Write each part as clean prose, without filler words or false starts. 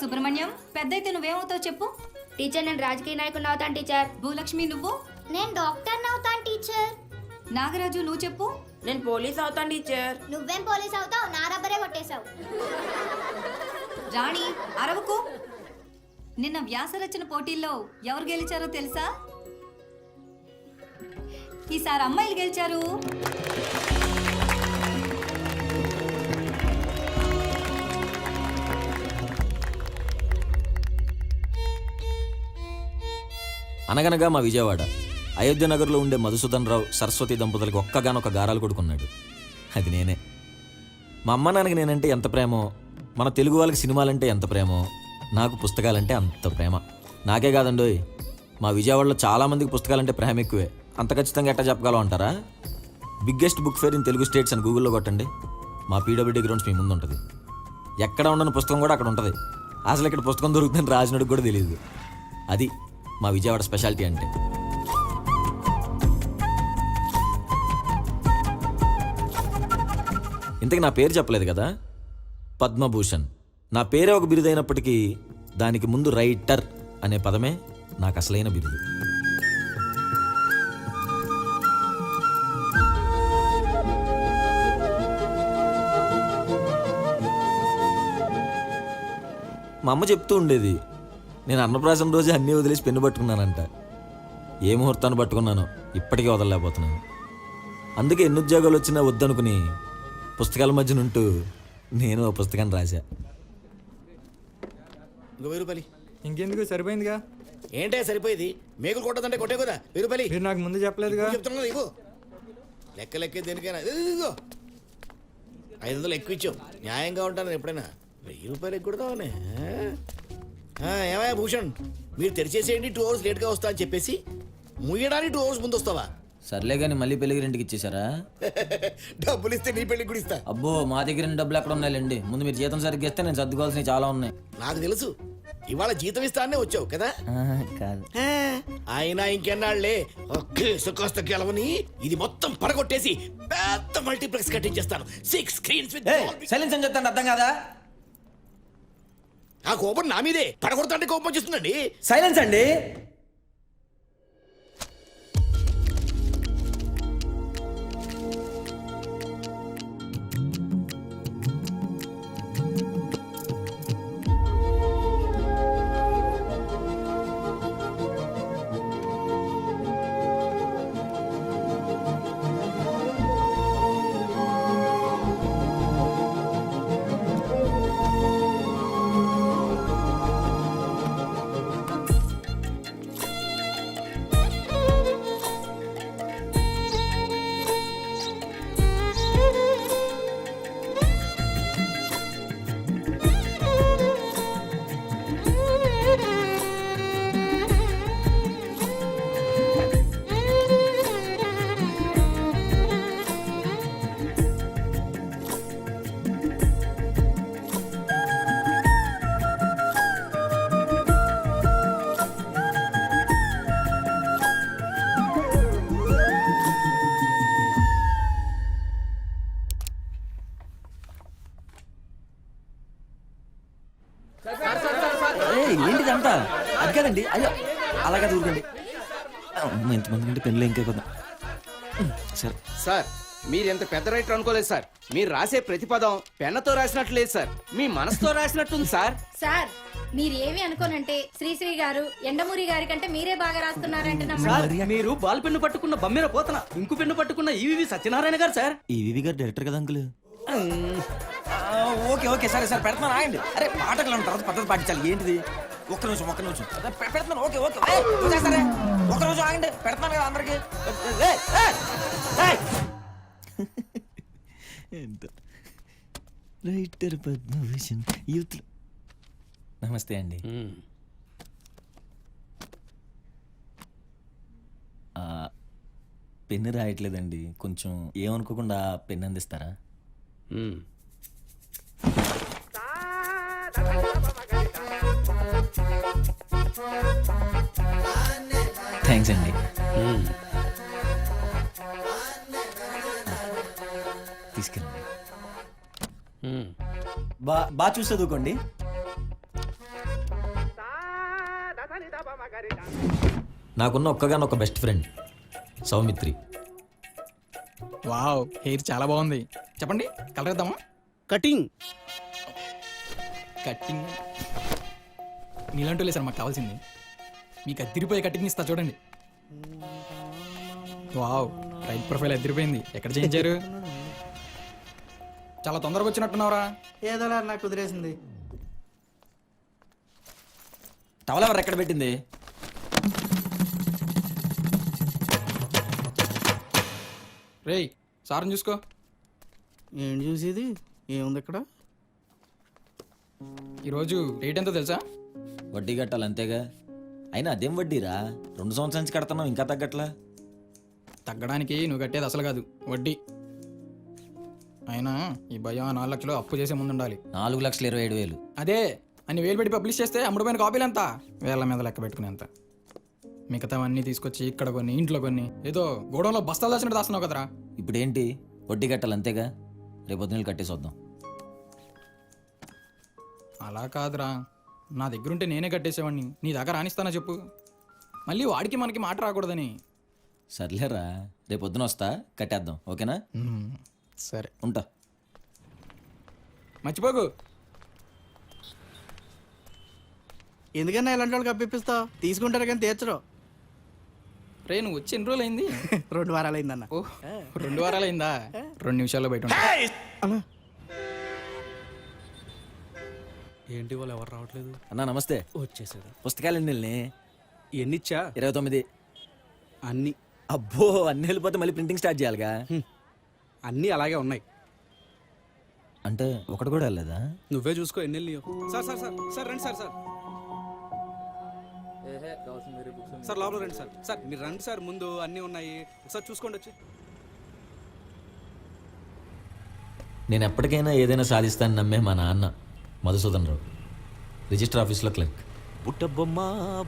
సుబ్రహ్మణ్యం, పెద్దయితే నువ్వేమవుతావు చెప్పు. టీచర్, నేను రాజకీయ నాయకుడిని అవుతాను టీచర్. భూలక్ష్మి, నువ్వు? నేను డాక్టర్ అవుతాను టీచర్. నాగరాజు, నువ్వు చెప్పు. నేను పోలీస్ అవుతాను టీచర్. నువ్వేం పోలీస్ అవుతావు? నా రబ్బరే కొట్టేశావు. రాణి, అరవకు. నిన్న వ్యాసరచన పోటీల్లో ఎవరు గెలిచారో తెలుసా? ఈసారి అమ్మాయిలు గెలిచారు. అనగనగా మా విజయవాడ అయోధ్య నగర్లో ఉండే మధుసూదన్ రావు సరస్వతి దంపతులకు ఒక్కగానొక్క గారాలు కొడుకున్నాడు. అది నేనే. మా అమ్మ నాన్నకి నేనంటే ఎంత ప్రేమో, మన తెలుగు వాళ్ళకి సినిమాలంటే ఎంత ప్రేమో, నాకు పుస్తకాలంటే అంత ప్రేమ. నాకే కాదండోయ్, మా విజయవాడలో చాలామందికి పుస్తకాలంటే ప్రేమ ఎక్కువే. అంత ఖచ్చితంగా ఎట్టా చెప్పగలం అంటారా? Biggest book fair in Telugu states అని గూగుల్లో కొట్టండి. మా పీడబ్ల్యూడీ గ్రౌండ్స్ మీ ముందు ఉంటుంది. ఎక్కడ ఉండని పుస్తకం కూడా అక్కడ ఉంటుంది. అసలు ఇక్కడ పుస్తకం దొరుకుతుందని రాజనుడికి కూడా తెలియదు. అది మా విజయవాడ స్పెషాలిటీ అంటే. ఇంతకీ నా పేరు చెప్పలేదు కదా, పద్మభూషణ్. నా పేరే ఒక బిరుదైనప్పటికీ దానికి ముందు రైటర్ అనే పదమే నాకు అసలైన బిరుదు. మా అమ్మ చెప్తూ ఉండేది, నేను అన్నప్రాసన రోజే అన్నీ వదిలేసి పెన్ను పట్టుకున్నానంట. ఏ ముహూర్తాన్ని పట్టుకున్నానో ఇప్పటికీ వదలలేకపోతున్నాను. అందుకే ఎన్ని ఉద్యోగాలు వచ్చినా వద్దనుకుని పుస్తకాల మధ్య నుంటూ నేను ఆ పుస్తకాన్ని రాశా. రూపాయలు ఇంకెందుకు, సరిపోయిందిగా. ఏంటే సరిపోయేది? మేకులు కొట్టదంటే కొట్టే కదా. రూపాయలు మీరు నాకు ముందు చెప్పలేదుగా. చెప్తున్నా ఇవ్వు. లెక్క దేనికైనా ఇదిగో 500 ఎక్కువ ఇచ్చావు. న్యాయంగా ఉంటాను ఎప్పుడైనా. 1000 రూపాయలు ఎక్కువ. ఏమయ్యా భూషణ్, మీరు తెరిచేసేయండి, 2 అవర్స్ లేట్గా వస్తా అని చెప్పేసి ముయ్యడానికి 2 అవర్స్ ముందు వస్తావా? సర్లే కానీ మళ్ళీ పెళ్లికి రెండుకి ఇచ్చేసారా? డబ్బులు ఇస్తే నీ పెళ్లికి కూడా ఇస్తా. అబ్బో, మా దగ్గర డబ్బులు ఎక్కడ ఉన్నాయండి. ముందు మీరు జీతం సరిగ్గా ఇస్తే నేను సర్దుకోవాల్సినవి చాలా ఉన్నాయి. నాకు తెలుసు, ఇవాళ జీతం ఇస్తానే వచ్చావు కదా. కాదు, అయినా ఇంకెన్నాళ్లే కాస్త గెలవని ఇది మొత్తం పడగొట్టేసి పెద్ద మల్టీప్లెక్స్ కట్టించేస్తాను. 6 స్క్రీన్స్ విత్ సైలెన్స్ అని చెప్తాను, అర్థం కాదా? ఆ కోపం నా మీదే. పడగొడతా అంటే కోపం వచ్చేస్తుందండి. సైలెన్స్ అండి. ఏంటిదంతా? అది కాదండి, అయ్యో అలాగే దూరండి. ఎంతమంది కంటే పెళ్ళి ఇంకా కదా. సరే సార్, మీరు ఎంత పెద్ద రైటర్ అనుకోలేదు సార్. మీరు రాసే ప్రతి పదం పెన్నతో రాసినట్లు లేదు సార్, మీ మనసుతో రాసినట్టుంది సార్. సార్, మీరు ఏమి అనుకోనంటే శ్రీశ్రీ గారు ఎండమూరి గారి కంటే మీరే బాగా రాస్తున్నారంటే సార్, మీరు బాల్ పెన్ను పట్టుకున్న బమ్మెర పోతన, ఇంకు పెన్ను పట్టుకున్న ఈవి సత్యనారాయణ గారు సార్. ఈవి గారు డైరెక్టర్ కదా అంకుల్. ఓకే ఓకే సరే సార్, పెడతాను ఆగండి. అరే పాటలు అంటారు, తర్వాత పద్ధతి పాటించాలి. ఏంటిది? ఒక్క నిమిషం పెడతాను. ఓకే ఓకే సరే, ఒక్క నిమిషం ఆగండి, పెడతాను కదా అందరికి. Writer Padma Bhushan youth. నమస్తే అండి. పెన్ను రాయట్లేదండి, కొంచెం ఏమనుకోకుండా పెన్ను అందిస్తారా? థ్యాంక్స్ అండి. తీసుకెళ్ళండి. బాగా చూసి చదువుకోండి. నాకున్న ఒక్కగానొక్క best friend Saumitri. Wow, hair చాలా బాగుంది. చెప్పండి, కలర్ ఇద్దామా? కటింగ్. కట్టింగ్ నీలాంటి లేదు సార్ మాకు కావాల్సింది. మీకు అద్దరిపోయే కటింగ్ ఇస్తా చూడండి. వావ్, రైట్ ప్రొఫైల్ అద్దరిపోయింది. ఎక్కడ చేయించారు? చాలా తొందరగా వచ్చినట్టున్నావురా. ఏదోలా నాకు కుదిరేసింది. టవల్ ఎవరు ఎక్కడ పెట్టింది? రేయ్, సార్ని చూసుకో. ఏంటి చూసేది? ఏముంది ఇక్కడ? ఈరోజు రేట్ ఎంతో తెలుసా? వడ్డీ కట్టాలి అంతేగా. అయినా అదేం వడ్డీరా, 2 సంవత్సరాల నుంచి కడుతున్నావు ఇంకా తగ్గట్లా. తగ్గడానికి నువ్వు కట్టేది అసలు కాదు, వడ్డీ. అయినా ఈ భయం 4 లక్షలు అప్పు చేసే ముందు ఉండాలి. 4,27,000. అదే అన్ని వేలు పెట్టి పబ్లిష్ చేస్తే అమ్ముడుపోయిన కాపీలు ఎంత? వేల మీద లెక్క పెట్టుకునేంత. మిగతావన్నీ తీసుకొచ్చి ఇక్కడ కొన్ని, ఇంట్లో కొన్ని, ఏదో గోడంలో బస్తాలు దాచినట్టు దాస్తున్నావు కదరా. ఇప్పుడేంటి, వడ్డీ కట్టాలి అంతేగా. రేపు పొద్దున్న కట్టేసి వద్దాం. అలా కాదురా, నా దగ్గరుంటే నేనే కట్టేసేవాడిని. నీ దగ్గర రానిస్తానా చెప్పు? మళ్ళీ వాడికి మనకి మాట రాకూడదని. సర్లేరా, రేపు పొద్దున వస్తా, కట్టేద్దాం. ఓకేనా? సరే, ఉంటా. మర్చిపోకు. ఎందుకన్నా ఇలాంటి వాళ్ళకి అప్పిస్తావు? తీసుకుంటారు కానీ తీర్చరు. రే, నువ్వు వచ్చి ఎన్ని రోజులు అయింది? 2 వారాలు అయిందన్న. ఓ, 2 వారాలు అయిందా? 2 నిమిషాల్లో బయట ఉంటా. ఏంటి వాళ్ళు ఎవరు రావట్లేదు? అన్నా నమస్తే. వచ్చేసాడు. పుస్తకాలు ఎన్ని వెళ్ళి? ఎన్నిచ్చా? 29. అన్ని అబ్బో, అన్ని వెళ్ళిపోతే మళ్ళీ ప్రింటింగ్ స్టార్ట్ చేయాలిగా. అన్నీ అలాగే ఉన్నాయి. అంటే ఒకటి కూడా వెళ్ళలేదా? నువ్వే చూసుకో ఎన్ని వెళ్ళినాయో. సార్ సార్ సార్ సార్ రండి సార్. సార్ సార్ లోపల రండి సార్. సార్ మీరు రండి సార్, ముందు అన్నీ ఉన్నాయి, ఒకసారి చూసుకోండి వచ్చి. నేను ఎప్పటికైనా ఏదైనా సాధిస్తానని నమ్మే మా నాన్న మధుసూదన్ రావు, రిజిస్టర్ ఆఫీస్లో క్లర్క్. బుట్టబొమ్మ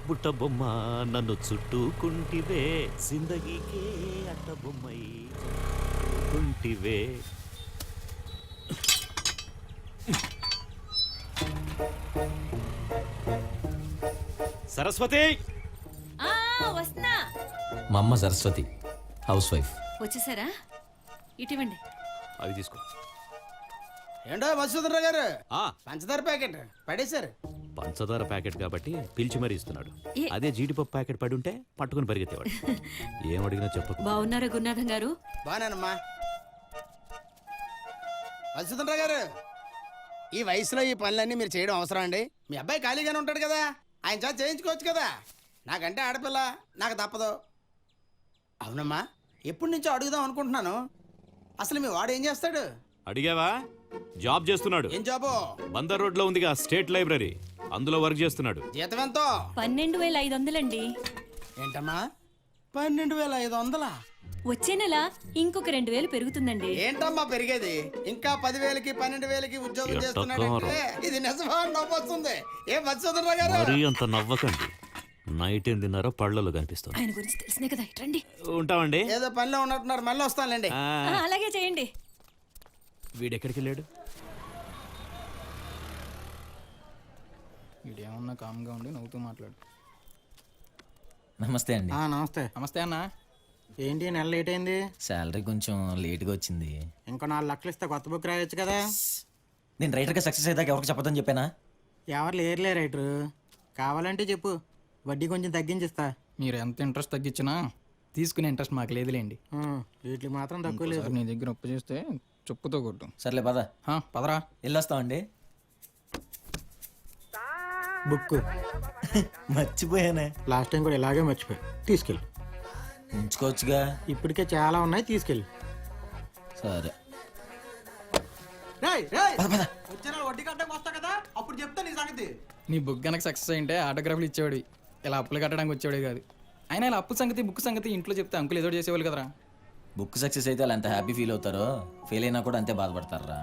బుట్టబొమ్మ నన్ను చుట్టుకుంటివే, జిందగీకే అట్టబొమ్మై కుంటివే. సరస్వతి, వస్తున్నా. మా అమ్మ సరస్వతి, హౌస్ వైఫ్. వచ్చేసారా? ఇటువంటి అవి తీసుకో. ఏంటో మధుసూదనరావు గారు, ఆ, పంచదార ప్యాకెట్ పడేశారు. పంచదార ప్యాకెట్ కాబట్టి పిలిచి మరీ ఇస్తున్నాడు. అదే జీడిపప్పు ప్యాకెట్ పడి ఉంటే పట్టుకుని పరిగెత్తేవాడు. ఏం అడిగినా చెప్పకు. బాగున్నారా గురునాథం గారు? బానేనమ్మా. మధుసూదనరావు గారు, ఈ వయసులో ఈ పనులన్నీ మీరు చేయడం అవసరం అండి? మీ అబ్బాయి ఖాళీగానే ఉంటాడు కదా, ఆయన చేత చేయించుకోవచ్చు కదా. నాకంటే ఆడపిల్ల, నాకు తప్పదు. అవునమ్మా, ఎప్పటి నుంచో అడుగుదాం అనుకుంటున్నాను. అసలు మీ వాడు ఏం చేస్తాడు? అడిగావా? జాబ్ చేస్తున్నాడు. ఏం జాబు? బందర్ రోడ్ లో ఉందిగా స్టేట్ లైబ్రరీ, అందులో వర్క్ చేస్తున్నాడు. జీతం ఎంతో? 12,500 ఏంటమ్మా 12,500? వచ్చే నెల ఇంకొక 2,000 పెరుగుతుందండి. ఏంటమ్మా పెరిగేది? ఇంకా 10,000కి 12,000కి ఉద్యోగం చేస్తున్నాడంటే ఇది నిజమా నవ్వు వస్తుంది. ఏ మధుసూదనరావు గారు, మరీ అంత నవ్వకండి. నైట్ 8:30 పళ్ళలో కనిపిస్తుంది. ఆయన గురించి తెలిసినే కదా, రండి. ఉంటామండి. ఏదో పనిలో ఉన్నట్టున్నారు, మళ్ళీ వస్తానులేండి. ఆ, అలాగే చేయండి. వీడెక్కడికి వెళ్ళాడు? వీడేమన్నా కామ్గా ఉండి నవ్వుతూ మాట్లాడు. నమస్తే అండి. నమస్తే. నమస్తే అన్న. ఏంటి నెల లేట్ అయింది? శాలరీ కొంచెం లేట్గా వచ్చింది. ఇంకో 4 లక్షలు ఇస్తే కొత్త బుక్ రాయొచ్చు కదా. నేను రైటర్గా సక్సెస్ అయ్యాక ఎవరికి చెప్పదని చెప్పానా? ఎవరు లేరులే రైటరు, కావాలంటే చెప్పు, వడ్డీ కొంచెం తగ్గించిస్తా. మీరు ఎంత ఇంట్రెస్ట్ తగ్గించినా తీసుకునే ఇంట్రెస్ట్ మాకు లేదులేండి. వీటికి మాత్రం తక్కువ లేదు. నీ దగ్గర అప్పు చేస్తే చెప్పుతో కొట్టు. సర్లే పద, పదరా. వెళ్ళొస్తామండి. బుక్ మర్చిపోయానే. లాస్ట్ టైం కూడా ఇలాగే మర్చిపోయి. తీసుకెళ్ళి ఉంచుకోవచ్చుగా. ఇప్పటికే చాలా ఉన్నాయి, తీసుకెళ్ళి. సరే వచ్చే నెల వడ్డీ కట్టడానికి వస్తా కదా, అప్పుడు చెప్తా నీ సంగతి. నీ బుక్ కనుక సక్సెస్ అయింటే ఆటోగ్రాఫ్లు ఇచ్చేవాడు, ఇలా అప్పులు కట్టడానికి వచ్చేవాడు కాదు. అయినా ఇలా అప్పు సంగతి బుక్ సంగతి ఇంట్లో చెప్తే అంకులు ఏదో చేసేవాళ్ళు కదరా. బుక్ సక్సెస్ అయితే వాళ్ళు ఎంత హ్యాపీ ఫీల్ అవుతారో, ఫెయిల్ అయినా కూడా అంతే బాధపడతారా.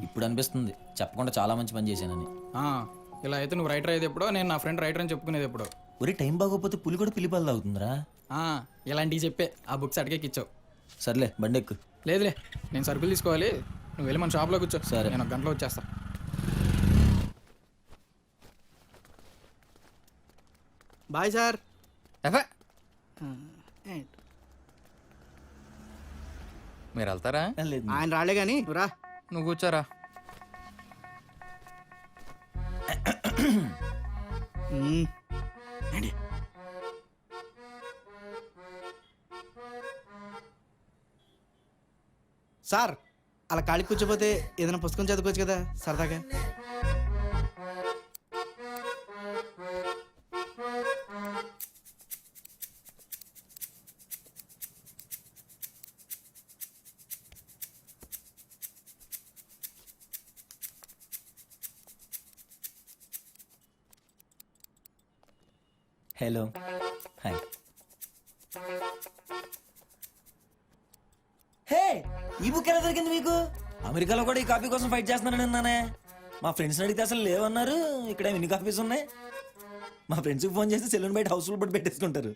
ఇప్పుడు అనిపిస్తుంది చెప్పకుండా చాలా మంచి పని చేశానని. ఇలా అయితే నువ్వు రైటర్ అయ్యేది ఎప్పుడో, నేను నా ఫ్రెండ్ రైటర్ అని చెప్పుకునేది ఎప్పుడో. ఒరే, టైం బాగోపోతే పులి కూడా పిలిపల్లా అవుతుందిరా. ఇలాంటివి చెప్పే ఆ బుక్స్ అడిగేకి ఇచ్చావు. సర్లే బండి ఎక్కు. లేదులే, నేను సరుకులు తీసుకోవాలి, నువ్వు వెళ్ళి మన షాప్లో కూర్చో. సరే. నేను 1 గంటలో వచ్చేస్తా. Bye sir. మీరు వెళ్తారా? ఆయన రాలే గాని రా. నువ్వు కూర్చోరా. సార్ అలా ఖాళీ కూర్చోపోతే ఏదైనా పుస్తకం చదువుకోవచ్చు కదా సరదాగా. Hello, hi. హే, ఈ బుక్ ఎలా దొరికింది మీకు? అమెరికాలో కూడా ఈ కాపీ కోసం ఫైట్ చేస్తున్నానని విన్నానే. మా ఫ్రెండ్స్ అడిగితే అసలు లేవన్నారు. ఇక్కడ ఎన్ని కాపీస్ ఉన్నాయి? మా ఫ్రెండ్స్కి ఫోన్ చేస్తే సెలూన్ బయట హౌస్ఫుల్ బట్టి పెట్టేసుకుంటారు.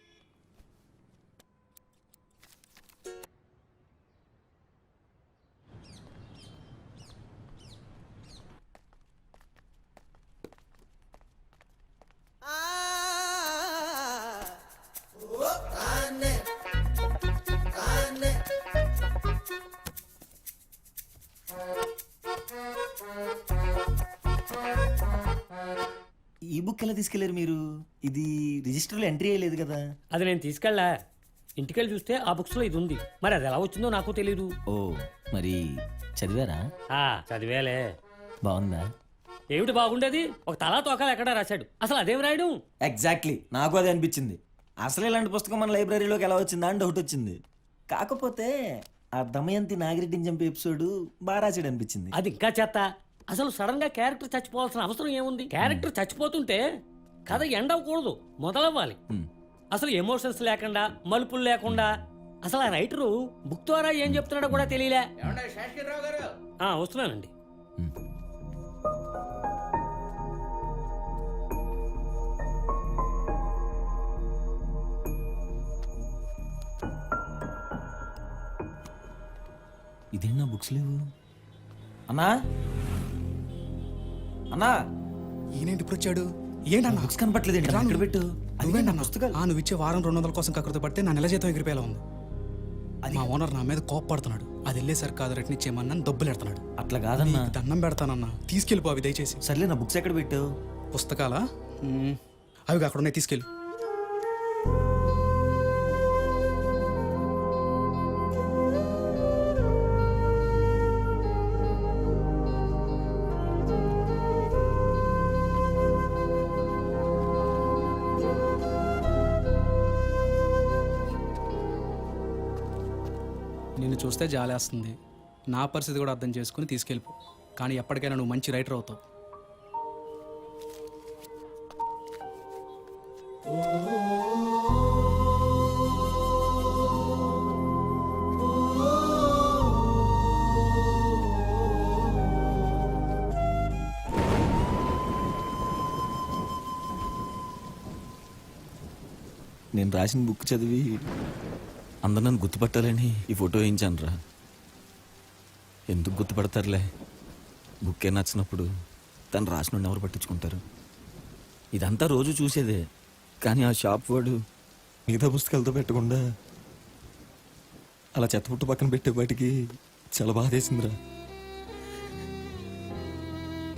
ఈ బుక్ ఎలా తీసుకెళ్లారు మీరు? ఇది రిజిస్టర్లో ఎంట్రీ అయ్యలేదు కదా. అది నేను తీసుకెళ్ళా. ఇంటికెళ్ళి చూస్తే ఆ బుక్స్ లో ఇది ఉంది. మరి అది ఎలా వచ్చిందో నాకు తెలీదు. ఓ, మరి చదివారా? చదివేలే. బాగుందా? ఏమిటి బాగుండేది? ఒక తలా తోకాలు ఎక్కడా రాశాడు. అసలు అదేం రాయడం? ఎగ్జాక్ట్లీ, నాకు అదే అనిపించింది. అసలు ఇలాంటి పుస్తకం మన లైబ్రరీలోకి ఎలా వచ్చిందా అని డౌట్ వచ్చింది. కాకపోతే ఆ దమయంతి నాగిరెడ్డిని చంపే ఎపిసోడ్ బాగా రాసాడు అనిపించింది. అది ఇంకా చెత్త. అసలు సడన్ గా క్యారెక్టర్ చచ్చిపోవాల్సిన అవసరం ఏముంది? క్యారెక్టర్ చచ్చిపోతుంటే కథ ఎండ్ అవ్వకూడదు, మొదలవ్వాలి. అసలు ఎమోషన్స్ లేకుండా, మలుపులు లేకుండా, అసలు ఆ రైటరు బుక్ ద్వారా ఏం చెప్తున్నాడో కూడా తెలియలే. వస్తున్నానండి. ఇదేనా బుక్స్ లేవు? అన్నా, అన్నా, ఈయనేంటి ఇప్పుడు వచ్చాడు? ఏంటన్నా బుక్స్ కనపట్లేదు. ఇక్కడ పెట్టు. నువ్వు ఇచ్చే వారం 200 కోసం కకృతి పడితే నా నెల జీతం ఎగిరిపోయేలా ఉంది. మా ఓనర్ నా మీద కోప్పడుతున్నాడు. అది వెళ్ళేసరికి కాదు రెట్నిచ్చేయమన్నా డబ్బులు ఎడతాడు. అట్లా కాదన్నా, దండం పెడతానన్నా, తీసుకెళ్ళిపో అవి దయచేసి. సర్లే, నా బుక్స్ ఎక్కడ పెట్టావు? పుస్తకాలా? అవి అక్కడ ఉన్నాయి, తీసుకెళ్ళి. నిన్ను చూస్తే జాలేస్తుంది. నా పరిస్థితి కూడా అర్థం చేసుకుని తీసుకెళ్ళిపో. కానీ ఎప్పటికైనా నువ్వు మంచి రైటర్ అవుతావు. నేను రాసిన బుక్ చదివి అందరు నన్ను గుర్తుపట్టాలని ఈ ఫోటో వేయించాను రా. ఎందుకు గుర్తుపడతారులే, బుక్కే నచ్చినప్పుడు తను రాసిన ఎవరు పట్టించుకుంటారు. ఇదంతా రోజు చూసేదే, కానీ ఆ షాప్ వాడు మిగతా పుస్తకాలతో పెట్టకుండా అలా చెత్తపుట్టు పక్కన పెట్టేపాటికి చాలా బాధేసిందిరా.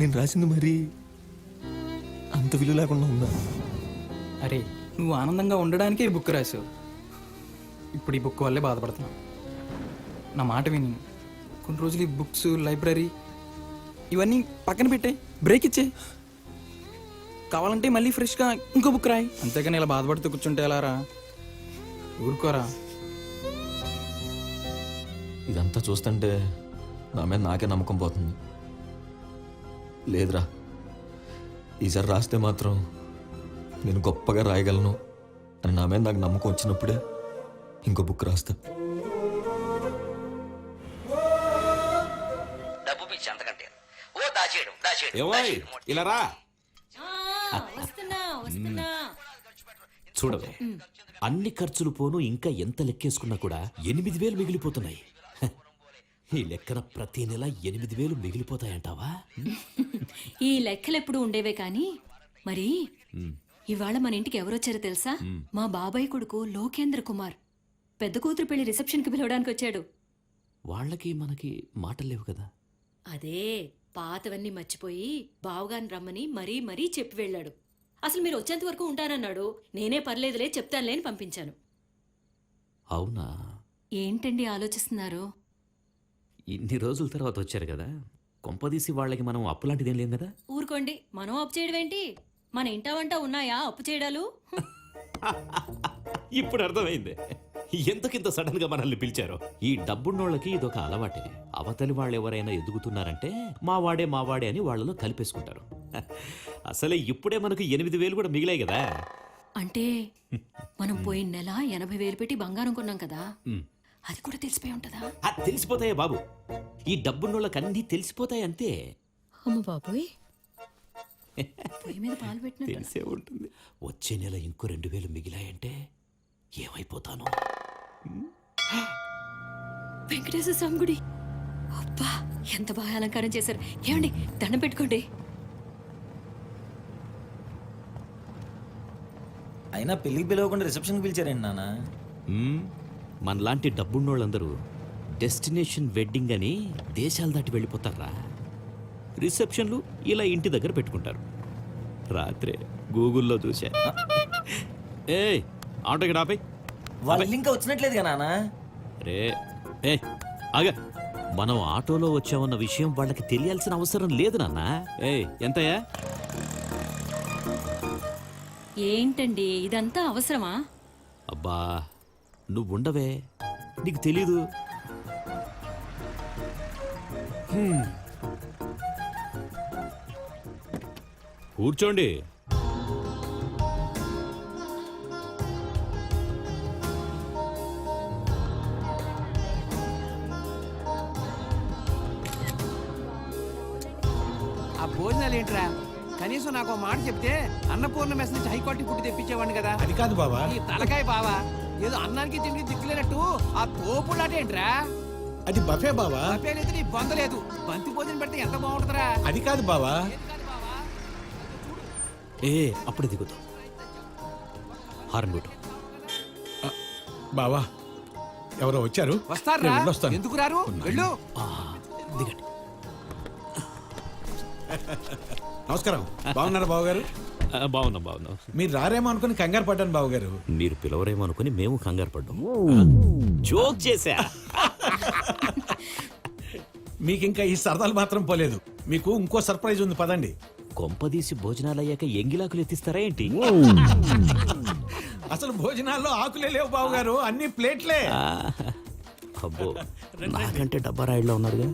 నేను రాసింది మరి అంత విలువ లేకుండా ఉందా? అరే, నువ్వు ఆనందంగా ఉండడానికే ఈ బుక్ రాసావు. ఇప్పుడు ఈ బుక్ వల్లే బాధపడుతున్నావు. నా మాట విని కొన్ని రోజులు ఈ బుక్స్, లైబ్రరీ ఇవన్నీ పక్కన పెట్టే, బ్రేక్ ఇచ్చే. కావాలంటే మళ్ళీ ఫ్రెష్గా ఇంకో బుక్ రాయి. అంతేగాని ఇలా బాధపడుతూ కూర్చుంటే ఎలా రా? ఊరుకోరా. ఇదంతా చూస్తుంటే నా మీద నాకే నమ్మకం పోతుంది. లేదురా, ఈసారి రాస్తే మాత్రం నేను గొప్పగా రాయగలను అని నా మీద నాకు నమ్మకం వచ్చినప్పుడే ఇంకో బుక్ రాస్తా. ఇలా రా. చూడవే, అన్ని ఖర్చులు పోను ఇంకా ఎంత లెక్కేసుకున్నా కూడా 8,000 మిగిలిపోతున్నాయి. ఈ లెక్కన ప్రతి నెల 8,000 మిగిలిపోతాయంటావా? ఈ లెక్కలు ఎప్పుడు ఉండేవే కానీ మరి ఇవాళ మన ఇంటికి ఎవరొచ్చారో తెలుసా? మా బాబాయ్ కొడుకు లోకేంద్ర కుమార్. పెద్ద కూతురు పెళ్లి రిసెప్షన్కి పిలవడానికి వచ్చాడు. వాళ్ళకి మనకి మాటలు లేవు కదా. అదే పాతవన్నీ మర్చిపోయి బావగాని రమ్మని మరీ మరీ చెప్పి వెళ్ళాడు. అసలు మీరు వచ్చేంత వరకు ఉంటానన్నాడు. నేనే పర్లేదులే చెప్తానులే అని పంపించాను. అవునా? ఏంటండి ఆలోచిస్తున్నారు? ఇన్ని రోజుల తర్వాత వచ్చారు కదా, కొంపదీసి వాళ్ళకి మనం అప్పులాంటిదేం లేం కదా. ఊరుకోండి, మనం అప్పు చేయడం ఏంటి? మన ఇంటా వంట ఉన్నాయా అప్పు చేయడాలు? ఇప్పుడు అర్థమైంది ఎందుకింత సడన్ గా మనల్ని పిలిచారో. ఈ డబ్బున్నోళ్ళకి ఇదొక అలవాటే. అవతలి వాళ్ళు ఎవరైనా ఎదుగుతున్నారంటే మావాడే అని వాళ్ళలో కలిపేసుకుంటారు. అసలే ఇప్పుడే మనకు 8,000 కూడా మిగిలాయి కదా. అంటే మనం పోయిన నెల 80,000 పెట్టి బంగారం కొన్నాం కదా, ఉమ్. అది కూడా తెలిసిపోయి ఉంటదా? తెలిసిపోతాయే బాబు, ఈ డబ్బున్నోళ్ళకి అన్నీ తెలిసిపోతాయి అంతే. అమ్మ బాబోయ్, పొయ్యి మీద పాలు పెట్టినట్టు. తెలిసే ఉంటుంది. వచ్చే నెల ఇంకో 2,000 మిగిలాయంటే ఏమైపోతాను. వెంకటేశ్వర స్వామి గుడి. అబ్బా, ఎంత బాగా అలంకారం చేశారు. ఏమండి, దండం పెట్టుకోండి. అయినా పెళ్ళికి పిలవకుండా రిసెప్షన్కి పిలిచారండి నాన్న. మనలాంటి డబ్బున్నోళ్ళందరూ డెస్టినేషన్ వెడ్డింగ్ అని దేశాలు దాటి వెళ్ళిపోతారా. రిసెప్షన్లు ఇలా ఇంటి దగ్గర పెట్టుకుంటారు. రాత్రే గూగుల్లో చూసా. ఏ ఆటో ఇక్కడ ఆపై. వాళ్ళు ఇంకా వచ్చినట్లేదు కదా నాన్న. రే ఏ ఆగా, మనం ఆటోలో వచ్చామన్న విషయం వాళ్ళకి తెలియాల్సిన అవసరం లేదు నాన్న. ఏ ఎంతయ్యా? ఏంటండి ఇదంతా అవసరమా? అబ్బా నువ్వుండవే, నీకు తెలీదు. కూర్చోండి. ఆ భోజనాలు ఏంట్రా? కనీసం నాకు మాట చెప్తే అన్నపూర్ణ మెస్ నుంచి హైకోర్టు ఫుడ్ తెప్పించేవాడిని కదా. అది కాదు బావా, ఈ తలకాయ బావా, ఏదో అన్నానికి తిండి దిక్కులేనట్టు ఆ తోపులాట ఏంట్రా? అది బఫే బావా. బఫే లేదు, నీ బొందలేదు. బంతి భోజనం పెడితే ఎంత బాగుంటుందిరా. అది కాదు బావా. ఏ అప్పుడు దిగుతాం. హారన్ కొట్టు. బావా ఎవరో వచ్చారు. వస్తారా? ఎందుకు రారు? వెళ్ళు. దిగండి. నమస్కారం. బాగున్నారా బావగారు? బాగున్నాం. మీరు రారేమో అనుకుని కంగారు పడ్డాను బావగారు. మీరు పిలవరేమో అనుకుని మేము కంగారు పడ్డాం. జోక్ చేశా. మీకు ఇంకా ఈ సరదాలు మాత్రం పోలేదు. మీకు ఇంకో సర్ప్రైజ్ ఉంది, పదండి. కొంపదీసి భోజనాలు అయ్యాక ఎంగిలాకులు ఎత్తిస్తారా ఏంటి? అసలు భోజనాల్లో ఆకులే లేవు బావగారు, అన్ని ప్లేట్లే. అబ్బో, నాకంటే డబ్బా రాయిడ్లో ఉన్నారుగా.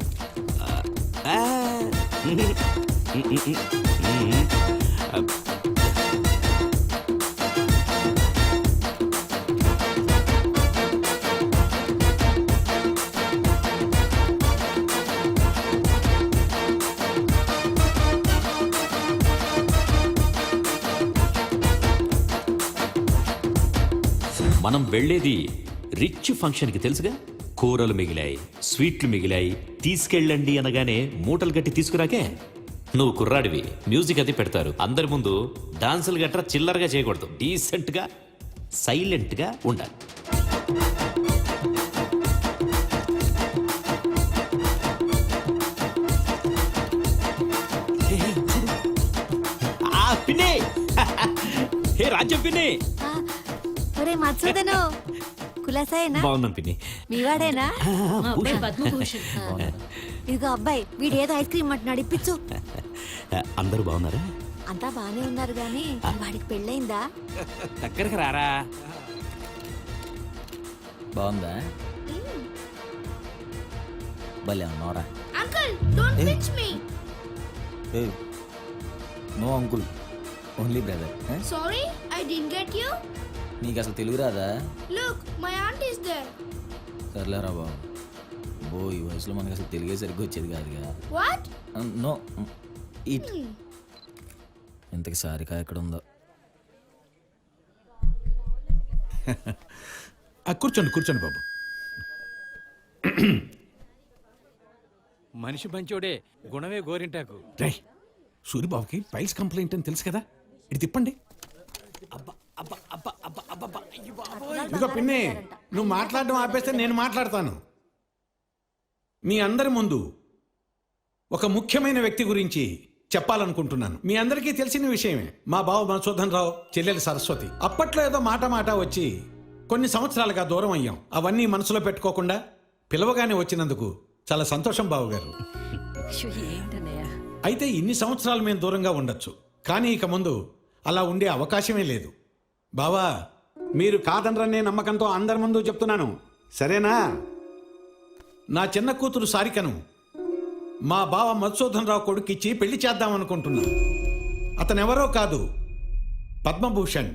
మనం వెళ్ళేది రిచ్ ఫంక్షన్కి తెలుసుగా. కూరలు మిగిలాయి, స్వీట్లు మిగిలాయి, తీసుకెళ్ళండి అనగానే మూటలు గట్టి తీసుకురాకే. నువ్వు కుర్రాడివి, మ్యూజిక్ అది పెడతారు. అందరి ముందు డాన్సులు గట్రా చిల్లరగా చేయకూడదు. డీసెంట్గా సైలెంట్గా ఉండాలి. పిన్ని, హే రాజ్యం పిన్ని. మత్సూదను కులాసాయేనా? బాగున్నాం పిన్ని. మీవాడేనా? మా అబ్బాయి పద్మభూషణ్. ఇదిగో అబ్బాయి, వీడు ఏదో ఐస్ క్రీమ్ అంటున్నాడు, ఇప్పించు. అందరూ బాగున్నారా? అంతా బానే ఉన్నారు గాని వాడికి పెళ్ళైందా? దగ్గరకు రారా. బాగుందా? భలే ఉన్నారా? No uncle, only brother. Sorry, I didn't get you. నీకు అసలు తెలుగు రాదా? Look, my aunt is there. సర్లేరా బాబు. ఈ వయసులో మనకి అసలు తెలుగే సరిగ్గా వచ్చేది కాదుగా. వాట్? No eat. ఇంతకి సారిక ఎక్కడ ఉందో. కూర్చోండి బాబు. మనిషి మంచోడే, గుణమే గోరింటాకు. రై, సూరిబాబుకి పైల్స్ కంప్లైంట్ అని తెలుసు కదా, ఇది తిప్పండి. ఇదిగో పిన్ని, నువ్వు మాట్లాడడం ఆపేస్తే నేను మాట్లాడతాను. మీ అందరి ముందు ఒక ముఖ్యమైన వ్యక్తి గురించి చెప్పాలనుకుంటున్నాను. మీ అందరికీ తెలిసిన విషయమే. మా బావ మధుసూదన్ రావు చెల్లెలు సరస్వతి. అప్పట్లో ఏదో మాట వచ్చి కొన్ని సంవత్సరాలుగా దూరం అయ్యాం. అవన్నీ మనసులో పెట్టుకోకుండా పిలవగానే వచ్చినందుకు చాలా సంతోషం బావగారు. అయితే ఇన్ని సంవత్సరాలు మేము దూరంగా ఉండొచ్చు, కానీ ఇక ముందు అలా ఉండే అవకాశమే లేదు. బావా, మీరు కాదనరనే నమ్మకంతో అందరి ముందు చెప్తున్నాను, సరేనా? నా చిన్న కూతురు సారికను మా బావ మధుసూదన్ రావు కొడుకిచ్చి పెళ్లి చేద్దామనుకుంటున్నా. అతనెవరో కాదు, పద్మభూషణ్.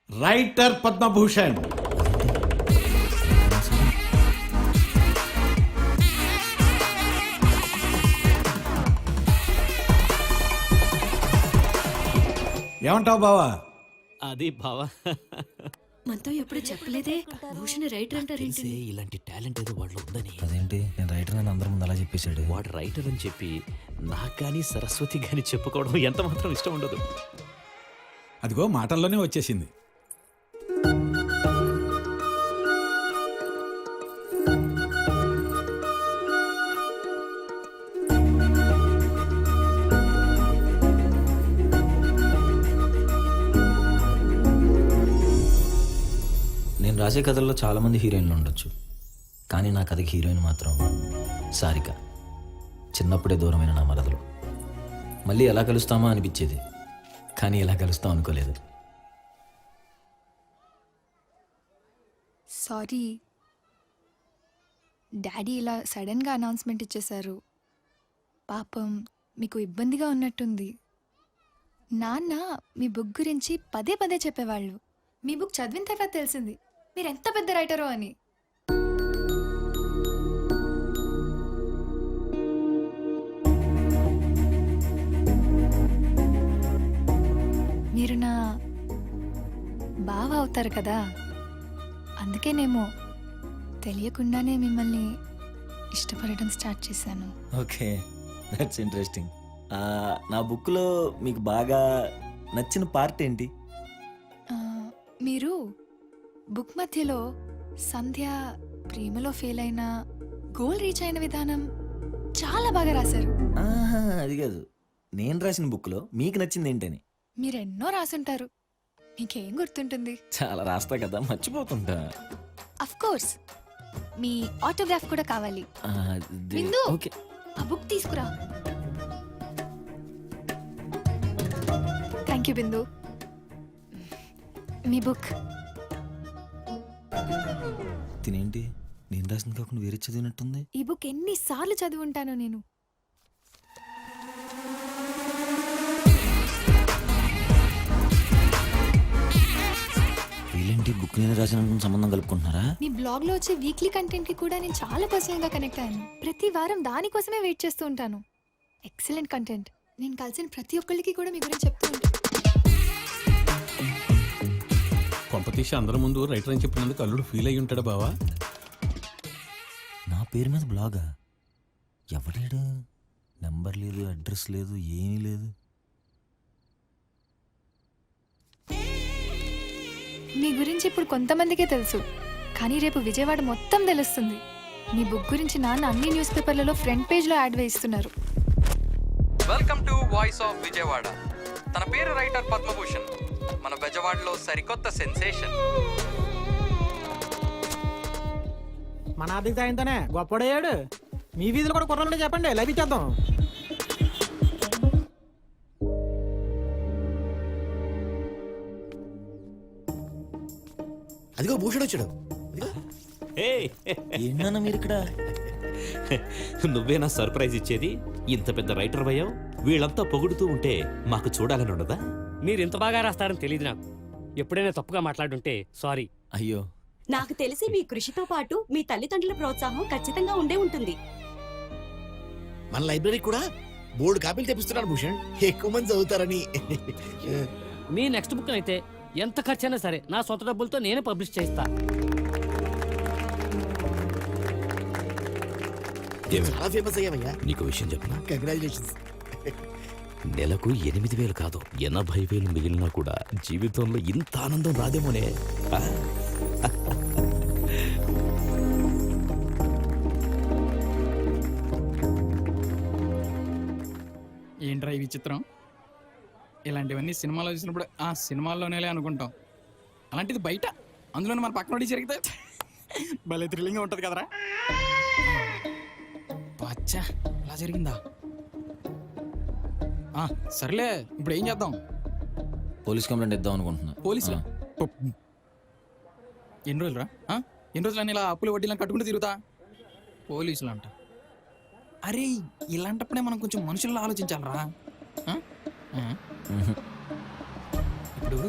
రైటర్ పద్మభూషణ్. ఏమంటావు బావా? అది బావా, మనతో ఎప్పుడు చెప్పలేదే. భూషణ్ రైటర్ అంటారేంటి? ఇలాంటి టాలెంట్ ఏదో వాళ్ళు ఉందని. అదేంటి నేను రైటర్ అని అందరి ముందు అలా చెప్పేశాడు. వాడు రైటర్ అని చెప్పి నాకు కానీ సరస్వతి కానీ చెప్పుకోవడం ఎంత మాత్రం ఇష్టం ఉండదు. అదిగో మాటల్లోనే వచ్చేసింది. నేను రాసే కథల్లో చాలామంది హీరోయిన్లు ఉండొచ్చు, కానీ నా కథకి హీరోయిన్ మాత్రం సారిక. చిన్నప్పుడే దూరమైన నా మరదలు. మళ్ళీ ఎలా కలుస్తామా అనిపించేది, కానీ ఎలా కలుస్తాం అనుకోలేదు. సారీ డాడీ, ఇలా సడన్గా అనౌన్స్మెంట్ ఇచ్చేశారు. పాపం మీకు ఇబ్బందిగా ఉన్నట్టుంది. నాన్న మీ బుక్ గురించి పదే పదే చెప్పేవాళ్ళు. మీ బుక్ చదివిన తర్వాత తెలిసింది మీరు ఎంత పెద్ద రైటరో అని. మీరు నా బావ అవుతారు కదా, అందుకేనేమో తెలియకుండానే మిమ్మల్ని ఇష్టపడడం స్టార్ట్ చేశాను. Okay, that's interesting. నా బుక్లో మీకు బాగా నచ్చిన పార్ట్ ఏంటి? మీరు బుక్ మధ్యలో సంధ్య ప్రేమలో ఫెయిల్ అయిన గోల్ రీచ్ అయిన విధానం చాలా బాగా రాశారు. అది కాదు, నేను రాసిన బుక్లో మీకు నచ్చింది ఏంటని. మీరెన్నో రాసుంటారు, మీకేం గుర్తుంటుంది? చాలా రాస్తా కదా, మర్చిపోతుంటా. అఫ్ కోర్స్, మీ ఆటోగ్రాఫ్ కూడా కావాలి. బిందు, ఓకే, ఆ బుక్ తీసుకురా. Thank you Bindu. మీ బుక్. తినేంటి నేను రాసింది కాకుండా వేరే చదివినట్టుంది. ఈ బుక్ ఎన్నిసార్లు చదివి ఉంటానో నేను. వీళ్ళేంటి బుక్ నేను రాసిన సంబంధం కలుపుకుంటున్నారా? మీ బ్లాగ్ లో వచ్చే వీక్లీ కంటెంట్ కి కూడా నేను చాలా పర్సనల్ గా కనెక్ట్ అయ్యాను. ప్రతి వారం దానికోసమే వెయిట్ చేస్తూ ఉంటాను. Excellent content. నేను కలిసిన ప్రతి ఒక్కరికి కూడా మీ గురించి చెప్తూ ఉంటాను. కొంపతీసి అందరి ముందు రైటర్ అని చెప్పినందుకు అల్లుడు ఫీల్ అయ్యి ఉంటాడు బావా. నా పేరు మీద బ్లాగా? ఎవడాడు? నెంబర్ లేదు, అడ్రస్ లేదు, ఏమీ లేదు. మీ గురించి ఇప్పుడు కొంతమందికే తెలుసు, కానీ రేపు విజయవాడ మొత్తం తెలుస్తుంది. మీ బుక్ గురించి నాన్న అన్ని న్యూస్ పేపర్లలో ఫ్రంట్ పేజ్లో యాడ్ వేయిస్తున్నారు. Welcome to voice of Vijayawada. తన పేరు రైటర్ పద్మభూషణ్. మన బెజవాడలో సరికొత్త సెన్సేషన్. మన ఆర్థిక సాయంతోనే గొప్పడయ్యాడు. మీ వీధిలో కూడా కుర్రలు చెప్పండి, లైవ్ ఇచ్చేద్దాం. అదిగో భూషణ్ వచ్చాడు. ఏంటన్నా మీరు ఇక్కడ? నువ్వేనా సర్ప్రైజ్ ఇచ్చేది? ఇంత పెద్ద రైటర్ అయ్యావు, వీళ్ళంతా పొగుడుతూ ఉంటే మాకు చూడాలని ఉండదా? మీరు ఇంత బాగా రాస్తారని తెలియదు నాకు. ఎప్పుడైనా తప్పుగా మాట్లాడుంటే సారీ. అయ్యో, నాకు తెలిసి మీ కృషితో పాటు మీ తల్లిదండ్రుల ప్రోత్సాహం ఖచ్చితంగా ఉండే ఉంటుంది. మన లైబ్రరీ కూడా బోర్డు కాపీలు తెప్పిస్తున్నాడు భూషణ్, ఎక్కువ మంది చదువుతారని. మీ నెక్స్ట్ బుక్ అయితే ఎంత ఖర్చైనా సరే నా సొంత డబ్బులతో నేనే పబ్లిష్ చేస్తా. చాలా ఫేమస్ అయ్యావయ్యా. నీకు విషయం చెప్పనా? కంగ్రాచులేషన్స్. నెలకు 8,000 కాదు 80,000 మిగిలినా కూడా జీవితంలో ఇంత ఆనందం రాదేమోనే. ఆ? ఏంట్రా ఈ విచిత్రం? ఇలాంటివన్నీ సినిమాలో చూసినప్పుడు ఆ సినిమాల్లోనే అనుకుంటాం, అలాంటిది బయట అందులోనే మన పక్కన జరిగితే భలే థ్రిల్లింగ్గా ఉంటుంది కదరా. అచ్చా అలా జరిగిందా? సర్లే, ఇప్పుడు ఏం చేద్దాం? పోలీస్ కంప్లైంట్ ఇద్దాం అనుకుంటున్నా. పోలీసులు ఎన్ని రోజులు రా? ఎన్ని రోజులు అని ఇలా అప్పులు వడ్డీలను కట్టుకుంటూ తిరుగుతా? పోలీసులు అంట. అరే ఇలాంటప్పుడే మనం కొంచెం మనుషుల్లో ఆలోచించాలరా. ఇప్పుడు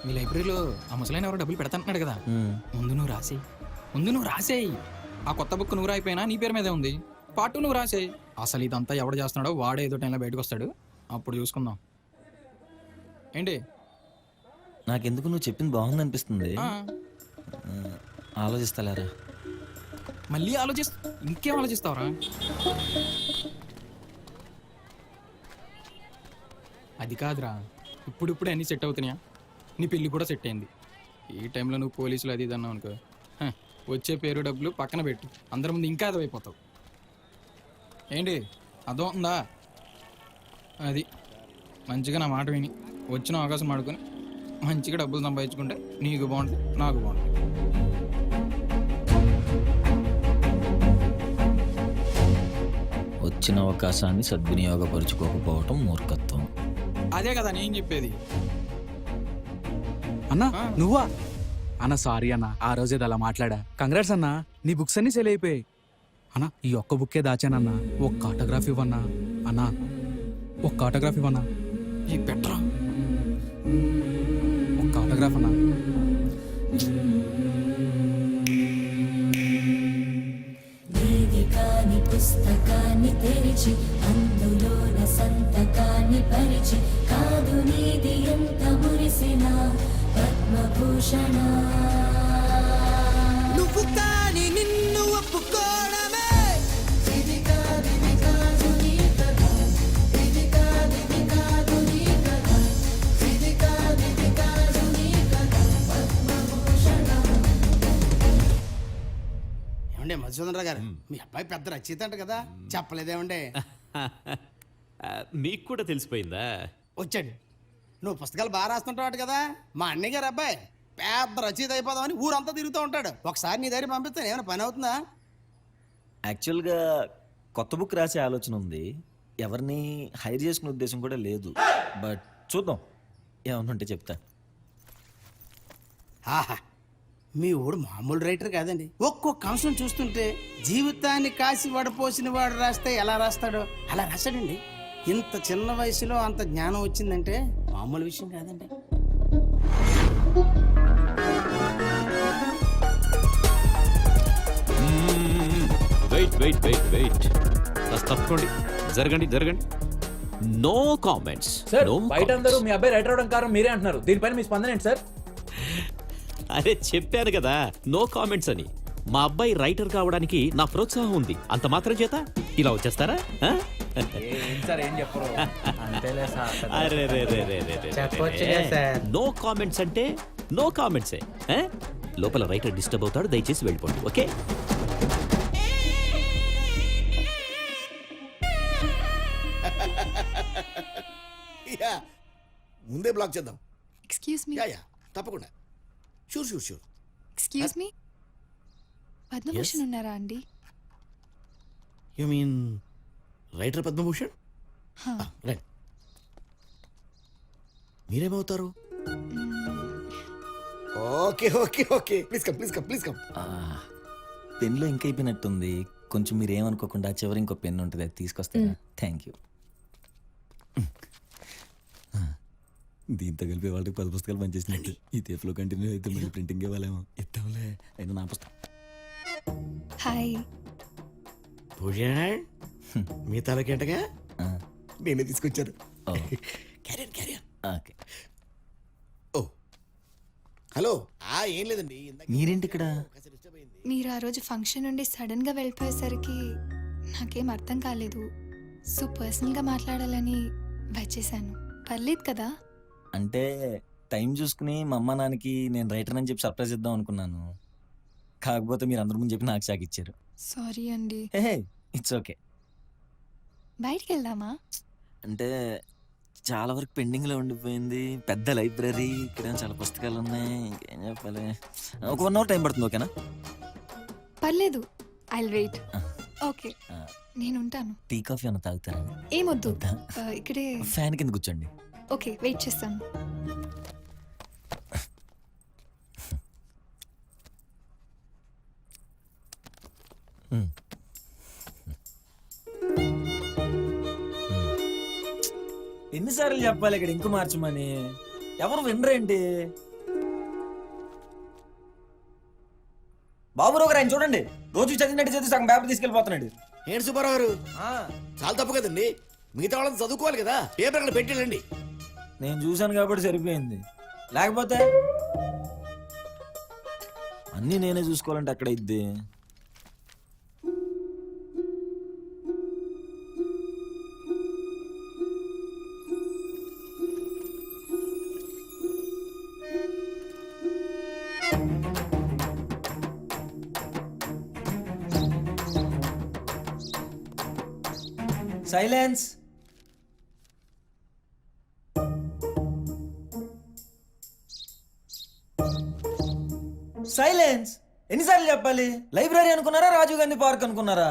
మీ లైబ్రరీలో ఆ ముసలైన ఎవరో డబ్బులు పెడతాంటున్నాడు కదా, ముందు నువ్వు రాసేయి. ఆ కొత్త బుక్ నువ్వు రాయిపోయినా నీ పేరు మీదే ఉంది, పాటు నువ్వు రాసేయి. అసలు ఇదంతా ఎవడు చేస్తున్నాడో వాడే ఏదో టైంలో బయటకు వస్తాడు, అప్పుడు చూసుకుందాం. ఏంటి? నాకెందుకు నువ్వు చెప్పింది బాగుంది అనిపిస్తుంది. ఆలోచిస్తలేరా? మళ్ళీ ఇంకేం ఆలోచిస్తావురా? అది కాదురా, ఇప్పుడిప్పుడే అన్నీ సెట్ అవుతున్నాయా? నీ పెళ్ళి కూడా సెట్ అయింది. ఈ టైంలో నువ్వు పోలీసులు అది ఇది అన్నావు అనుకో, వచ్చే పేరు డబ్బులు పక్కన పెట్టు, అందరి ముందు ఇంకా అదైపోతావు. ఏంటి అర్థం ఉందా? అది మంచిగా నా మాట విని వచ్చిన అవకాశం ఆడుకొని మంచిగా డబ్బులు సంపాదించుకుంటే నీకు బాగుంటుంది, నాకు బాగుంటుంది. వచ్చిన అవకాశాన్ని సద్వినియోగపరుచుకోకపోవటం మూర్ఖత్వం. అదే కదా నేను చెప్పేది. అన్నా నువ్వా? అన్న సారీ అన్న, ఆ రోజు అలా మాట్లాడా. కంగ్రాట్స్ అన్నా, నీ బుక్స్ అన్ని సేల్ అయిపోయాయి. అన్నా ఈ ఒక్క బుక్కే దాచానన్నా, ఒక్క ఆటోగ్రాఫ్ ఇవ్వన్నా. అన్నా ఒక్క ఆటోగ్రాఫ్ ఇవ్వన్నా. ఈ బెటరా ఒక్క ఆటోగ్రాఫ్ అన్నా. వేదికాని పుస్తకాన్ని తెరిచి అందులోన సంతకాన్ని పరిచి కాదు నీది ఎంత మురిసిన పద్మభూషణ. నువ్వు కాని నిన్ను ఒప్పుకోవడమే ఇది కాదు నీ కథ, ఇది కాదు నీ కథ, ఇది కాదు నీ కథ పద్మభూషణ. ఏమండే మధుసూదనరావు గారు, మీ అబ్బాయి పెద్ద రచయిత అంట కదా, చెప్పలేదేమండే? మీకు కూడా తెలిసిపోయిందా? వచ్చాడు. నువ్వు పుస్తకాలు బాగా రాస్తుంటావు కదా, మా అన్నయ్య గారు అబ్బాయి పెద్ద రచయిత అయిపోదామని ఊరంతా తిరుగుతూ ఉంటాడు. ఒకసారి నీ దగ్గర పంపిస్తాను, ఏమైనా పని అవుతుందా? యాక్చువల్గా కొత్త బుక్ రాసే ఆలోచన ఉంది, ఎవరిని హైర్ చేసుకునే ఉద్దేశం కూడా లేదు. బట్ చూద్దాం, ఏమన్నా ఉంటే చెప్తా. ఆహా, మీ ఊడు మామూలు రైటర్ కాదండి. ఒక్కొక్క అంశం చూస్తుంటే జీవితాన్ని కాసి వడపోసిన వాడు రాస్తే ఎలా రాస్తాడో అలా రాస్తాడండి. ఇంత చిన్న వయసులో అంత జ్ఞానం వచ్చిందంటే మామూలు విషయం కాదండి. వెయిట్ తప్పకోండి, జరగండి. No comments. సార్ బయట అందరూ మీ అబ్బాయి రైటర్ అవడం కారణం మీరే అంటున్నారు, దీనిపైన మీ స్పందన ఏంటి సార్? అరే చెప్పాను కదా నో కామెంట్స్ అని. మా అబ్బాయి రైటర్ కావడానికి నా ప్రోత్సాహం ఉంది, అంత మాత్రం చేత ఇలా వచ్చేస్తారా? నో కామెంట్స్ అంటే నో కామెంట్సే. లోపల రైటర్ డిస్టర్బ్ అవుతాడు, దయచేసి వెళ్ళిపోండి. ఓకే? ముందే బ్లాక్ చేద్దాం. Excuse me. యా తప్పకుండా. షూర్. ఎక్స్క్యూజ్ మీ, పద్మభూషణ్ ఉన్నారా అండి? You mean writer Padmabhushan? Right. మీరేమవుతారు? ఓకే. Please come. పెన్లో ఇంక అయిపోయినట్టుంది, కొంచెం మీరు ఏమనుకోకుండా చివరి ఇంకో పెన్ ఉంటుంది, అది తీసుకొస్తారా? Thank you. దీంతో కలిపి వాళ్ళకి 10 పుస్తకాలు పనిచేసినట్టు. ఈ తేఫ్లో కంటిన్యూ అయితే మళ్ళీ ప్రింటింగ్ ఇవ్వాలేమో. ఇద్దాంలే, అయినా నా పుస్తకం. హాయ్. భూషణ్ మీ తలకేంటగా నేనే తీసుకొచ్చాను. క్యారియర్. ఓకే. ఓ హలో. ఏం లేదండి, మీరేంటి ఇక్కడ? మీరు ఆ రోజు ఫంక్షన్ నుండి సడన్గా వెళ్ళిపోయేసరికి నాకేం అర్థం కాలేదు. సో పర్సనల్గా మాట్లాడాలని వచ్చేసాను. పర్లేదు కదా? అంటే టైం చూసుకుని మా అమ్మ నాన్నకి నేను రైటర్ అని చెప్పి సర్ప్రైజ్ ఇద్దాం అనుకున్నాను. కాకపోతే మీరు అందరి ముందు చెప్పి నాకు షాక్ ఇచ్చారు. సారీ అండి. హే, ఇట్స్ ఓకే. బయటికి వెళ్దామా? అంటే చాలా వరకు పెండింగ్లో ఉండిపోయింది. పెద్ద లైబ్రరీ, ఇక్కడ చాలా పుస్తకాలు ఉన్నాయి. ఇంకేం చెప్పాలి, ఒక 1 hour టైం పడుతుంది. ఓకేనా? పర్లేదు, ఐ వెయిట్. ఆ. ఓకే, నేను ఉంటాను. టీ కాఫీ అన్న తాగుతారా? ఏమొద్దు, వద్దా? ఇక్కడే. ఫ్యాన్ కింద కూర్చోండి. ఓకే, వెయిట్ చేస్తాను. ఎన్నిసార్లు చెప్పాలి ఇక్కడ ఇంకు మార్చమని? ఎవరు వినరేంటి? బాబురావు గారు ఆయన చూడండి, రోజు చదివినట్టు చదివి సగం పేపర్ తీసుకెళ్ళిపోతున్నాడు. ఏంటి సుబ్బారావు గారు, చాలా తప్పు కదండి. మిగతా వాళ్ళని చదువుకోవాలి కదా, పేపర్ అక్కడ పెట్టేళ్ళండి. నేను చూశాను కాబట్టి సరిపోయింది, లేకపోతే అన్నీ నేనే చూసుకోవాలంటే అక్కడ ఇద్ది. సైలెన్స్. సైలెన్స్. ఎన్నిసార్లు చెప్పాలి? లైబ్రరీ అనుకున్నారా, రాజీవ్ గాంధీ పార్క్ అనుకున్నారా?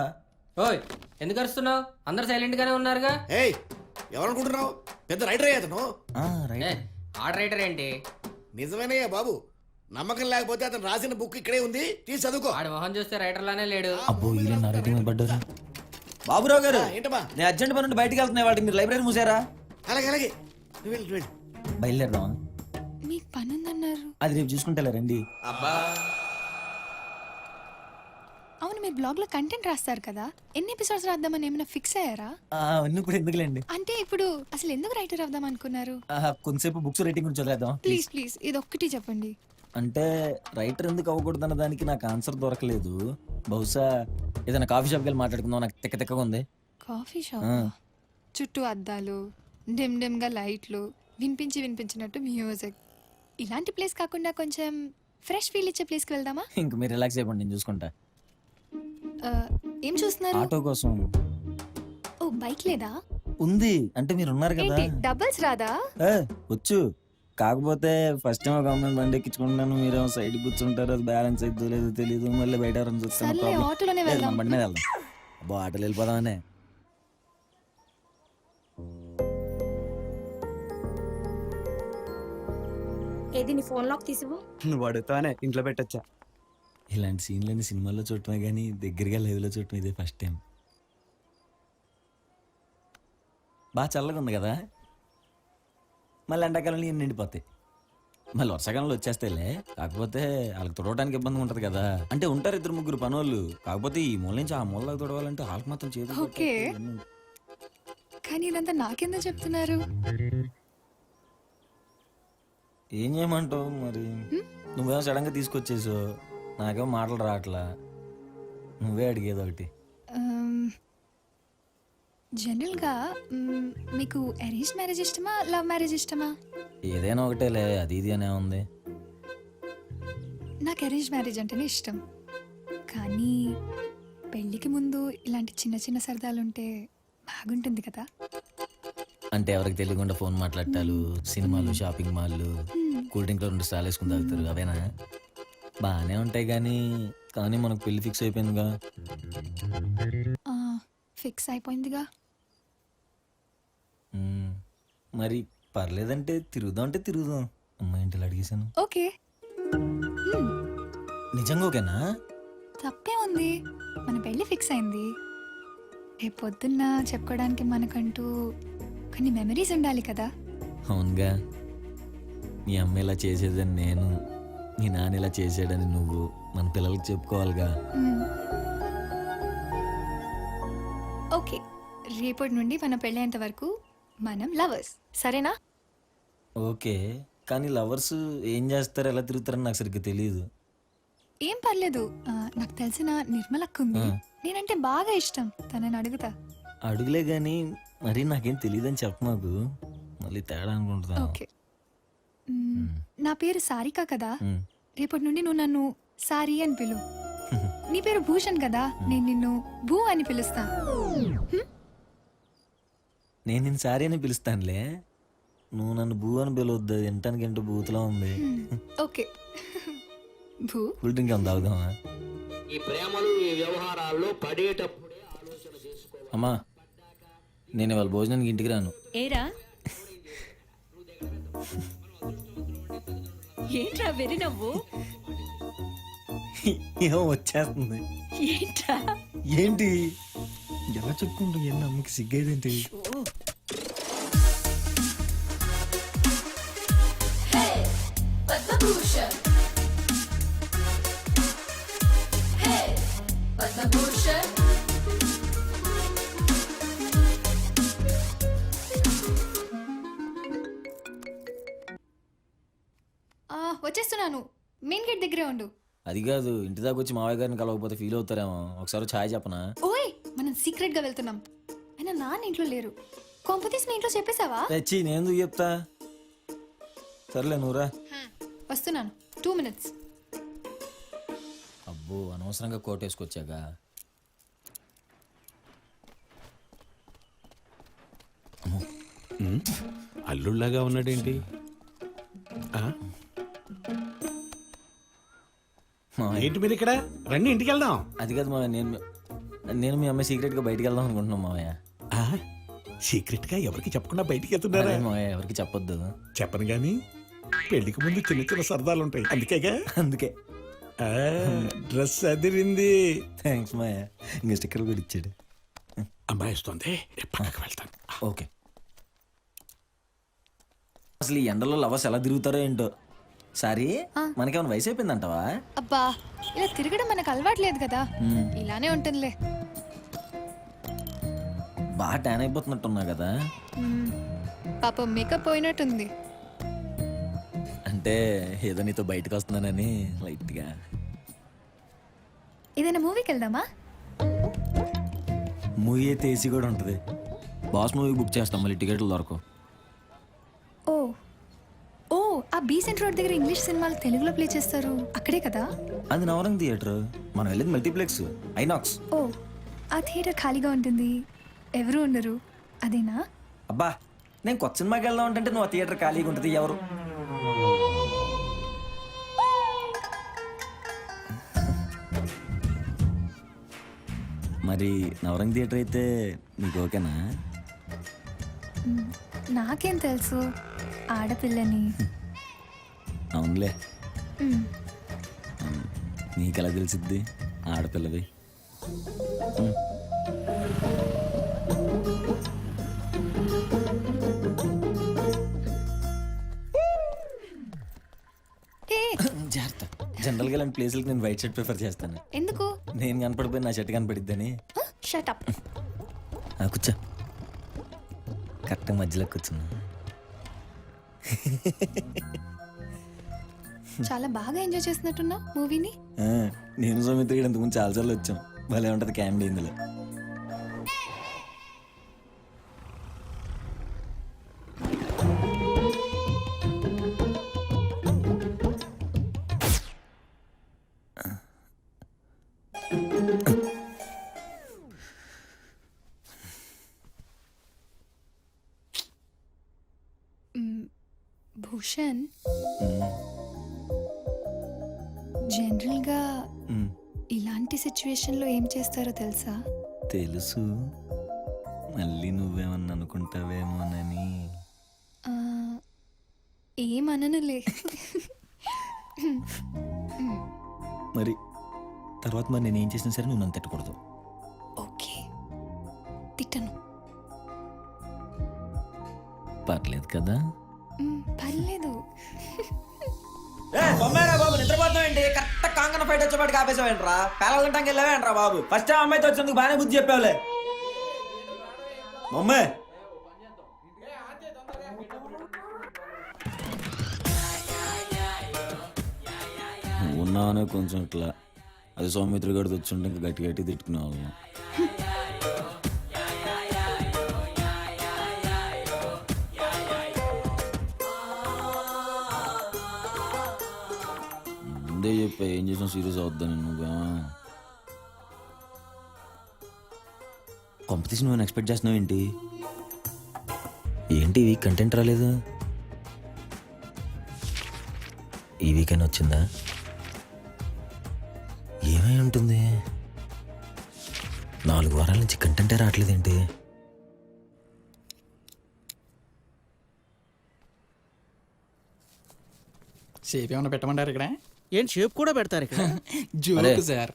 ఓయ్, ఎందుకు అరుస్తున్నావు? అందరు సైలెంట్ గానే ఉన్నారుగా. ఏయ్, ఎవరనుకుంటున్నావు? పెద్ద రైటర్ అయ్యా అతను. ఆర్డర్ రైటర్ ఏంటి? నిజమేనయ్యా బాబు, నమ్మకం లేకపోతే అతను రాసిన బుక్ ఇక్కడే ఉంది, తీసి చదువుకో. ఆడి మొహం చూస్తే రైటర్ లానే లేడు. అబ్బో, వీళ్ళు నా రైటింగ్ మీద పడ్డారు. బాబురావు గారు, ఏంటమ్మా? నేను అర్జెంట్ పని నుండి బయటికి వెళ్తున్నాయి, వాటికి మీరు లైబ్రరీ మూసారా? అలాగే అలాగే, నువ్వు వెళ్ళు, వెళ్ళు. బయలుదేరదామా? మీకు పని ఉందన్నారు. అది రేపు చూసుకుంటా రండి. అవును, మీరు బ్లాగ్ లో కంటెంట్ రాస్తారు కదా, ఎన్ని ఎపిసోడ్స్ రాద్దామని ఏమైనా ఫిక్స్ అయ్యారా? అవన్నీ ఇప్పుడు ఎందుకులేండి. అంటే ఇప్పుడు అసలు ఎందుకు రైటర్ అవుదాం అనుకున్నారు? కొంతసేపు బుక్స్ రైటింగ్ గురించి చదివేద్దాం. ప్లీజ్ ప్లీజ్, ఇది ఒక్కటి చెప్పండి. అంటే రైటర్ ఎందుకు అవ్వకూడదన్న దానికి నాకు ఆన్సర్ దొరకలేదు. బహుశా ఏదైనా కాఫీ షాప్కి వెళ్ళి మాట్లాడుకుందాం, నాకు తిక్కగా ఉంది. కాఫీ షాప్ చుట్టూ అద్దాలు, డిమ్ డిమ్ గా లైట్లు, వినిపించినట్టు మ్యూజిక్, ఇలాంటి ప్లేస్ కాకుండా కొంచెం ఫ్రెష్ ఫీల్ ఇచ్చే ప్లేస్కి వెళ్దామా? ఇంక మీరు రిలాక్స్ అయిపోండి, నేను చూసుకుంటా. ఏం చూస్తున్నారు? ఆటో కోసం. ఓ, బైక్ లేదా? ఉంది, అంటే మీరు ఉన్నారు కదా. డబుల్స్ రాదా? వచ్చు, కాకపోతే ఫస్ట్ టైం ఒక అమ్మాయిని బండి ఎక్కించుకుంటున్నాను, మీరేమో సైడ్ కూర్చుంటారు, అది బ్యాలెన్స్ అయిద్దో లేదో తెలియదు, మళ్ళీ బయట ఎవరైనా చూస్తాను. సర్లే, ఆటోలోనే వెళ్దాం. బండి మీద వెళ్దాం. అబ్బో, ఆటోలో వెళ్ళిపోదామనే. ఏది నీ ఫోన్ లాక్ తీసివు? నువ్వు అడుగుతానే ఇంట్లో పెట్టచ్చా? ఇలాంటి సీన్లని సినిమాల్లో చూడటమే కానీ దగ్గరగా లైవ్లో చూడటం ఇదే ఫస్ట్ టైం. బాగా చల్లగా ఉంది కదా, మళ్ళీ ఎండాకాలంలో ఇన్ని నిండిపోతాయి, మళ్ళీ వర్షాకాలంలో వచ్చేస్తేలే. కాకపోతే వాళ్ళకి తుడవడానికి ఇబ్బంది ఉంటుంది కదా. అంటే ఉంటారు 2-3 పనోళ్ళు, కాకపోతే ఈ మూల నుంచి ఆ మూలకి తుడవాలంటే వాళ్ళకి మాత్రం చేతులు. ఓకే, కానీ ఇదంతా నాకెందుకు చెప్తున్నారు? ఏం చేయమంటావు మరి? నువ్వేమో సడన్గా తీసుకొచ్చేసావు, నాకేమో మాటలు రావట్లా, నువ్వే అడిగేది ఒకటి. జనరల్గా మీకు అరేంజ్ మ్యారేజ్ ఇష్టమా, లవ్ మ్యారేజ్ ఇష్టమా? ఏదైనా ఒకటేలే, అది ఇది అనే ఉంది. నాకు అరేంజ్ మ్యారేజ్ అంటేనే ఇష్టం, కానీ పెళ్ళికి ముందు ఇలాంటి చిన్న చిన్న సరదాలుంటే బాగుంటుంది కదా. అంటే ఎవరికి తెలియకుండా ఫోన్ మాట్లాడటాలు, సినిమాలు, షాపింగ్ మాల్లు, కూల్ డ్రింక్లో 2 స్టాల్ వేసుకుని తాగుతారు, అవేనా? బాగానే ఉంటాయి కానీ కానీ మనకు పెళ్లి ఫిక్స్ అయిపోయిందిగా. ఫిక్స్ అయిపోయిందిగా. మరి పర్లేదంటే తిరుగుదాం అంటే తిరుగుదాం. అమ్మాయి ఇంటిలో అడిగేశాను. ఓకే, నిజంగా ఓకేనా? తప్పే ఉంది, మన పెళ్ళి ఫిక్స్ అయింది. రేపు పొద్దున్న చెప్పుకోవడానికి మనకంటూ కొన్ని మెమరీస్ ఉండాలి కదా. అవునుగా, మీ అమ్మ ఇలా చేసేదని నేను, మీ నాన్న ఇలా చేసాడని నువ్వు, మన పిల్లలకి చెప్పుకోవాలిగా. ఓకే, రేపటి నుండి మన పెళ్ళేంత వరకు మనం లవర్స్, సరేనా? ఓకే, కానీ లవర్స్ ఏం చేస్తారు, ఎలా తిరుగుతారని నాకు సరిగ్గా తెలియదు. ఏం పర్లేదు నాకు తెలిసిన నిర్మలక్క ఉంది ఆ. నేనంటే బాగా ఇష్టం తనని అడుగుతా. అడుగులే గాని మరి నాకేం తెలియదని చెప్ప మాకు మళ్ళీ తేడా అనుకుంటుందా ఓకే. నా పేరు సారిక కదా, రేపటి నుండి నువ్వు నన్ను సారీ అని పిలు. నీ పేరు భూషణ్ కదా, నేను నిన్ను భూ అని పిలుస్తా. నేను నిన్ను సారీ అని పిలుస్తానులే, నువ్వు నన్ను భూ అని పిలవద్దు, వినటానికి ఏంటో బూతులా ఉంది. ఓకే భూ. కూల్ డ్రింక్ ఏమైనా తాగుదామా? ఈ ప్రేమలు ఈ వ్యవహారాల్లో పడేటప్పుడే ఆలోచన చేసుకో. అమ్మా నేను ఇవాళ భోజనానికి ఇంటికి రాను. ఏరా ఏంట్రా వెరి నవ్వు? ఏమో వచ్చేస్తుంది. ఏంట్రా? ఏంటి ఎలా చెప్పుకుంటూ ఏంటి అమ్మకి సిగ్గేదేంటి? వచ్చేస్తున్నాను, మెయిన్ గేట్ దగ్గరే ఉండు. అది కాదు, ఇంటి దాకా వచ్చి మావయ్య గారిని కలవకపోతే ఫీల్ అవుతారేమో. ఒకసారి ఛాయ్ చెప్పనా? ఓయ్ మనం సీక్రెట్ గా వెళ్తున్నాం, అయినా నాన్న ఇంట్లో లేరు. కొంపతీసి మీ ఇంట్లో చెప్పేశావా? తెచ్చి నేను ఎందుకు చెప్తా? సర్లే నువ్వురా. వస్తున్నాను, 2 minutes. అబ్బో అనవసరంగా కోట్ వేసుకొచ్చాగా. అల్లుళ్ళగా ఉన్నాడేంటి? ఏంటి మీరు ఇక్కడ? రండి ఇంటికి వెళ్దాం. అది కాదు మావయ్య, నేను మీ అమ్మాయి సీక్రెట్ గా బయటికి వెళ్దాం అనుకుంటున్నాం మావయ్య. సీక్రెట్ గా ఎవరికి చెప్పకుండా బయటికి వెళ్తున్నారా? అదే మావయ్య, ఎవరికి చెప్పొద్దు. చెప్పను గాని పెళ్లికి ముందు చిన్న చిన్న సరదాలు ఉంటాయి, అందుకేగా. అందుకే డ్రెస్ అదిరింది. థ్యాంక్స్ మావయ్య. ఇంకా స్టిక్కర్ కూడా ఇచ్చాడు. అమ్మాయి వస్తుంది, పక్కకి వెళ్తాను. ఓకే. అసలు ఈ ఎండలో లవర్స్ ఎలా తిరుగుతారో ఏంటో. సారీ మనకేమైనా వయసు అయిపోయిందంటావా? అబ్బా ఇలా తిరగడం మనకు అలవాట్లేదు కదా, ఇలానే ఉంటుందిలే. బాగా ట్యాన్ అయిపోతున్నట్టున్నా కదా. పాపం మేకప్ పోయినట్టుంది. అంటే ఏదో నీతో బయటకు వస్తున్నానని లైట్గా. ఏదైనా మూవీకి వెళ్దామా? మూవీ అయితే ఏసీ కూడా ఉంటుంది. బాస్ మూవీ బుక్ చేస్తాం, మళ్ళీ టికెట్లు దొరకవు. ఓ ఓ ఆ బీసెంట్ రోడ్ దగ్గర ఇంగ్లీష్ సినిమాలు తెలుగులో ప్లే చేస్తారు, అక్కడే కదా? అది నవరంగ్ థియేటర్, మనం వెళ్ళేది మల్టీప్లెక్స్ ఐనాక్స్. ఓ ఆ థియేటర్ ఖాళీగా ఉంటుంది, ఎవరు ఉండరు, అదేనా? అబ్బా నేను కొత్త సినిమాకి వెళ్దాం అంటే నువ్వు ఆ థియేటర్ ఖాళీగా ఉంటుంది, ఎవరు? మరి నవరంగ్ థియేటర్ అయితే నీకు ఓకేనా? నాకేం తెలుసు, ఆడపిల్లని. అవునులే, నీకెలా తెలిసిద్ది ఆడపిల్లవి? జాగ్రత్త. జనరల్గా ఇలాంటి ప్లేసులకి నేను వైట్ షర్ట్ ప్రిఫర్ చేస్తాను. ఎందుకు? నేను కనపడిపోయి నా షర్ట్ కనపడిద్దని. Shut up. కూర్చో, కరెక్ట్గా మధ్యలో కూర్చున్నా. చాలా బాగా ఎంజాయ్ చేస్తున్నట్టున్నా మూవీని. నేను సౌమిత్ర ఇంతకుముందు చాలాసార్లు వచ్చాం. భలే ఉంటుంది కామెడీ ఇందులో. భూషణ్, జనరల్గా ఇలాంటి సిచ్యువేషన్లో ఏం చేస్తారో తెలుసా? తెలుసు, మళ్ళీ నువ్వేమన్నా అనుకుంటావేమోనని. ఏమననులే. మరి తర్వాత మరి నేనేం చేసినా సరే నువ్వు నన్ను తిట్టకూడదు. ఓకే, తిట్టను. పర్లేదు కదా? పర్లేదు. నిద్రపోతావేంటి? కరెక్ట్ కాంగన ఫైట్ వచ్చేపాటికి ఆపేసావేంట్రా? పేలలు తింటానికి వెళ్ళావేంట్రా బాబు? ఫస్ట్ టైం అమ్మాయితో వచ్చినందుకు బాగానే బుద్ధి చెప్పావులే. మమ్మే ఉన్నానే కొంచెం ఇట్లా అది సౌమిత్రి గడితో వచ్చుంటే ఇంకా గట్టి గట్టి తిట్టుకునే వాళ్ళం. ముందే చెప్పా ఏం చేసాం సీరియస్ అవుద్దాను నువ్వు. కాంపిటీషన్ నువ్వు ఎక్స్పెక్ట్ చేస్తున్నావు ఏంటి? ఏంటి ఈ వీక్ కంటెంట్ రాలేదు? ఈ వీకెండ్ వచ్చిందా? ఏమై ఉంటుంది? 4 వారాల నుంచి కంటెంటే రావట్లేదేంటి? షేప్ ఏమైనా పెట్టమంటారు ఇక్కడ? ఏంటి షేప్ కూడా పెడతారు ఇక్కడ? Joke sir.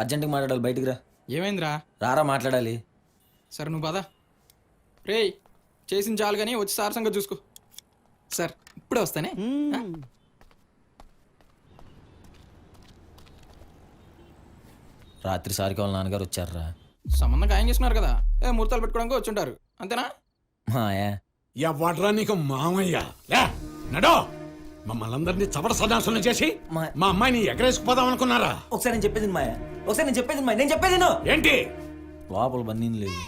అర్జెంట్గా మాట్లాడాలి, బయటికి రా. ఏమైందిరా? రారా మాట్లాడాలి. సరే నువ్వు పద. రే చేసిన చాలు కానీ వచ్చి సార్ సంగతి చూసుకో. సార్ ఇప్పుడే వస్తానే. రాత్రి సారికి వాళ్ళ నాన్నగారు వచ్చారా? సంబంధం ఖాయం చేస్తున్నారు కదా, ముహూర్తాలు పెట్టుకోవడానికి వచ్చి ఉంటారు అంతేనా? మాయా ఎవడ్రా నీకు మామయ్య? లే నడో. మమ్మల్ని అందరినీ చవడ సదాసనం చేసి మా అమ్మాయిని ఎగరేసుకుపోదాం అనుకున్నారా? ఒకసారి నేను చెప్పేది మాయా, ఒకసారి నేను చెప్పేది మాయా, నేను చెప్పేది విను. ఏంటి? లోపల బందీ లేదు.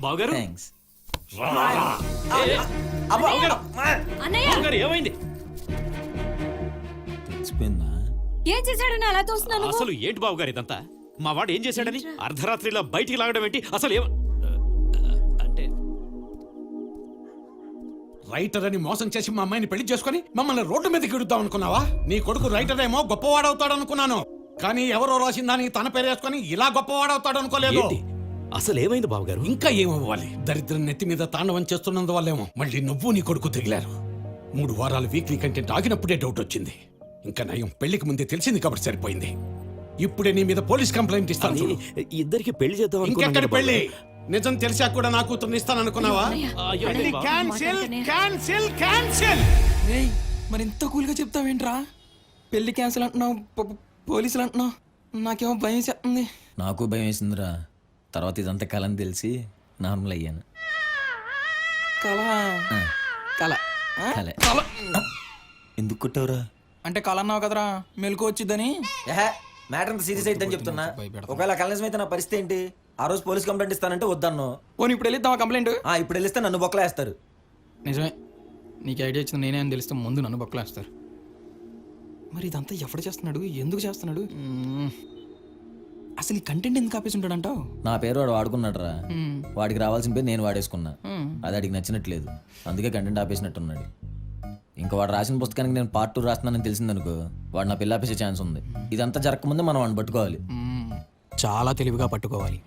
బావగారు థ్యాంక్స్. ఏమైంది? తెచ్చిపోయిందా? ఏం చేశాడని అలా తోస్తున్నాను? అసలు ఏంటి బావగారు ఇదంతా? మా వాడు ఏం చేశాడని అర్ధరాత్రిలో బయటికి లాగడం ఏంటి? అసలు అంటే రైటర్ అని మోసం చేసి మా అమ్మాయిని పెళ్లి చేసుకుని మమ్మల్ని రోడ్డు మీదకి ఇడుద్దాం అనుకున్నావా? నీ కొడుకు రైటర్ ఏమో గొప్పవాడవుతాడు అనుకున్నాను, కానీ ఎవరో రాసిన దానికి తన పేరు వేసుకుని ఇలా గొప్పవాడవుతాడు అనుకోలేదు. అసలు ఏమైంది బావగారు? ఇంకా ఏమవ్వాలి? దరిద్రం నెత్తి మీద తాండవం చేస్తున్నందువల్లేమో మళ్ళీ నువ్వు నీ కొడుకు తెగిలారు. 3 వారాలు వీక్లీ కంటెంట్ ఆగినప్పుడే డౌట్ వచ్చింది. ఇంకా నయం పెళ్లికి ముందే తెలిసింది కాబట్టి సరిపోయింది. ఇప్పుడే నీ మీద పోలీస్ కంప్లైంట్ ఇస్తాను చూడు. ఇద్దరికి పెళ్లి చేద్దాం. ఇంకెక్కడ పెళ్లి? నిజం తెలిసా కూడా నా కూతుర్ని ఇస్తాననుకున్నావా? Cancel cancel cancel. రేయ్ మరి ఇంత కూల్గా చెప్తావేంట్రా? పెళ్లి క్యాన్సిల్ అంటున్నావు, పోలీసులు అంటున్నావు, నాకేమో భయం వేసేస్తుంది. నాకు భయం వేసిందిరా. తర్వాత ఇదంతా కలని తెలిసి నార్మల్ అయ్యాను. కళ కళ కలే. కళ ఎందుకు కొట్టావురా? అంటే కళ అన్నావు కదరా, మెలకు వచ్చిద్దని. మ్యాటర్ అంత సీరియస్ అయిద్దని చెప్తున్నా. ఒకవేళ కలనిజం అయితే నా పరిస్థితి ఏంటి? ఆ రోజు పోలీస్ కంప్లైంట్ ఇస్తానంటే వద్దన్ను. పోనీ ఇప్పుడు వెళ్ళిద్దామా కంప్లైంట్? ఇప్పుడు వెళ్ళిస్తే నన్ను బొక్కలేస్తారు. నిజమే, నీకు ఐడియా ఇచ్చింది నేనే అని తెలిస్తే ముందు నన్ను బొక్కలేస్తారు. మరి ఇదంతా ఎవడు చేస్తున్నాడు, ఎందుకు చేస్తున్నాడు? అసలు ఈ కంటెంట్ ఎందుకు ఆపేసి ఉంటాడంటావు? నా పేరు వాడు వాడుకున్నాడు రా. వాడికి రావాల్సిన పేరు నేను వాడేసుకున్నా. అది వాడికి నచ్చినట్లేదు, అందుకే కంటెంట్ ఆపేసినట్టున్నాడు. ఇంకా వాడు రాసిన పుస్తకానికి నేను పార్ట్ 2 రాస్తున్నానని తెలిసిందనుకో, వాడు నా పెళ్లి ఆపేసే ఛాన్స్ ఉంది. ఇదంతా జరగకముందే మనం వాడిని పట్టుకోవాలి. చాలా తెలివిగా పట్టుకోవాలి.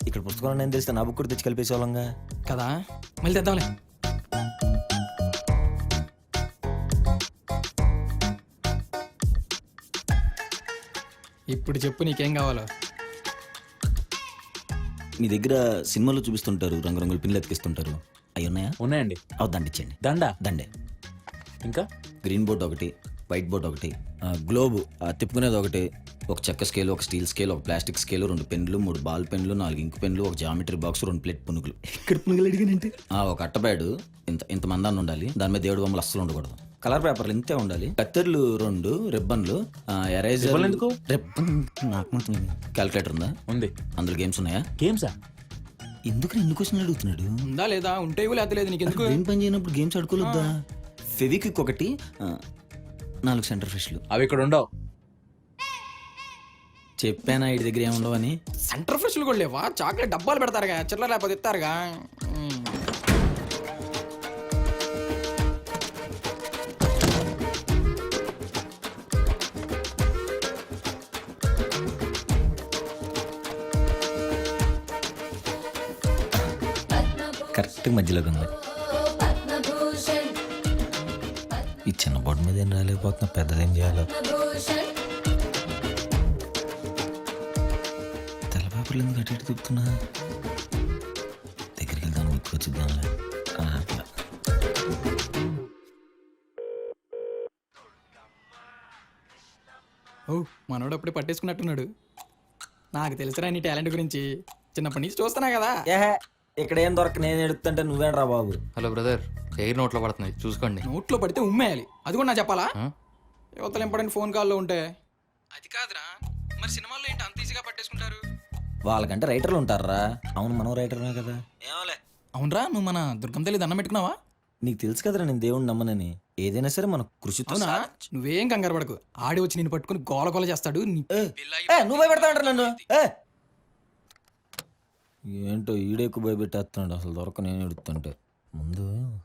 ఇక్కడ పుస్తకాలు నేను తెలిస్తే నా బుక్ కూడా తెచ్చి కలిపేసేవాళ్ళంగా కదా. మళ్ళీ తెద్దాంలే. ఇప్పుడు చెప్పు నీకేం కావాలో. మీ దగ్గర సినిమాలో చూపిస్తుంటారు, రంగురంగుల పిన్నులు ఎతికిస్తుంటారు, అవి ఉన్నాయా? ఉన్నాయండి. దండ ఇచ్చండి. దండే. ఇంకా గ్రీన్ బోర్డ్ ఒకటి, వైట్ బోర్డ్ ఒకటి, గ్లోబ్ తిప్పుకునేది ఒకటి, ఒక చెక్క స్కేల్, ఒక స్టీల్ స్కేల్, ఒక ప్లాస్టిక్ స్కేల్, 2 పెన్లు, 3 బాల్ పెన్లు, 4 ఇంక్ పెన్లు, ఒక జామెట్రీ బాక్స్, 2 ప్లేట్ పునుగులు. ఇక్కడ పునుగులు అడిగానంటే ఒక అట్టబ్యాడు ఇంత మందాన్ని ఉండాలి. దాని మీద 7 బొమ్మలు అస్సలు ఉండకూడదు. కలర్ పేపర్లు ఇంతే ఉండాలి. కత్తెర్లు 2, రిబ్బన్లు, ఎరేజర్. ఎందుకు? నాకు క్యాల్కులేటర్ ఉందా? ఉంది. అందులో గేమ్స్ ఉన్నాయా? గేమ్సా? ఎందుకు ఎన్ని క్వశ్చన్లు అడుగుతున్నాడు? ఉందా లేదా? ఉంటే లేకపోతే లేదు. నీకు ఎందుకు? ఏం పని చేయనప్పుడు గేమ్స్ ఆడుకోలేదా? ఫెవిక్విక్ ఒకటి, 4 సెంటర్ ఫ్రెష్లు. అవి ఇక్కడ ఉండవు. చెప్పానా వీడి దగ్గర ఏముండవు అని? సెంటర్ ఫ్రెష్లు కూడా లేవా? చాక్లెట్ డబ్బాలు పెడతారుగా, చిల్లర లేకపోతే ఇస్తారుగా. కరెక్ట్ మధ్యలోకి ఉంది. ఈ చిన్న బోర్డు మీద ఏం రాలేకపోతున్నా, పెద్దదేం చేయాలో. తెల్ల పేపర్లు ఎందుకు అటు ఇటు తిప్పుతున్నా? దగ్గరికి వెళ్దాం, వచ్చిద్దాంలే. అట్లా ఓ మనోడు అప్పుడే పట్టేసుకున్నట్టున్నాడు. నాకు తెలుసురా నీ టాలెంట్ గురించి. చిన్నప్పటి నుంచి చూస్తున్నా కదా. ఏహే ఇక్కడ ఏం దొరక నేను ఎడుతుంటే నువ్వేంట్రా బాబు. హలో బ్రదర్, ఎయిర్ నోట్లో పడుతున్నాయి చూసుకోండి. నోట్లో పడితే ఉమ్మేయాలి, అది కూడా నా చెప్పాలా? యువతలు ఇంపార్టెంట్ ఫోన్ కాల్లో ఉంటే. అది కాదురా, మరి సినిమాల్లో ఏంటి అంత ఈజీగా పట్టేసుకుంటారు? వాళ్ళకంటే రైటర్లు ఉంటారా. అవును మనం రైటర్నే కదా. ఏమోలే. అవునరా, నువ్వు మన దుర్గం తల్లి దండం పెట్టుకున్నావా? నీకు తెలుసు కదరా నేను దేవుణ్ణి నమ్మనని. ఏదైనా సరే మన కృషితో అవునా? నువ్వేం కంగారు పడకు, ఆడి వచ్చి నిన్ను పట్టుకుని గోల గోల చేస్తాడు. నువ్వు భయపెడతావు నన్ను. ఏంటో ఈడెక్కు భయపెట్టేస్తున్నాడు. అసలు దొరక నేను ఎడుతుంటే. ముందు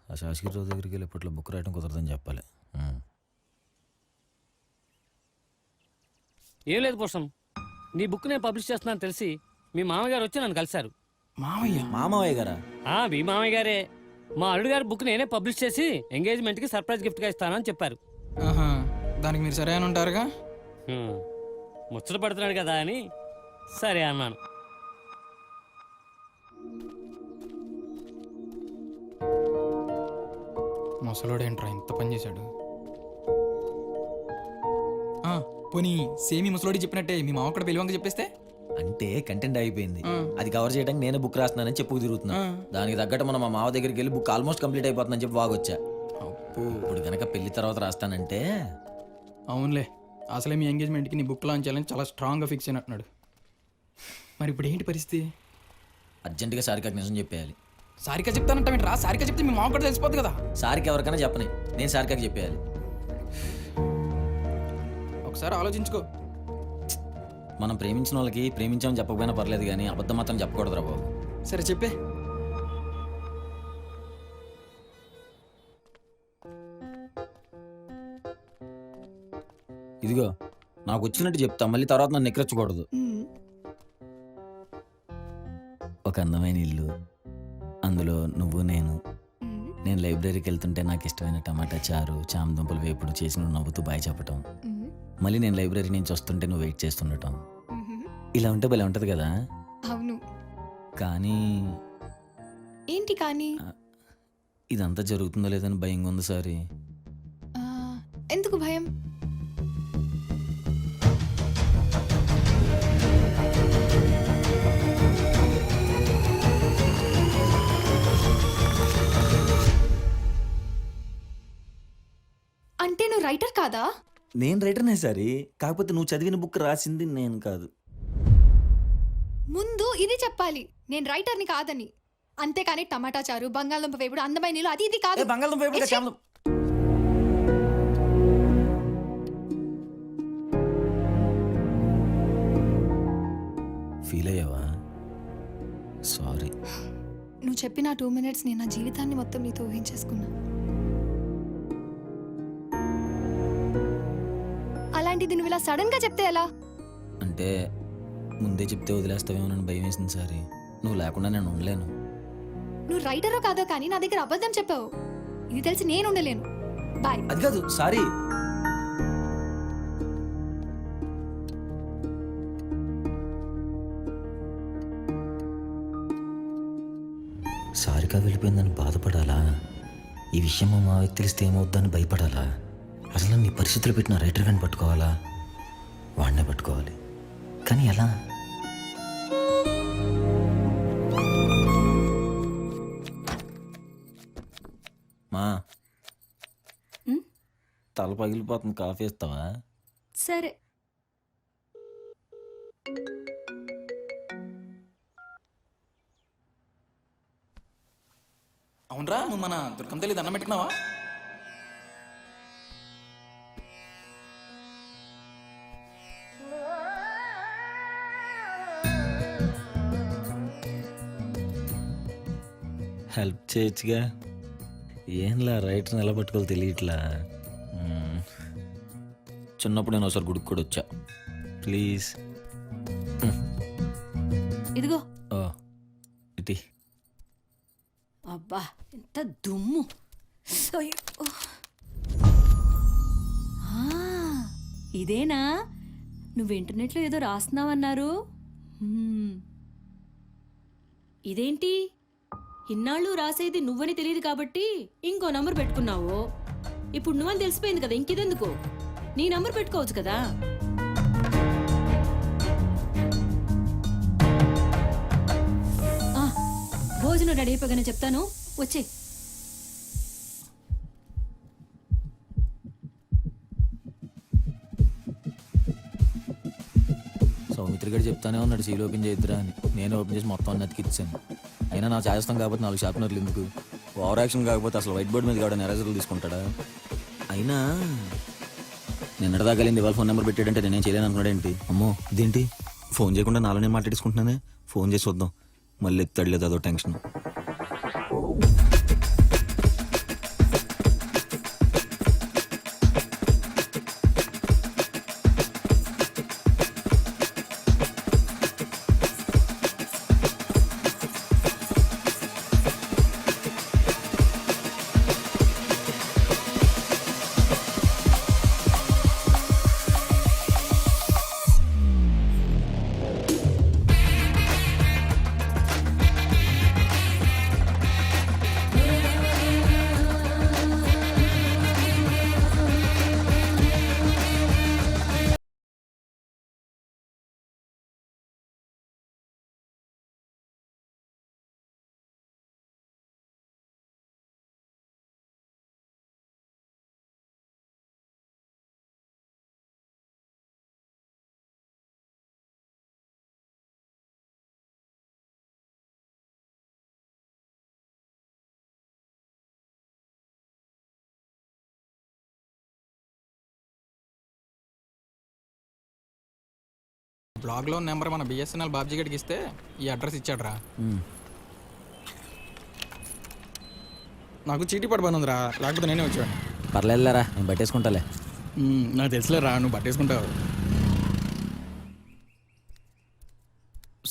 ఆ శాసగిరిరావు దగ్గరికి వెళ్ళి ఇప్పట్లో బుక్ రాయడం కుదరదని చెప్పాలి. ఏం లేదు పోసం, నీ బుక్ నేను పబ్లిష్ చేస్తున్నాను తెలిసి మీ మామగారు వచ్చి నన్ను కలిశారు. మామయ్య గారా? మీ మామయ్య గారే. మా అల్లుడు గారి బుక్ నేనే పబ్లిష్ చేసి ఎంగేజ్మెంట్ కి సర్ప్రైజ్ గిఫ్ట్ గా ఇస్తానని చెప్పారు. దానికి మీరు సరే అని ఉంటారుగా. ముచ్చట పడుతున్నాడు కదా అని సరే అన్నాను. ముసలోడేంట్రా ఇంత పని చేశాడు? పోనీ సేమి ముసలోడి చెప్పినట్టే మీ మామ కూడా పెళ్లి వంక చెప్పేస్తే. అంటే కంటెంట్ అయిపోయింది, అది కవర్ చేయడానికి నేనే బుక్ రాస్తున్నానని చెప్పు తిరుగుతున్నా. దానికి తగ్గట్టు మనం మా మావ దగ్గరికి వెళ్ళి బుక్ ఆల్మోస్ట్ కంప్లీట్ అయిపోతుందని చెప్పి వాగొచ్చా. ఇప్పుడు కనుక పెళ్లి తర్వాత రాస్తానంటే. అవునులే, అసలే మీ ఎంగేజ్మెంట్కి నీ బుక్ లాంచ్ చేయాలని చాలా స్ట్రాంగ్గా ఫిక్స్ అయినట్టున్నాడు. మరి ఇప్పుడు ఏంటి పరిస్థితి? అర్జెంటుగా సారికాకి నిజం చెప్పేయాలి. సారిక చెప్తానంటావేంట్రా? సారిక చెప్తే మీ మామ కూడా తెలిసిపోద్ది కదా. సారికి ఎవరికైనా చెప్పని, నేను సారికాకి చెప్పేయాలి. ఒకసారి ఆలోచించుకో. మనం ప్రేమించిన వాళ్ళకి ప్రేమించామని చెప్పకపోయినా పర్లేదు, కానీ అబద్ధం మాత్రం చెప్పకూడదురా బాబు. సరే చెప్పే. ఇదిగో నాకు వచ్చినట్టు చెప్తా, మళ్ళీ తర్వాత నన్ను ఎక్కరొచ్చకూడదు. ఒక అందమైన ఇల్లు, అందులో నువ్వు నేను లైబ్రరీకి వెళ్తుంటే నాకు ఇష్టమైన టమాటా చారు, చామదుంపలు వేపుడు చేసి నువ్వు నవ్వుతూ బాయ్ చెప్పటం. మళ్ళీ నేను లైబ్రరీ నుంచి వస్తుంటే నువ్వు వెయిట్ చేస్తుండటం. ఇలా ఉంటే భలే ఉంటది కదా. అవును. కానీ ఏంటి కానీ? ఇదంతా జరుగుతుందో లేదని భయంగా ఉంది సారీ. ఎందుకు భయం? అంటే నువ్వు రైటర్ కాదా? నేను రైటర్నే సారీ, కాకపోతే నువ్వు చదివిన బుక్ రాసింది నేను కాదు. ముందు ఇది చెప్పాలి, నేను రైటర్ని కాదని. అంతేకాని టమాటా చారు, బంగాళదుంప వేపుడు, అందమైన నీళ్ళు అది ఇది కాదు. బంగాళదుంప వేపుడు చామదుంప. ఫీల్ అయ్యావా? సారీ. నువ్వు చెప్పిన 2 minutes నేను నా జీవితాన్ని మొత్తం నీతో ఊహించేసుకున్నా. అలాంటిది నువ్వు ఇలా సడన్ గా చెప్తే ఎలా? అంటే ముందే చెప్తే వదిలేస్తావేమోనని భయం వేసింది సారీ. నువ్వు లేకుండా నేను ఉండలేను. నువ్వు రైటరో కాదో కానీ నా దగ్గర అబద్ధం చెప్పావు, ఇది తెలిసి నేను ఉండలేను. బాయ్. అది కాదు సారీ. సారిగా వెళ్ళిపోయిందని బాధపడాలా? ఈ విషయం మా మావయ్యకి తెలిస్తే ఏమవుద్దని భయపడాలా? అసలు నీ పరిస్థితులు పెట్టిన రైటర్ గాని పట్టుకోవాలా? వాడినే పట్టుకోవాలి, కానీ ఎలా? మా తల పగిలిపోతుంది, కాఫీ ఇస్తావా? సరే. అవునరా, నువ్వు మన దుర్గం తల్లి దండం పెట్టుకున్నావా? హెల్ప్ చేయొచ్చుగా. ఏంలా రైటర్ ఎలా పట్టుకోవాలి తెలియట్లా. చిన్నప్పుడు నేను ఒకసారి గుడికి కూడా వచ్చా. ప్లీజ్. ఇదిగో. ఇది అబ్బా ఎంత దుమ్ము. ఇదేనా నువ్వు ఇంటర్నెట్లో ఏదో రాస్తున్నావన్నారు? ఇదేంటి ఇన్నాళ్ళు రాసేది నువ్వని తెలియదు కాబట్టి ఇంకో నంబర్ పెట్టుకున్నావు. ఇప్పుడు నువ్వని తెలిసిపోయింది కదా, ఇంకిదెందుకు? నీ నంబర్ పెట్టుకోవచ్చు కదా. భోజనం రెడీ అయిపోగానే చెప్తాను, వచ్చే. సౌమిత్రి గారు చెప్తానే ఉన్నాడు సీల్ ఓపెన్ చేయొద్దురా అని. నేను ఓపెన్ చేసి మొత్తం అన్ని అతికిచ్చాను. అయినా నా చేస్తాం కాబట్టి 4 షార్ప్నర్లు ఎందుకు? ఓవర్ యాక్షన్ కాకపోతే అసలు వైట్ బోర్డ్ మీద కూడా ఎరేజర్లు తీసుకుంటాడా? అయినా నిన్నటిదాకా వెళ్ళింది ఇవాళ ఫోన్ నెంబర్ పెట్టాడంటే నేనేం చేయలేను అనుకున్నాడేంటి? అమ్మో ఇదేంటి ఫోన్ చేయకుండా నాలోనే మాట్లాడేసుకుంటున్నానే. ఫోన్ చేసి వద్దాం, మళ్ళీ ఎత్తాడు లేదు, అదో టెన్షన్. బ్లాగ్లో నెంబర్ మన బిఎస్ఎన్ఎల్ బాబ్జీ గడికి ఇస్తే ఈ అడ్రస్ ఇచ్చాడ్రా. నాకు చీటీ పడి పని ఉందిరా, లేకపోతే నేనే వచ్చాను. పర్లేదులేరా, నేను పట్టేసుకుంటాలే. నాకు తెలుసులేరా, నువ్వు పట్టేసుకుంటావు.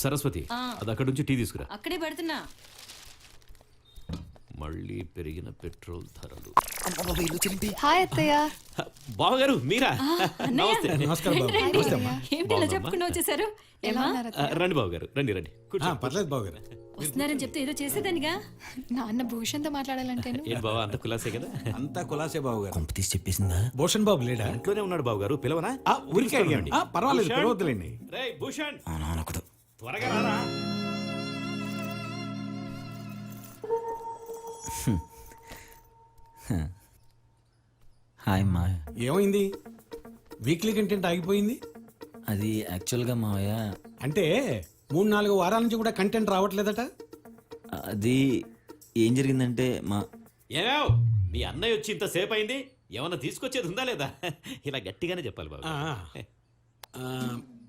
సరస్వతి, అది అక్కడ నుంచి టీ తీసుకురా. అక్కడే పెడుతున్నా. మళ్ళీ పెరిగిన పెట్రోల్ ధరలు. హాయ్ అత్తయ్య. బావగారు మీరా? నమస్తే. నమస్కారం బాబు. నమస్తే అమ్మా. ఏంటి ఇలా చెప్పుకుంటూ వచ్చేసారు? ఎలా ఉన్నారు అత్తయ్య? రండి బావగారు, రండి రండి. కూర్చోండి. పర్లేదు బాబు గారు. వస్తున్నారని చెప్తే ఏదో చేసేదానిగా. నాన్న భూషణ్తో మాట్లాడాలంటే ఏంటి బావ, అంత కులాసే కదా? అంతా కులాసే బాబు గారు. కొంప తీసి చెప్పేసిందా? భూషణ్ బాబు లేడా? ఇంట్లోనే ఉన్నాడు బావగారు, పిలవనా? ఊరికే అడిగాను. పర్వాలేదు, భూషణ్. పిలవద్దులేండి. రేయ్ భూషణ్, నానొకడు. త్వరగా రారా. హాయ్ మా. ఏమైంది? వీక్లీ కంటెంట్ ఆగిపోయింది? అది యాక్చువల్గా మావయ్య, అంటే 3-4 వారాల నుంచి కూడా కంటెంట్ రావట్లేదట. అది ఏం జరిగిందంటే మా ఏమేవ్, మీ అన్నయ్య వచ్చి ఇంతసేపు అయింది, ఏమన్నా తీసుకొచ్చేది ఉందా లేదా? ఇలా గట్టిగానే చెప్పాలి బాబు.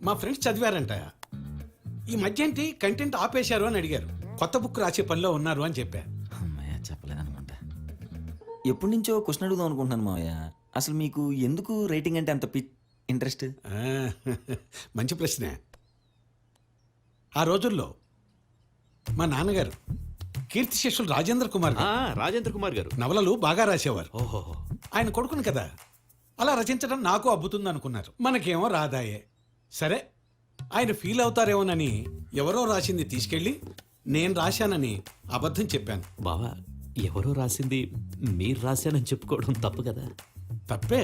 మా ఫ్రెండ్స్ చదివారంట. ఈ మధ్య ఏంటి కంటెంట్ ఆపేశారు అని అడిగారు. కొత్త బుక్ రాసే పనిలో ఉన్నారు అని చెప్పా. అమ్మయ్య చెప్పలేదనుకుంటా. ఎప్పటి నుంచో క్వశ్చన్ అడుగుదాం అనుకుంటున్నాను మావయ్య. అసలు మీకు ఎందుకు రైటింగ్ అంటే అంత ఇంట్రెస్ట్? మంచి ప్రశ్నే. ఆ రోజుల్లో మా నాన్నగారు కీర్తి శేషులు రాజేంద్ర కుమార్ గారు, రాజేంద్ర కుమార్ గారు నవలలు బాగా రాసేవారు. ఓహో, ఆయన కొడుకును కదా, అలా రచించడం నాకు అబ్బుతుంది అనుకున్నారు. మనకేమో రాదాయే. సరే, ఆయన ఫీల్ అవుతారేమోనని ఎవరో రాసింది తీసుకెళ్ళి నేను రాశానని అబద్ధం చెప్పాను. బావా, ఎవరో రాసింది మీరు రాశానని చెప్పుకోవడం తప్పు కదా? తప్పే.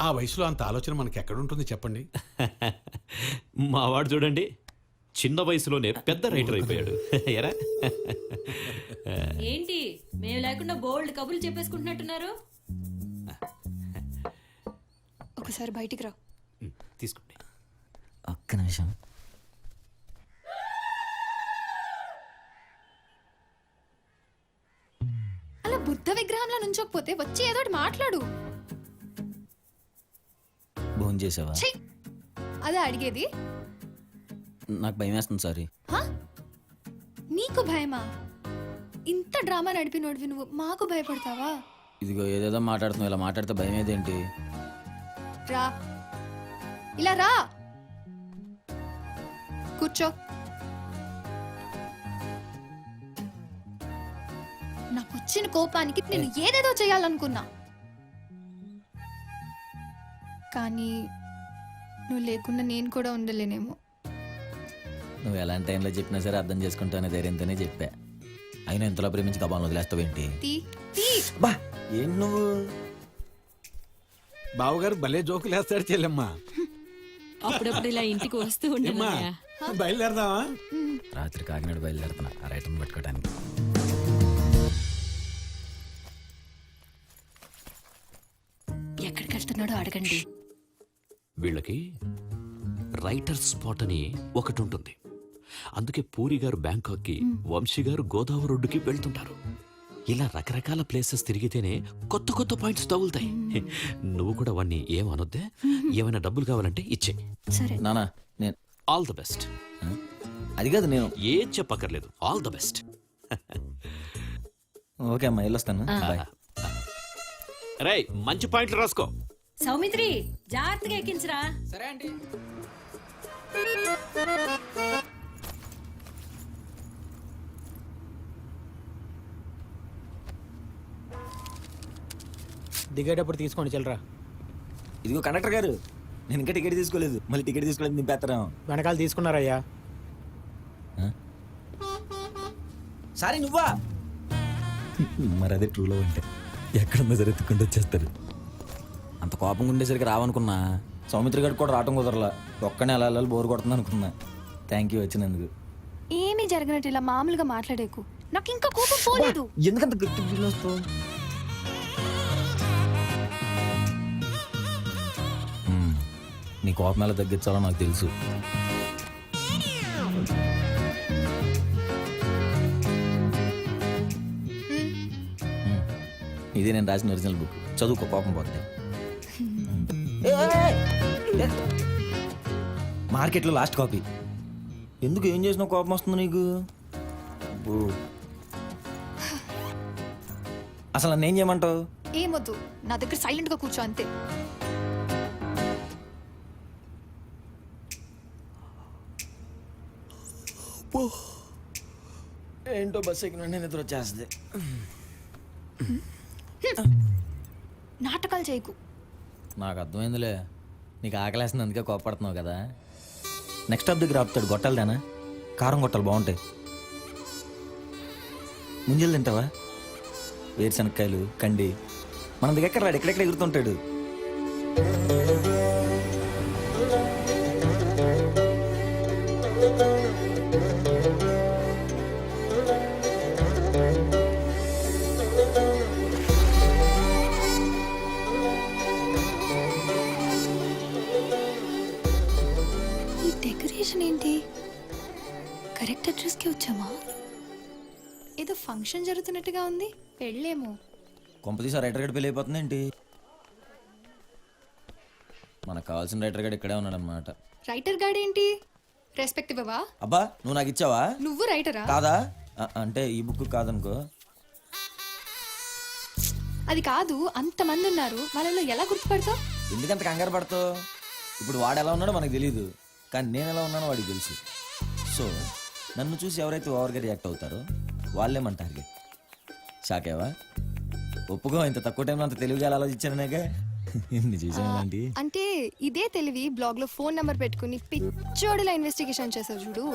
ఆ వయసులో అంత ఆలోచన మనకి ఎక్కడుంటుంది చెప్పండి. మావాడు చూడండి, చిన్న వయసులోనే పెద్ద రైటర్ అయిపోయాడు. ఎరా ఏంటి మేము లేకుండా బోల్డ్ కబుర్లు చెప్పేసుకుంటున్నట్టున్నారు? ఒకసారి బయటికి రా. తీసుకోండి. ఒక్క నిమిషం. అలా బుద్ధ విగ్రహంలో నుంచోకపోతే వచ్చి ఏదో ఒకటి మాట్లాడు. భోజనం చేసావా? ఛీ! అదే అడిగేది. నాకు భయం వేస్తుంది. సారీ. నీకు భయమా? ఇంత డ్రామా నడిపినోడివి నువ్వు మాకు భయపడతావా? ఇదిగో ఏదేదో మాట్లాడుతున్నావు, ఇలా మాట్లాడితే భయం ఏదేంటి? రా, ఇలా రా, కూర్చో. నాకు వచ్చిన కోపానికి నేను ఏదేదో చేయాలనుకున్నా, కానీ నువ్వు లేకుండా నేను కూడా ఉండలేనేమో. నువ్వు ఎలాంటి టైంలో చెప్పినా సరే అర్థం చేసుకుంటానే ధైర్యంతోనే చెప్పా. అయినా ఇంతలో ప్రేమించి కబాలను వదిలేస్తావేంటి? బా ఏం నువ్వు? బావగారు భలే జోకులేస్తాడు చెల్లెమ్మా. అప్పుడప్పుడు ఇలా ఇంటికి వస్తూ ఉండమ్మా. బయలుదేరదామా? రాత్రి కాకినాడ బయలుదేరుతున్నా ఆ రైటర్ని పట్టుకోవడానికి. ఎక్కడికి వెళ్తున్నాడో అడగండి. వీళ్ళకి రైటర్ స్పాట్ అని ఒకటి ఉంటుంది. అందుకే పూరి గారు బ్యాంకాక్కి, వంశీ గారు గోదావరి రోడ్డుకి వెళ్తుంటారు. ఇలా రకరకాల ప్లేసెస్ తిరిగితేనే కొత్త కొత్త పాయింట్స్ తగులుతాయి. నువ్వు కూడా వాణ్ణి ఏమనొద్దే. ఏమైనా డబ్బులు కావాలంటే ఇచ్చే. సరే నానా నేను ఆల్ ద బెస్ట్. అది కాదు, నేను ఏం చెప్పక్కర్లేదు. All the best. ఓకే అమ్మా, వెళ్ళొస్తాను. బాయ్. రే, మంచి పాయింట్లు రాసుకో. సౌమిత్రి జాగ్రత్తగా ఎక్కించరా. సరే అండి. దిగేటప్పుడు తీసుకోండి చిల్లరా. ఇదిగో కండక్టర్ గారు, నేను ఇంకా టికెట్ తీసుకోలేదు. మళ్ళీ టికెట్ తీసుకోలేదు, నింపేస్తారా? వెనకాల తీసుకున్నారయ్యా. సారీ నువ్వా? మరి అదే ట్రూలో ఉంటే ఎక్కడున్నా సరే ఎత్తుకుంటూ వచ్చేస్తారు. అంత కోపంగా ఉండేసరికి రావనుకున్నా. సౌమిత్రి గారికి కూడా రావటం కుదరలా. ఒక్కనే అలా అలా బోర్ కొడుతుంది అనుకున్నా. థ్యాంక్ యూ వచ్చినందుకు. ఏమీ జరగనట్టు ఇలా మామూలుగా మాట్లాడేకు. నాకు ఇంకా కోపం పోలేదు. ఎందుకంత గట్టి ఫీల్ వస్తావు? నీ కోపం ఎలా తగ్గించాలో నాకు తెలుసు. ఇది నేను రాసిన ఒరిజినల్ బుక్. చదువుకో, కోపం పోతే. మార్కెట్లో లాస్ట్ కాపీ. ఎందుకు, ఏం చేసినా కోపం వస్తుంది నీకు? అసలు నన్ను ఏం చేయమంటావు? ఏమొద్దు, నా దగ్గర సైలెంట్ గా కూర్చో అంతే. ఏంటో బస్ ఎక్కిన నిద్ర వచ్చేస్తుంది. నాటకాలు చేయకు. నాకు అర్థమైందిలే, నీకు ఆకలేస్తుంది అందుకే కోపడుతున్నావు కదా. నెక్స్ట్ స్టాప్ దగ్గర ఆపుతాడు. గొట్టాలదేనా? కారం గొట్టాలు బాగుంటాయి. ముంజలు తింటావా? వేరుశనక్కాయలు, కండి. మన దగ్గర ఎక్కడ రాడు, ఎక్కడెక్కడ ఎగురుతుంటాడు. ఈ డెకరేషన్ ఏంటి? కరెక్ట్ అడ్రస్కి వచ్చామా? ఏదో ఫంక్షన్ జరుగుతున్నట్టుగా ఉంది. పెళ్ళేమో. కొంపతీసి రైటర్ గడి పెళ్ళి అయిపోతుంది ఏంటి? మనకు కావాల్సిన రైటర్ గడి ఇక్కడే ఉన్నాడనమాట. రైటర్ గాడేంటి? రెస్పెక్ట్ ఇవ్వవా? అబ్బా, నువ్వు నాకు ఇచ్చావా? నువ్వు రైటరా? కాదా? అంటే ఈ బుక్ కాదనుకో. అది కాదు, అంతమంది ఉన్నారు, వాళ్ళలో ఎలా గుర్తుపడతావు? ఎందుకంత కంగారు పడతావు? ఇప్పుడు వాడు ఎలా ఉన్నాడో మనకు తెలియదు, కానీ నేను ఎలా ఉన్నానో వాడికి తెలుసు. సో నన్ను చూసి ఎవరైతే ఓవర్గా రియాక్ట్ అవుతారో వాళ్ళే మన టార్గెట్. షాకేవా? ఒప్పుకో, ఇంత తక్కువ టైంలో అంత తెలివిగా ఆలోచించాననేగా. ఎన్ని చేసానండి. అంటే ఇదే తెలివి బ్లాగ్ లో ఫోన్ నంబర్ పెట్టుకుని పిచ్చోడిలా ఇన్వెస్టిగేషన్ చేసావు చూడు,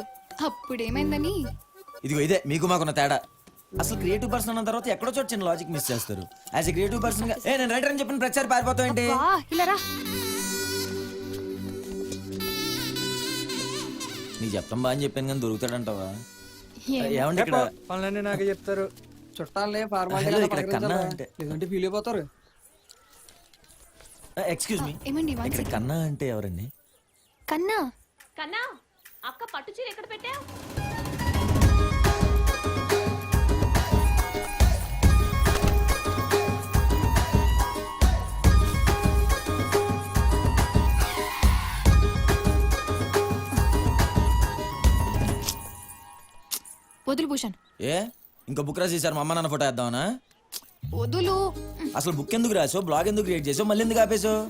అప్పుడేమైందని. ఇదిగో ఇదే మీకు మాకున్న తేడా. అసలు క్రియేటివ్ పర్సన్ అన్న తర్వాత ఎక్కడో చోటు చిన్న లాజిక్ మిస్ చేస్తారు. యాజ్ ఎ క్రియేటివ్ పర్సన్ గా నేను రైటర్ అని చెప్పిన ప్రచారం పారిపోతావు ఏంటి? ఇలా రా. నీకు చెప్తాం బాగా అని చెప్పాను కానీ దొరుకుతాడంటావా? ఏమండి ఇక్కడ పనులన్నీ నాకే చెప్తారు. చుట్టాలే హలో, ఇక్కడ కన్నా అంటే లేదంటే ఫీల్ అయిపోతారు. ఎక్స్క్యూజ్ మీ, ఏమండి? ఇక్కడ కన్నా అంటే ఎవరండి? కన్నా. కన్నా, అక్క పట్టు చీర ఎక్కడ పెట్టావు? వదులు భూషణ్. ఏ ఇంకా బుక్ రాసేసారు మా అమ్మ నాన్న ఫోటో వేద్దామనా? వదులు. అసలు బుక్ ఎందుకు రాసావు, బ్లాగ్ ఎందుకు క్రియేట్ చేసావు, మళ్ళీ ఎందుకు ఆపేసావు?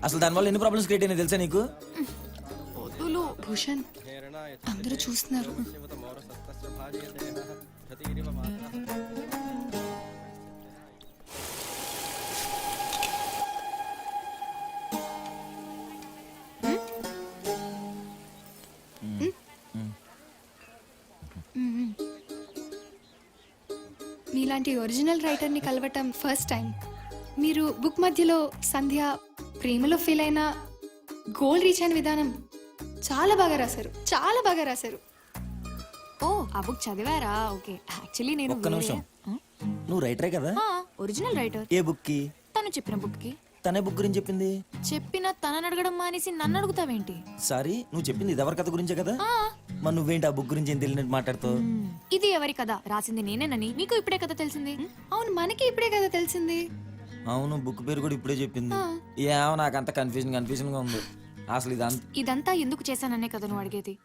అసలు దానివల్ల ఎన్ని ప్రాబ్లమ్స్ క్రియేట్ అయినా తెలుసా నీకు? వదులు భూషణ్, అందరూ చూస్తున్నారు. మీలాంటి ఒరిజినల్ రైటర్ని కలవటం ఫస్ట్ టైం. మీరు బుక్ మధ్యలో సంధ్య ప్రేమలో ఫీల్ అయిన గోల్ రీచ్ అయిన విధానం చాలా బాగా రాశారు, చాలా బాగా రాశారు. ఆ బుక్ చదివారా? ఓకే, యాక్చువల్లీ నేను ఒక్క నిమిషం. నువ్వు రైటరే కదా? Original writer. ఏ బుక్ కి? తను చెప్పిన బుక్ కి. తనే బుక్ గురించి చెప్పింది. చెప్పిన తనని అడగడం మానేసి నన్ను అడుగుతావేంటి? సారీ, నువ్వు చెప్పింది ఇది ఎవరి కథ గురించే కదా? మరి నువ్వేంటి ఆ బుక్ గురించి ఏం తెలియనట్టు మాట్లాడుతావు? ఇది ఎవరి కదా? రాసింది నేనేనని మీకు ఇప్పుడే కదా తెలిసింది. అవును, మనకి ఇప్పుడే కదా తెలిసింది. అవును, బుక్ పేరు కూడా ఇప్పుడే చెప్పింది. ఏమో నాకంత కన్ఫ్యూజన్ గా ఉంది అసలు ఇదంతా ఎందుకు చేశాననే కదా నువ్వు అడిగేది.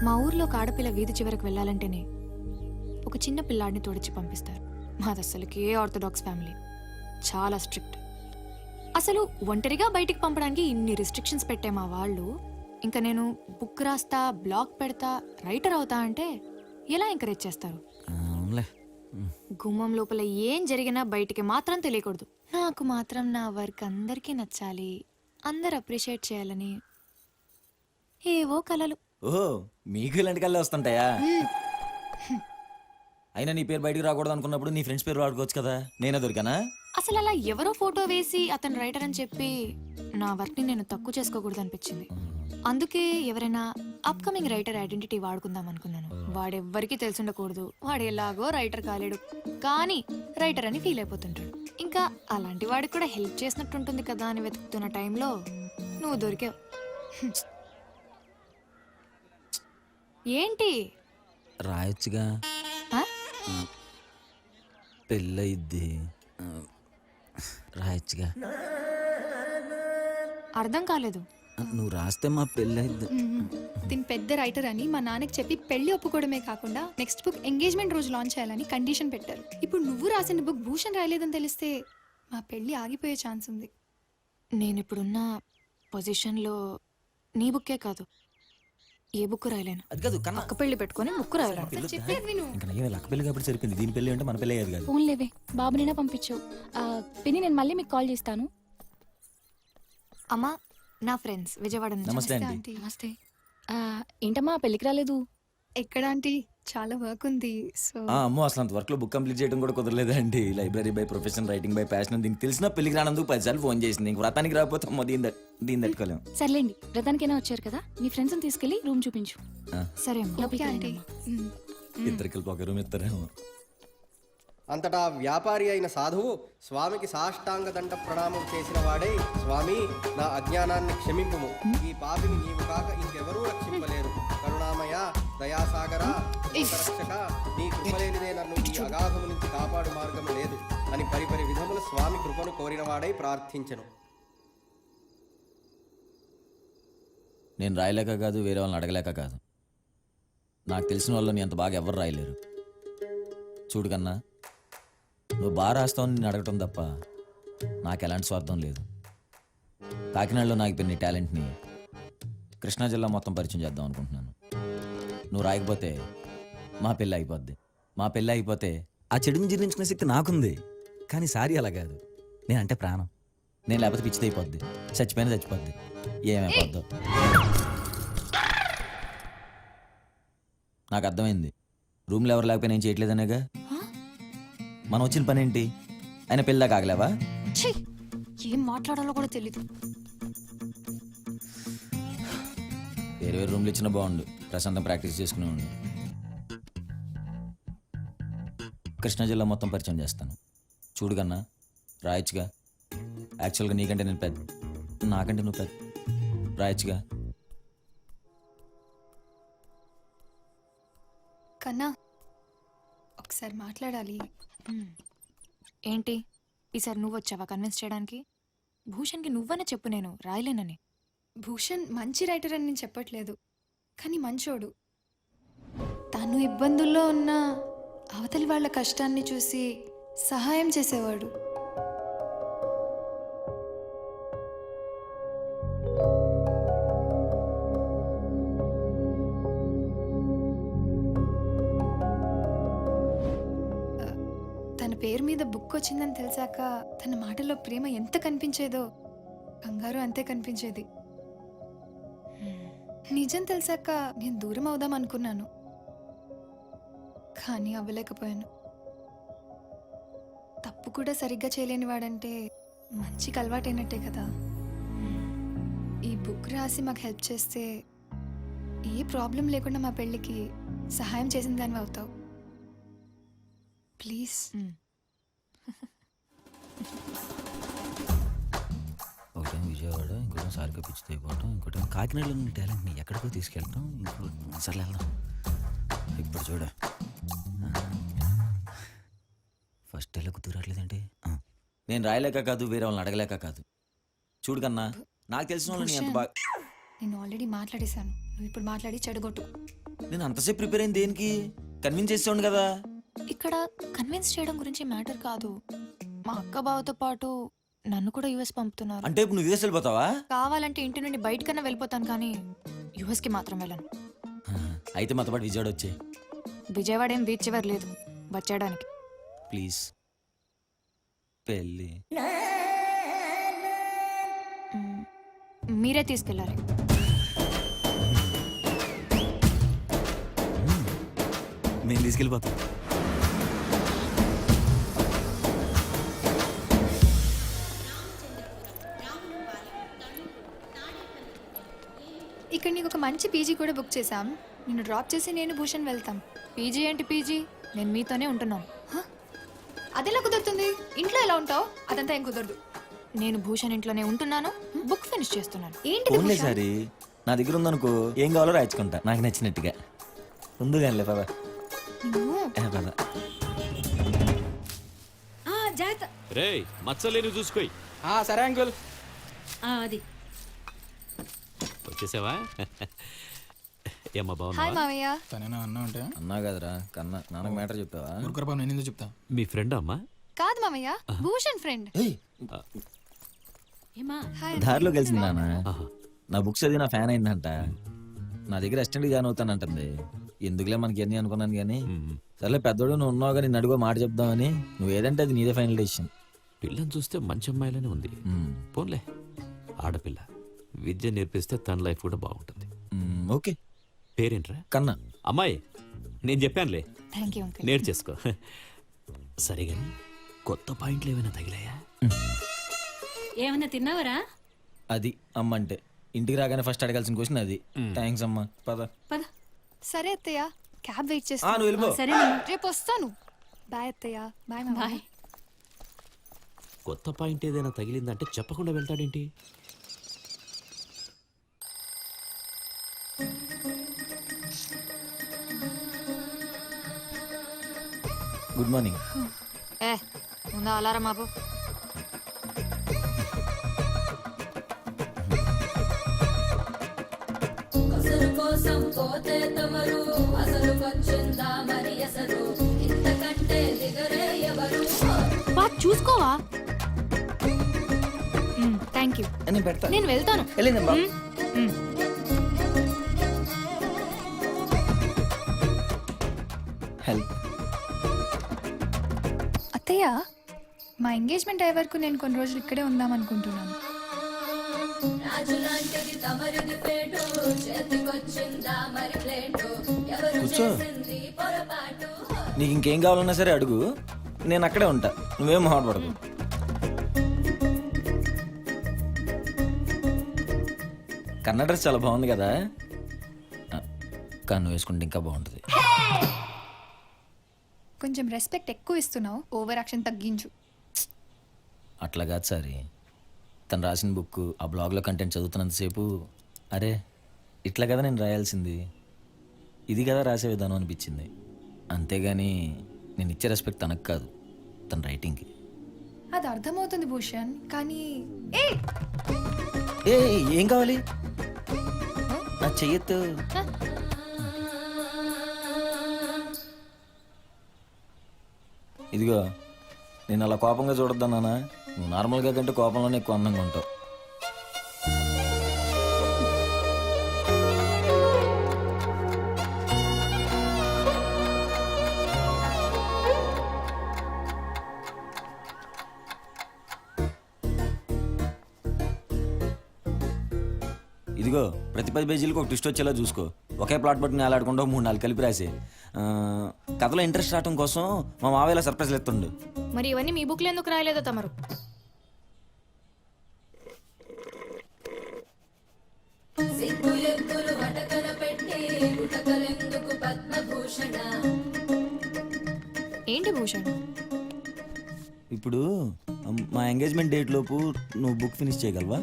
మా ఊర్లో ఒక ఆడపిల్ల వీధి చివరికి వెళ్ళాలంటేనే ఒక చిన్న పిల్లాడిని తోడిచి పంపిస్తారు. మాది అసలుకి ఏ ఆర్థోడాక్స్ ఫ్యామిలీ, చాలా స్ట్రిక్ట్. అసలు ఒంటరిగా బయటికి పంపడానికి ఇన్ని రిస్ట్రిక్షన్స్ పెట్టే మా వాళ్ళు ఇంకా నేను బుక్ రాస్తా, బ్లాగ్ పెడతా, రైటర్ అవుతా అంటే ఎలా ఎంకరేజ్ చేస్తారు? గుమ్మం లోపల ఏం జరిగినా బయటికి మాత్రం తెలియకూడదు. నాకు మాత్రం నా వర్క్ అందరికీ నచ్చాలి, అందరు అప్రిషియేట్ చేయాలని ఏవో కలలు. ఓహో, మీకు ఇలాంటి కళ్ళే వస్తుంటాయా? అయినా నీ పేరు బయటికి రాకూడదు అనుకున్నప్పుడు నీ ఫ్రెండ్స్ పేరు వాడుకోవచ్చు కదా. నేనే దొరికానా? అసలు అలా ఎవరో ఫోటో వేసి అతను రైటర్ అని చెప్పి నా వర్క్ ని నేను తక్కువ చేసుకోకూడదు అనిపించింది. అందుకే ఎవరైనా అప్కమింగ్ రైటర్ ఐడెంటిటీ వాడుకుందాం అనుకున్నాను. వాడెవ్వరికీ తెలిసిండకూడదు, వాడు ఎలాగో రైటర్ కాలేడు కానీ రైటర్ అని ఫీల్ అయిపోతుంటాడు. ఇంకా అలాంటి వాడికి కూడా హెల్ప్ చేసినట్టుంటుంది కదా అని వెతుకుతున్న టైంలో నువ్వు దొరికావు. ఏంటి రాయొచ్చుగా. పెళ్ళయిద్ది, రాయొచ్చుగా. అర్థం కాలేదు. నువ్వు రాస్తే మా పెళ్ళయిద్ది. దీని పెద్ద రైటర్ అని మా నాన్నకి చెప్పి పెళ్లి ఒప్పుకోవడమే కాకుండా నెక్స్ట్ బుక్ ఎంగేజ్మెంట్ రోజు లాంచ్ చేయాలని కండిషన్ పెట్టారు. ఇప్పుడు నువ్వు రాసిన బుక్ భూషణ్ రాయలేదని తెలిస్తే మా పెళ్లి ఆగిపోయే ఛాన్స్ ఉంది. నేను ఇప్పుడున్న పొజిషన్లో నీ బుక్కే కాదు ఏ బుక్ రాయలేను. అది కాదు కన్నా, పక్క పెళ్లి పెట్టుకొని బుక్ రాయలేను. లక్క పెళ్లి కాబట్టి సరిపోయింది. దీని పెళ్లి అంటే మన పెళ్లి అయ్యేది కాదు. ఫోన్ లేవే, బాబునైనా పంపించావు. పిన్ని, నేను మళ్ళీ మీకు కాల్ చేస్తాను. అమ్మా, నా ఫ్రెండ్స్ విజయవాడ నుంచి. నమస్తే ఆంటీ. నమస్తే. ఏంటమ్మా పెళ్లికి రాలేదు? ఎక్కడ ఆంటీ, చాలా వర్క్ ఉంది. సో అమ్మో, అసలు అంత వర్క్ లో బుక్ కంప్లీట్ చేయడం కూడా కుదరలేదు అండి. Library by profession, writing by passion. దీనికి తెలిసిన పెళ్లికి రానందుకు 10 సార్లు ఫోన్ చేసింది. ఇంక వ్రతానికి రాకపోతే అమ్మో దీన్ని తట్టుకోలేము. సర్లేండి, వ్రతానికైనా వచ్చారు కదా, మీ ఫ్రెండ్స్ తీసుకెళ్లి రూమ్ చూపించు. సరే అమ్మా. ఇద్దరు కలిపి ఒక రూమ్ ఇస్తారేమో. అంతటా వ్యాపారి అయిన సాధువు స్వామికి సాష్టాంగ దండ ప్రణామం చేసిన వాడే, స్వామి నా అజ్ఞానాన్ని క్షమింపుము, ఈ పాపిని నీవు కాక ఇంకెవరూ రక్షింపలేరు, కరుణామయ దయాసాగర రక్షక, నీ కృపలేనిదే నన్ను ఈ అగాధము నుంచి కాపాడు మార్గము లేదు అని పరిపరి విధముల స్వామి కృపను కోరినవాడై ప్రార్థించెను. నేను రాయలేక కాదు, వేరే వాళ్ళని అడగలేక కాదు. నాకు తెలిసిన వాళ్ళని అంత బాగా ఎవరు రాయలేరు. చూడు కన్నా, నువ్వు బాగా రాస్తావు నేను అడగటం తప్ప నాకు ఎలాంటి స్వార్థం లేదు. కాకినాడలో నాకు పెన్ని టాలెంట్ని కృష్ణా జిల్లా మొత్తం పరిచయం చేద్దాం అనుకుంటున్నాను. నువ్వు రాయకపోతే మా పెళ్ళి అయిపోద్ది. మా పెళ్ళి అయిపోతే ఆ చెడుని జీర్ణించుకునే శక్తి నాకుంది. కానీ సారీ అలా కాదు, నేనంటే ప్రాణం. నేను లేకపోతే పిచ్చిది అయిపోద్ది, చచ్చిపోయినా చచ్చిపోద్ది, ఏమైపోద్దో. నాకు అర్థమైంది, రూమ్లో ఎవరు లేకపోతే నేను చేయట్లేదనేగా. మనం వచ్చిన పని ఏంటి? ఆయన పెళ్ళిదాకా ఆగలేవా? ఏం మాట్లాడాలో కూడా తెలీదు. వేరే వేరే రూమ్లు ఇచ్చినా బాగుండు, ప్రశాంతం ప్రాక్టీస్ చేసుకునేవాడు. కృష్ణా జిల్లా మొత్తం పరిచయం చేస్తాను. చూడు కన్నా, రాయొచ్చుగా. యాక్చువల్గా నీకంటే నేను పెద్ద, నాకంటే నువ్వు పెద్ద. రాయొచ్చుగా. కన్నా, ఒకసారి మాట్లాడాలి. ఏంటి ఈసారి నువ్వు వచ్చావా కన్విన్స్ చేయడానికి? భూషణ్కి నువ్వనే చెప్పు, నేను రాయలేనని. భూషణ్ మంచి రైటర్ అని నేను చెప్పట్లేదు, కానీ మంచోడు. తను ఇబ్బందుల్లో ఉన్న అవతలి వాళ్ళ కష్టాన్ని చూసి సహాయం చేసేవాడు. తన పేరు మీద బుక్ వచ్చిందని తెలిసాక తన మాటల్లో ప్రేమ ఎంత కనిపించేదో కంగారు అంతే కనిపించేది. నిజం తెలిసాక నేను దూరం అవుదాం అనుకున్నాను, కానీ అవ్వలేకపోయాను. తప్పు కూడా సరిగ్గా చేయలేని వాడంటే మంచికి అలవాటైనట్టే కదా. ఈ బుక్ రాసి మాకు హెల్ప్ చేస్తే ఏ ప్రాబ్లం లేకుండా మా పెళ్ళికి సహాయం చేసిన దానివి అవుతావు ప్లీజ్. ఒకటేమో విజయవాడ, ఇంకోటేమో సారిక పిచ్చి తెగిపోవటం, ఇంకోటేమో కాకినాడలో ఉన్న టాలెంట్ని ఎక్కడికో తీసుకెళ్ళటం, ఇంకో సర్లే వెళ్దాం. ఇప్పుడు చూడ ఫస్ట్ ఎలా కుదరట్లేదంటే నేను రాయలేక కాదు, వేరే వాళ్ళని అడగలేక కాదు. చూడు కన్నా, నాకు తెలిసిన వాళ్ళని ఎంత బాగా నేను ఆల్రెడీ మాట్లాడేశాను, నువ్వు ఇప్పుడు మాట్లాడి చెడగొట్టు. నేను అంతసేపు ప్రిపేర్ అయింది దేనికి? కన్విన్స్ చేసేవాడు కదా. ఇక్కడ కన్విన్స్ చేయడం గురించి మ్యాటర్ కాదు. మా అక్క బావతో పాటు నన్ను కూడా యుఎస్ పంపుతున్నారు. అంటే ఇప్పుడు నువ్వు యూఎస్ వెళ్ళిపోతావా? కావాలంటే ఇంటి నుండి బయటకన్నా వెళ్ళిపోతాను, కానీ యుఎస్కి మాత్రం వెళ్ళను. అయితే మాతో పాటు విజయవాడ వచ్చే. విజయవాడ ఏం బీచ్ చివరి లేదు వచ్చేయడానికి. ప్లీజ్ పెళ్ళి మీరే తీసుకెళ్ళాలి. నేను తీసుకెళ్ళిపోతా. ఇక్కడ నీకు ఒక మంచి పీజీ కూడా బుక్ చేశాం. నిన్ను డ్రాప్ చేసి నేను భూషణ్ వెళ్తాం. పీజీ ఏంటి పీజీ, నేను మీతోనే ఉంటున్నాను. అదెలా కుదురుతుంది? ఇంట్లో ఎలా ఉంటావు? అదంతా ఏం కుదరదు. నేను భూషణ్ ఇంట్లోనే ఉంటున్నాను, బుక్ ఫినిష్ చేస్తున్నాను. ఏంటి ఓన్లీ సారి నా దగ్గర ఉందనుకో, ఏం కావాలో రాయించుకుంటా నాకు నచ్చినట్టుగా. ఉంది కానీ పద పద. జాగ్రత్త. రే మచ్చలేని చూసుకోయి. సరే అంకుల్. అది వచ్చేసావా? ఏమ్మా హాయ్ బాగున్నా? మావయ్య. తనేనా అన్నా అంటే అన్నా కదరా కన్నా, నాన్నకు మ్యాటర్ చెప్పావా? ఊరుకురా బాబు, నేను ఎందుకు చెప్తా. మీ ఫ్రెండ్ అమ్మా? కాదు మావయ్య, భూషణ్ ఫ్రెండ్. ఏమా దారిలో కలిసింది నాన్న. నా బుక్స్ అది నా ఫ్యాన్ అయిందంట. నా దగ్గర అసిస్టెంట్ జాయిన్ అవుతానంటుంది. ఎందుకులే మనకి ఎన్ని అనుకున్నాను కానీ, సర్లే పెద్దోడు నువ్వు ఉన్నావు కానీ నిన్ను అడుగు మాట చెప్దామని. నువ్వు ఏదంటే అది నీదే ఫైనల్ డెసిషన్. పిల్లని చూస్తే మంచి అమ్మాయిలానే ఉంది. పోన్లే, ఆడపిల్ల విద్య నేర్పిస్తే తన లైఫ్ కూడా బాగుంటుంది. ఓకే. పేరేంట్రా? కన్నా. అమ్మాయి నేను చెప్పానులే, థ్యాంక్ యూ అంకుల్. నేర్చేసుకో. సరే కానీ కొత్త పాయింట్లు ఏమైనా తగిలాయా? ఏమన్నా తిన్నావరా? అది అమ్మ అంటే ఇంటికి రాగానే ఫస్ట్ అడగాల్సిన క్వశ్చన్ అది. థ్యాంక్స్ అమ్మా, పద పద. సరే అత్తయ్య, క్యాబ్ వెయిట్ నువ్వు చేస్తాను. వెళ్ళిపో. సరే రేపు వస్తాను. బాయ్ అత్తయ్య. బాయ్ మావయ్య. బాయ్. కొత్త పాయింట్ ఏదైనా తగిలిందంటే చెప్పకుండా వెళ్తాడేంటి? Good morning. ఏ ముందు అలారం ఆపు. కోసం పోతే తమరు అసలు వచ్చిందా మరి అసలు ఇంతకంటే దిగరే ఎవరు బాగా చూసుకోవా. Thank you. నేను పెడతా. నేను వెళ్తాను. వెళ్ళిందమ్మా. హెల్ప్. అత్తయ్య, మా ఎంగేజ్మెంట్ అయ్యే వరకు నేను కొన్ని రోజులు ఇక్కడే ఉందాం అనుకుంటున్నాను. రాజులాంటిది తమరిది పేటు చేతికొచ్చిందా మరి ప్లేటు ఎవరు కూర్చో. చేసింది పొరపాటు నీకు ఇంకేం కావాలన్నా సరే అడుగు, నేను అక్కడే ఉంటా. నువ్వేం మాట్లాడదు. కన్న డ్రెస్ చాలా బాగుంది కదా. కన్ను వేసుకుంటే ఇంకా బాగుంటుంది. కొంచెం రెస్పెక్ట్ ఎక్కువ ఇస్తున్నావు, ఓవర్ యాక్షన్ తగ్గించు. అట్లా కాదు సారీ, తను రాసిన బుక్ ఆ బ్లాగ్లో కంటెంట్ చదువుతున్నంతసేపు అరే ఇట్లా కదా నేను రాయాల్సింది, ఇది కదా రాసే విధానం అనిపించింది. అంతేగాని నేను ఇచ్చే రెస్పెక్ట్ తనకు కాదు, తన రైటింగ్కి. అది అర్థమవుతుంది భూషణ్, కానీ ఏ ఏ ఏం కావాలి? నా చెయ్యొద్దు. ఇదిగో నేను అలా కోపంగా చూడొద్దా నాన్న. నువ్వు నార్మల్గా కంటే కోపంలోనే ఎక్కువ అందంగా ఉంటావు. ఇదిగో ప్రతి 10 పేజీలకు ఒక ట్విస్ట్ వచ్చేలా చూసుకో. ఒకే ప్లాట్ పట్టుకుని ఆలాడకుండా 3-4 కలిపి రాసే. కథలో ఇంట్రెస్ట్ రావడం కోసం మా మావయ్యలా సర్ప్రైజ్లు ఎత్తుండు. మరి ఇవన్నీ మీ బుక్లో ఎందుకు రాయలేదో తమరు? సిగ్గు ఎగ్గులు వటకన పెట్టి గుటకలెందుకు పద్మభూషణ. ఏంటి భూషణ్? ఇప్పుడు మా ఎంగేజ్మెంట్ డేట్ లోపు నువ్వు బుక్ ఫినిష్ చేయగలవా?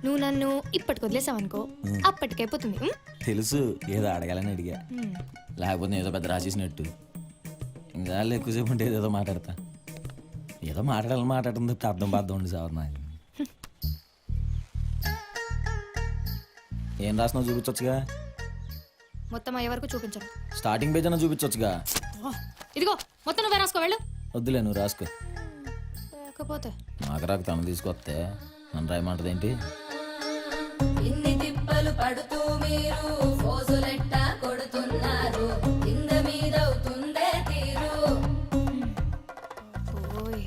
నువ్వు నన్ను ఇప్పటికి వదిలేసావనుకో, అప్పటికైపోతుంది. తెలుసు, ఏదో అడగాలని అడిగా, లేకపోతే ఏదో పెద్ద రాసేసినట్టు. ఇంకా ఎక్కువసేపు ఉంటే ఏదో మాట్లాడతా. ఏదో మాట్లాడటం తప్ప అర్థం బాధ ఉండి సార్ నాకు. ఏం రాసినావు చూపించవచ్చుగా. మొత్తం అయ్యే వరకు చూపించను. స్టార్టింగ్ పేజ్ అన్న చూపించవచ్చుగా. ఇదిగో మొత్తం నువ్వే రాసుకో వెళ్ళు. వద్దులే, నువ్వు రాసుకో. లేకపోతే నాకు రాక తను తీసుకొస్తే నన్ను రాయమంటది ఏంటి? ఇన్ని తిప్పలు పడుతూ మీరు ఫోజులెట్ట కొడుతున్నారు, కింద మీద అవుతుందే తీరు. ఓయ్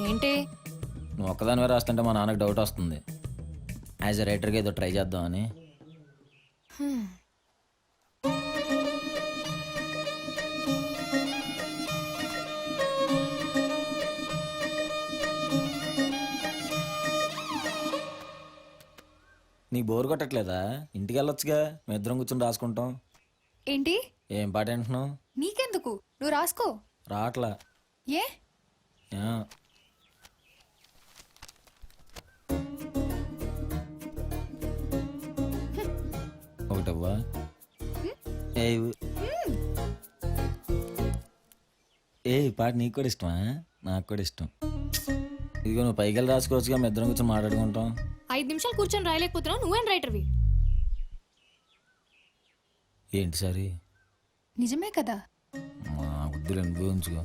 ఏంటి? నువ్వు ఒక్కదానివే రాస్తుంటే మా నాన్నకు డౌట్ వస్తుంది. యాజ్ ఎ రైటర్గా ఏదో ట్రై చేద్దామని. నీకు బోర్ కొట్టట్లేదా? ఇంటికి వెళ్ళొచ్చుగా, మేము ఇద్దరం కూర్చొని రాసుకుంటాం. ఏంటి? ఏం పాట అంటున్నావు? నీకెందుకు, నువ్వు రాసుకో. రావట్లా. ఏ? యా. ఒకటవ్వా? ఏ పాట నీకు కూడా ఇష్టమా? నాకు కూడా ఇష్టం. ఇదిగో నువ్వు పైకి వెళ్ళి రాసుకోవచ్చుగా, మేము ఇద్దరం కూర్చొని మాట్లాడుకుంటాం. 5 నిమిషాలు కూర్చొని రాయలేకపోతున్నావు, నువ్వేం రైటర్వి? ఏంటి సరే? నిజమే కదా. మా బుద్ధులు నువ్వే ఉంచుకో.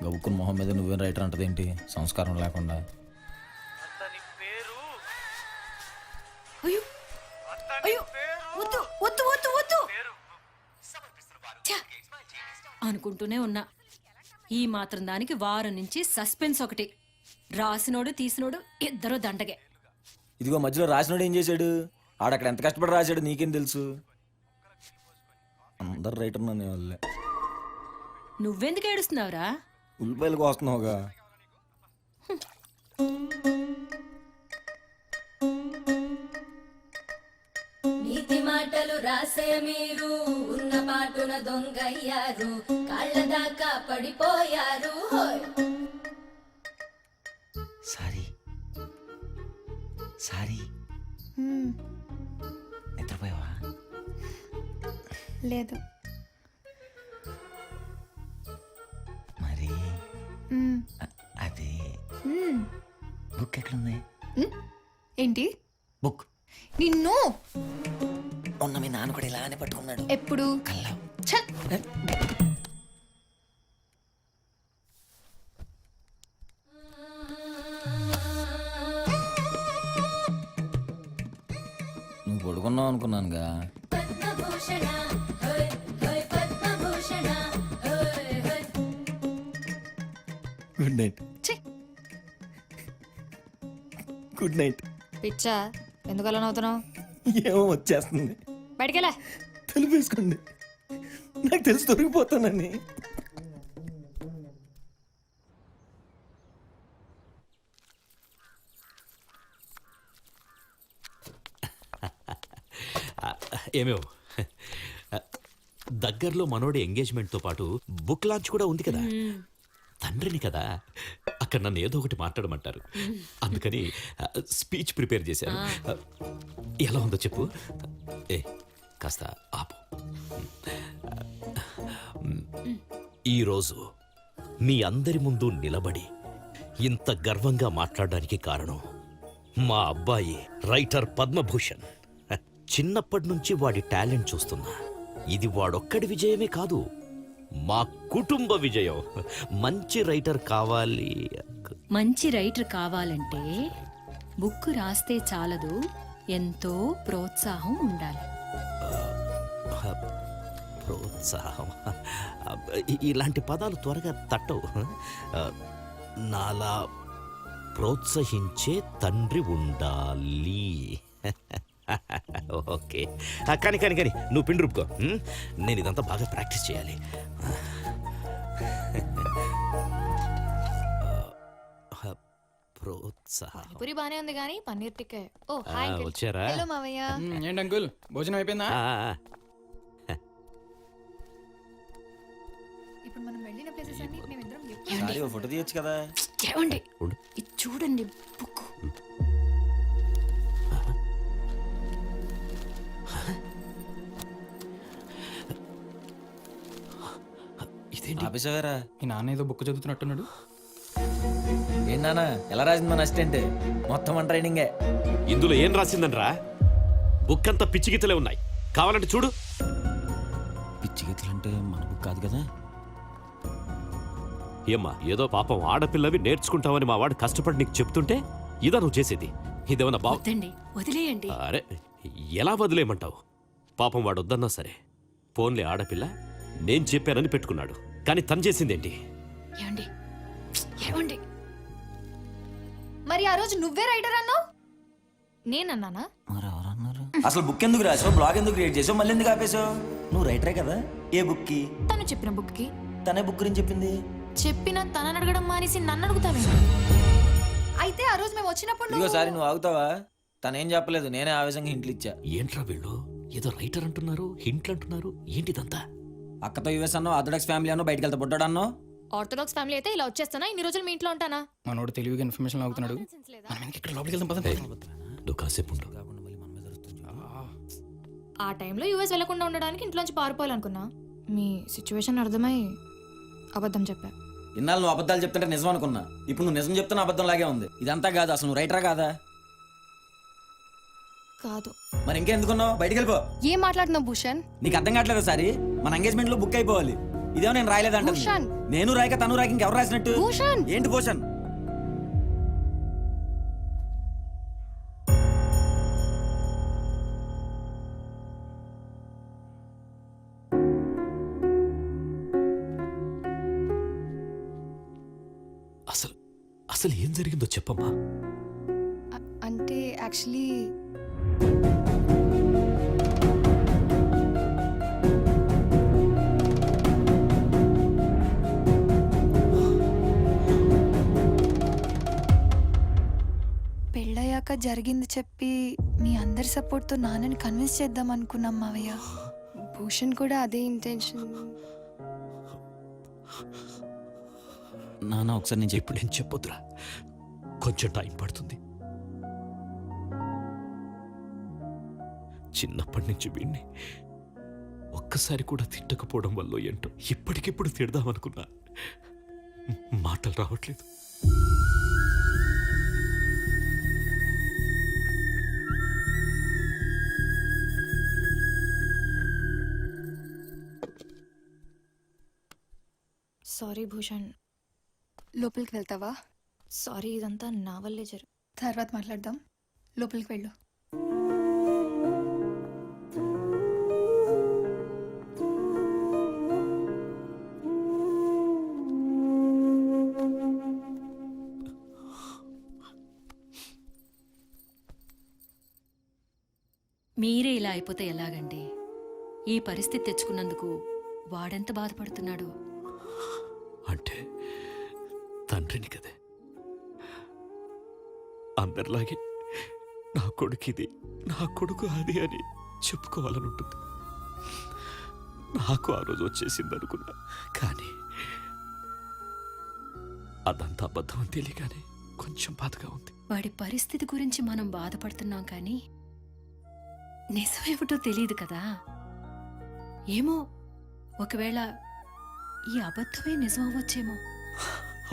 గబుక్కుని మొహం మీద నువ్వేం రైటర్ అంటది ఏంటి, సంస్కారం లేకుండా. అయ్యో అయ్యో, వద్దు వద్దు వద్దు వద్దు. అనుకుంటూనే ఉన్నా, ఈ మాత్రం దానికి వారం నుంచి సస్పెన్స్ ఒకటి. రాసినోడు తీసినోడు ఇద్దరు దండగే. ఇదిగో మధ్యలో రాసినోడు ఏం చేశాడు? ఆడక్కడ ఎంత కష్టపడి రాశాడు నీకేం తెలుసు? అందరు రైటర్ అనే వాళ్ళే. నువ్వెందుకు ఏడుస్తున్నావురా? ఉల్లిపాయలకు వస్తున్నావుగా. నీతి మాటలు రాసే మీరు ఉన్న పాటున దొంగయ్యారు, కాళ్ళ దాకా పడిపోయారు. హోయ్ సారీ సారీ. నిద్రపోయావా? లేదు. మరి అది బుక్ ఎక్కడుంది? ఏంటి? బుక్ నిన్ను ఉన్న మీ నాన్న కూడా ఇలానే పట్టుకున్నాడు. ఎప్పుడు? కల్లా. ఛ! నువ్వు పడుకున్నావు అనుకున్నానుగా. పద్మభూషణ హోయ్ హోయ్ పద్మభూషణ హోయ్ హోయ్. Good night. Good night. పిచ్చా, ఎందుకు అలా నవ్వుతున్నావు? ఏమో వచ్చేస్తుంది. బయటికెళ్ళా. తెలిపేసుకోండి, నాకు తెలిసి దొరికిపోతానని. ఏమేవ్, దగ్గరలో మనోడి ఎంగేజ్మెంట్తో పాటు బుక్ లాంచ్ కూడా ఉంది కదా. తండ్రిని కదా, అక్కడ నన్ను ఏదో ఒకటి మాట్లాడమంటారు. అందుకని స్పీచ్ ప్రిపేర్ చేశాను. ఎలా ఉందో చెప్పు. ఏ కాస్త ఆపు. ఈరోజు మీ అందరి ముందు నిలబడి ఇంత గర్వంగా మాట్లాడడానికి కారణం మా అబ్బాయి రైటర్ పద్మభూషణ్. చిన్నప్పటి నుంచి వాడి టాలెంట్ చూస్తున్నా. ఇది వాడొక్కడి విజయమే కాదు, మా కుటుంబ విజయం. మంచి రైటర్ కావాలి. మంచి రైటర్ కావాలంటే బుక్ రాస్తే చాలదు, ఎంతో ప్రోత్సాహం ఉండాలి. ప్రోత్సాహం, ఇలాంటి పదాలు త్వరగా తట్టవు. నాలా ప్రోత్సహించే తండ్రి ఉండాలి. ఓకే, కానీ కానీ కానీ నువ్వు పిండి రూపుకో. నేను ఇదంతా బాగా ప్రాక్టీస్ చేయాలి. ప్రోత్సాహం. పానీపూరి బానే ఉంది కానీ పన్నీర్ టిక్కే. ఓ హాయ్ అంకుల్. వచ్చారా హలో మావయ్య. ఏంటి అంకుల్ భోజనం అయిపోయిందా? ఇప్పుడు మనం వెళ్ళిన ప్లేసెస్ అన్ని మేమిద్దరం సారీ, ఓ ఫోటో తీయొచ్చు కదా. ఏమండి ఉండు. ఇది చూడండి బుక్. ఇదేంటి ఆపేసావారా? మీ నాన్న ఏదో బుక్ చదువుతున్నట్టున్నాడు. ఏంటన్నా ఎలా రాసింది మన అసిస్టెంట్? మొత్తం మన ట్రైనింగే. ఇందులో ఏం రాసిందనరా? బుక్ అంతా పిచ్చి గీతలే ఉన్నాయి, కావాలంటే చూడు. పిచ్చి గీతలు అంటే మన బుక్ కాదు కదా. ఏమ్మా, ఏదో పాపం ఆడపిల్లవి నేర్చుకుంటావని మా వాడు కష్టపడి నీకు చెప్తుంటే ఇదా నువ్వు చేసేది? ఇదేమన్నా బావ? వద్దండి, వదిలేయండి. అరే, ఎలా వదిలేయమంటావు? పాపం వాడు వద్దన్నా సరే, ఫోన్లే ఆడపిల్ల నేను చెప్పానని పెట్టుకున్నాడు. కానీ తను చేసిందేంటి? ఏమండి ఏమండి మరి ఆ రోజు నువ్వే రైటర్ అన్నావు, నేనన్నానా? మరి ఎవరన్నారు? అసలు బుక్ ఎందుకు రాసావు? బ్లాగ్ ఎందుకు క్రియేట్ చేసావు? మళ్ళీ ఎందుకు ఆపేసావు? నువ్వు రైటరే కదా. ఏ బుక్ కి? తను చెప్పిన బుక్ కి. తనే బుక్ గురించి చెప్పింది. చెప్పిన తనని అడగడం మానేసి నన్ను అడుగుతావే. అయితే ఆ రోజు మేము వచ్చినప్పుడు ఇదిగో సారి, నువ్వు ఆగుతావా? తనేం చెప్పలేదు, నేనే ఆవేశంగా హింట్లు ఇచ్చా. ఏంట్రా వీళ్ళు ఏదో రైటర్ అంటున్నారు, హింట్లు అంటున్నారు, ఏంటిదంతా? అక్కతో యుఎస్ అన్నో, ఆర్థోడాక్స్ ఫ్యామిలీ అన్నో, బయటకు వెళ్తా బుడ్డాడు అన్నో. ఆర్థోడాక్స్ ఫ్యామిలీ అయితే ఇలా వచ్చేస్తానా? ఇన్ని రోజులు మీ ఇంట్లో ఉంటానా? మనోడు తెలివిగా ఇన్ఫర్మేషన్ అవుతున్నాడు. మనం ఇక్కడ లోపలికి వెళ్దాం పదండి. నువ్వు కాసేపు ఉండు. ఆ టైంలో యూఎస్ వెళ్లకుండా ఉండడానికి ఇంట్లోంచి పారిపోవాలనుకున్నా. మీ సిచ్యువేషన్ అర్థమై అబద్ధం చెప్పా. ఇన్నాళ్ళు నువ్వు అబద్ధాలు చెప్తుంటే నిజం అనుకున్నా. ఇప్పుడు నువ్వు నిజం చెప్తున్న అబద్ధం లాగే ఉంది. ఇదంతా కాదు, అసలు నువ్వు రైటరా కాదా? కాదు. మరి ఇంకెందుకున్నావు? బయటికి వెళ్ళిపో. ఏం మాట్లాడుతున్నావు భూషణ్? నీకు అర్థం కావట్లేదు సారి. మన ఎంగేజ్మెంట్ లో బుక్ అయిపోవాలి. ఇదేమో నేను రాయలేదంట. భూషణ్. నేను రాయక తను రాయక ఇంకెవరు రాసినట్టు? భూషణ్. ఏంటి భూషణ్? అసలు అసలు ఏం జరిగిందో చెప్పమ్మా. అంటే యాక్చువల్లీ పెళ్ళయ్యాక జరిగింది చెప్పి మీ అందరి సపోర్ట్తో నాన్నని కన్విన్స్ చేద్దాం అనుకున్నాం మావయ్య. భూషణ్ కూడా అదే ఇంటెన్షన్. నాన్న ఒకసారి నేను ఇప్పుడు నేను చెప్పొద్దురా, కొంచెం టైం పడుతుంది. చిన్నప్పటి నుంచి వీణ్ణి ఒక్కసారి కూడా తిట్టకపోవడం వల్ల ఏంటో ఇప్పటికిప్పుడు తిడదామనుకున్నా, మాటలు రావట్లేదు. సారీ భూషణ్. లోపలికి వెళ్తావా? సారీ, ఇదంతా నా వల్లే తర్వాత మాట్లాడదాం. లోపలికి వెళ్ళు. మీరే ఇలా అయిపోతే ఎలాగండి? ఈ పరిస్థితి తెచ్చుకున్నందుకు వాడెంత బాధపడుతున్నాడు. అంటే తండ్రిని కదే, అందరిలాగే నా కొడుకు ఇది, నా కొడుకు అది అని చెప్పుకోవాలని ఉంటుంది. నాకు ఆ రోజు వచ్చేసింది అనుకున్నా, కానీ అదంతా అబద్ధం అని తెలియగానే కొంచెం బాధగా ఉంది. వాడి పరిస్థితి గురించి మనం బాధపడుతున్నాం కానీ నిజమేమిటో తెలియదు కదా. ఏమో, ఒకవేళ ఈ అబద్ధమే నిజం అవ్వచ్చేమో.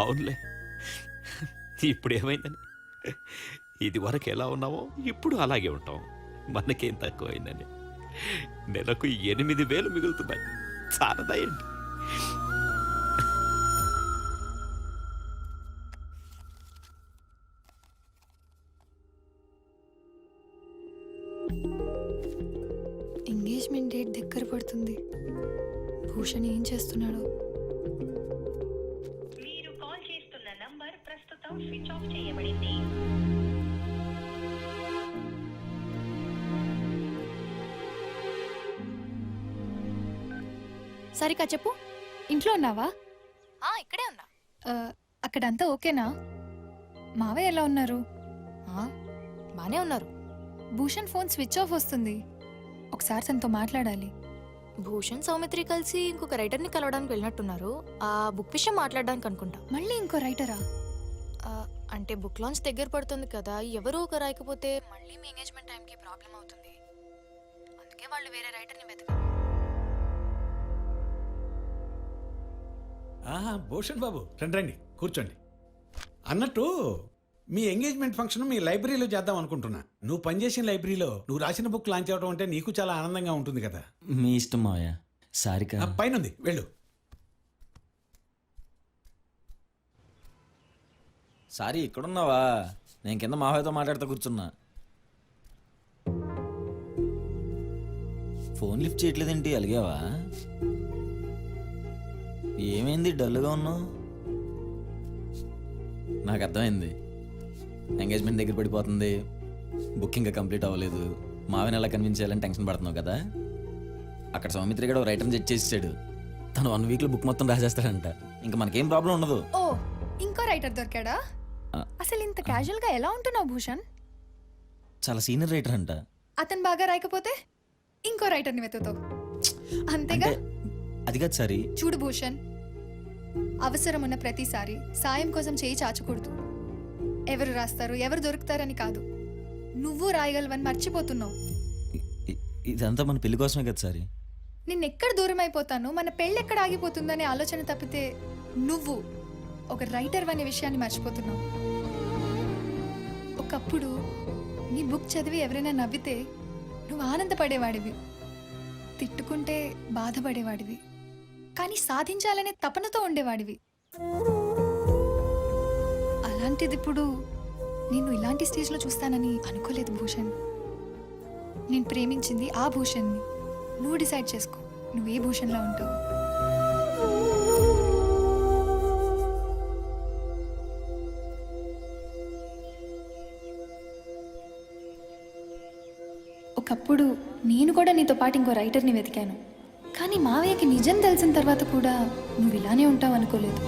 అవునులే, ఇప్పుడు ఏమైందని? ఇది వరకు ఎలా ఉన్నామో ఇప్పుడు అలాగే ఉంటాం. మనకేం తక్కువైందని? నెలకు 8,000 మిగులుతున్నాయి, చాలదా ఏంటి? ఎంగేజ్మెంట్ డేట్ దగ్గర పడుతుంది. భూషణ్ ఏం చేస్తున్నాడు? మీరు కాల్ చేస్తున్న నంబర్ ప్రస్తుతం స్విచ్ ఆఫ్ చేయబడింది. సరికా చెప్పు, ఇంట్లో ఉన్నావా? ఇక్కడే ఉన్నా. అక్కడంతా ఓకేనా? మావయ్య ఎలా ఉన్నారు? బానే ఉన్నారు. భూషణ్ ఫోన్ స్విచ్ ఆఫ్ వస్తుంది. ఒకసారి తనతో మాట్లాడాలి. భూషణ్ సౌమిత్రి కలిసి ఇంకొక రైటర్ని కలవడానికి వెళ్ళినట్టున్నారు. ఆ బుక్ విషయం మాట్లాడడానికి అనుకుంటా. మళ్ళీ ఇంకో రైటరా? అంటే బుక్ లాంచ్ దగ్గర పడుతుంది కదా, ఎవరో ఒక రాయకపోతే మళ్ళీ మీ ఎంగేజ్మెంట్ టైంకి ప్రాబ్లం అవుతుంది. అందుకే వాళ్ళు వేరే రైటర్ని వెతకారు. భూషణ్ బాబు రండి రండి కూర్చోండి. అన్నట్టు మీ ఎంగేజ్మెంట్ ఫంక్షన్ మీ లైబ్రరీలో చేద్దాం అనుకుంటున్నా. నువ్వు పనిచేసిన లైబ్రరీలో నువ్వు రాసిన బుక్ లాంచ్ అవడం అంటే నీకు చాలా ఆనందంగా ఉంటుంది కదా. మీ ఇష్టం మావయ్య. సారిక పైనుంది వెళ్ళు. సారీ ఇక్కడున్నావా? నేను కింద మావయ్యతో మాట్లాడుతూ కూర్చున్నా. ఫోన్ లిఫ్ట్ చేయట్లేదేంటి? అలిగావా? ఏమైంది డల్గా ఉన్నావు? నాకు అర్థమైంది. ఎంగేజ్మెంట్ దగ్గర పడిపోతుంది, బుక్ ఇంకా కంప్లీట్ అవ్వలేదు, మావిని ఎలా కన్విన్స్ చేయాలని టెన్షన్ పడుతున్నావు కదా. అక్కడ సౌమిత్రి గడ రైటర్ని చెక్ చేసాడు. తను 1 వీక్లో బుక్ మొత్తం రాసేస్తాడంట. ఇంకా మనకేం ప్రాబ్లం ఉండదు. ఓ, ఇంకో రైటర్ దొరికాడా? అసలు ఇంత క్యాజువల్ గా ఎలా ఉంటున్నావు భూషణ్? చాలా సీనియర్ రైటర్ అంట. అతను బాగా రాయకపోతే ఇంకో రైటర్ని వెతుకుతావు అంతేగా? అది కాదు సారీ. చూడు భూషణ్, అవసరం ఉన్న ప్రతిసారి సాయం కోసం చేయి చాచకూడదు. ఎవరు రాస్తారు ఎవరు దొరుకుతారని కాదు, నువ్వు రాయగలవని మర్చిపోతున్నావు. ఇదంతా మన పెళ్లి కోసమే కదా సారీ. నిన్నెక్కడ దూరం అయిపోతాను, మన పెళ్ళెక్కడ ఆగిపోతుందనే ఆలోచన తప్పితే నువ్వు ఒక రైటర్ అనే విషయాన్ని మర్చిపోతున్నావు. ఒకప్పుడు నీ బుక్ చదివి ఎవరైనా నవ్వితే నువ్వు ఆనందపడేవాడివి, తిట్టుకుంటే బాధపడేవాడివి, కానీ సాధించాలనే తపనతో ఉండేవాడివి. అలాంటిది ఇప్పుడు నేను ఇలాంటి స్టేజ్లో చూస్తానని అనుకోలేదు భూషణ్. నేను ప్రేమించింది ఆ భూషణ్ని. నువ్వు డిసైడ్ చేసుకో నువ్వు ఏ భూషణ్లో ఉంటావు. ఒకప్పుడు నేను కూడా నీతో పాటు ఇంకో రైటర్ని వెతికాను, కానీ మావయ్యకి నిజం తెలిసిన తర్వాత కూడా నువ్వు ఇలానే ఉంటావు అనుకోలేదు.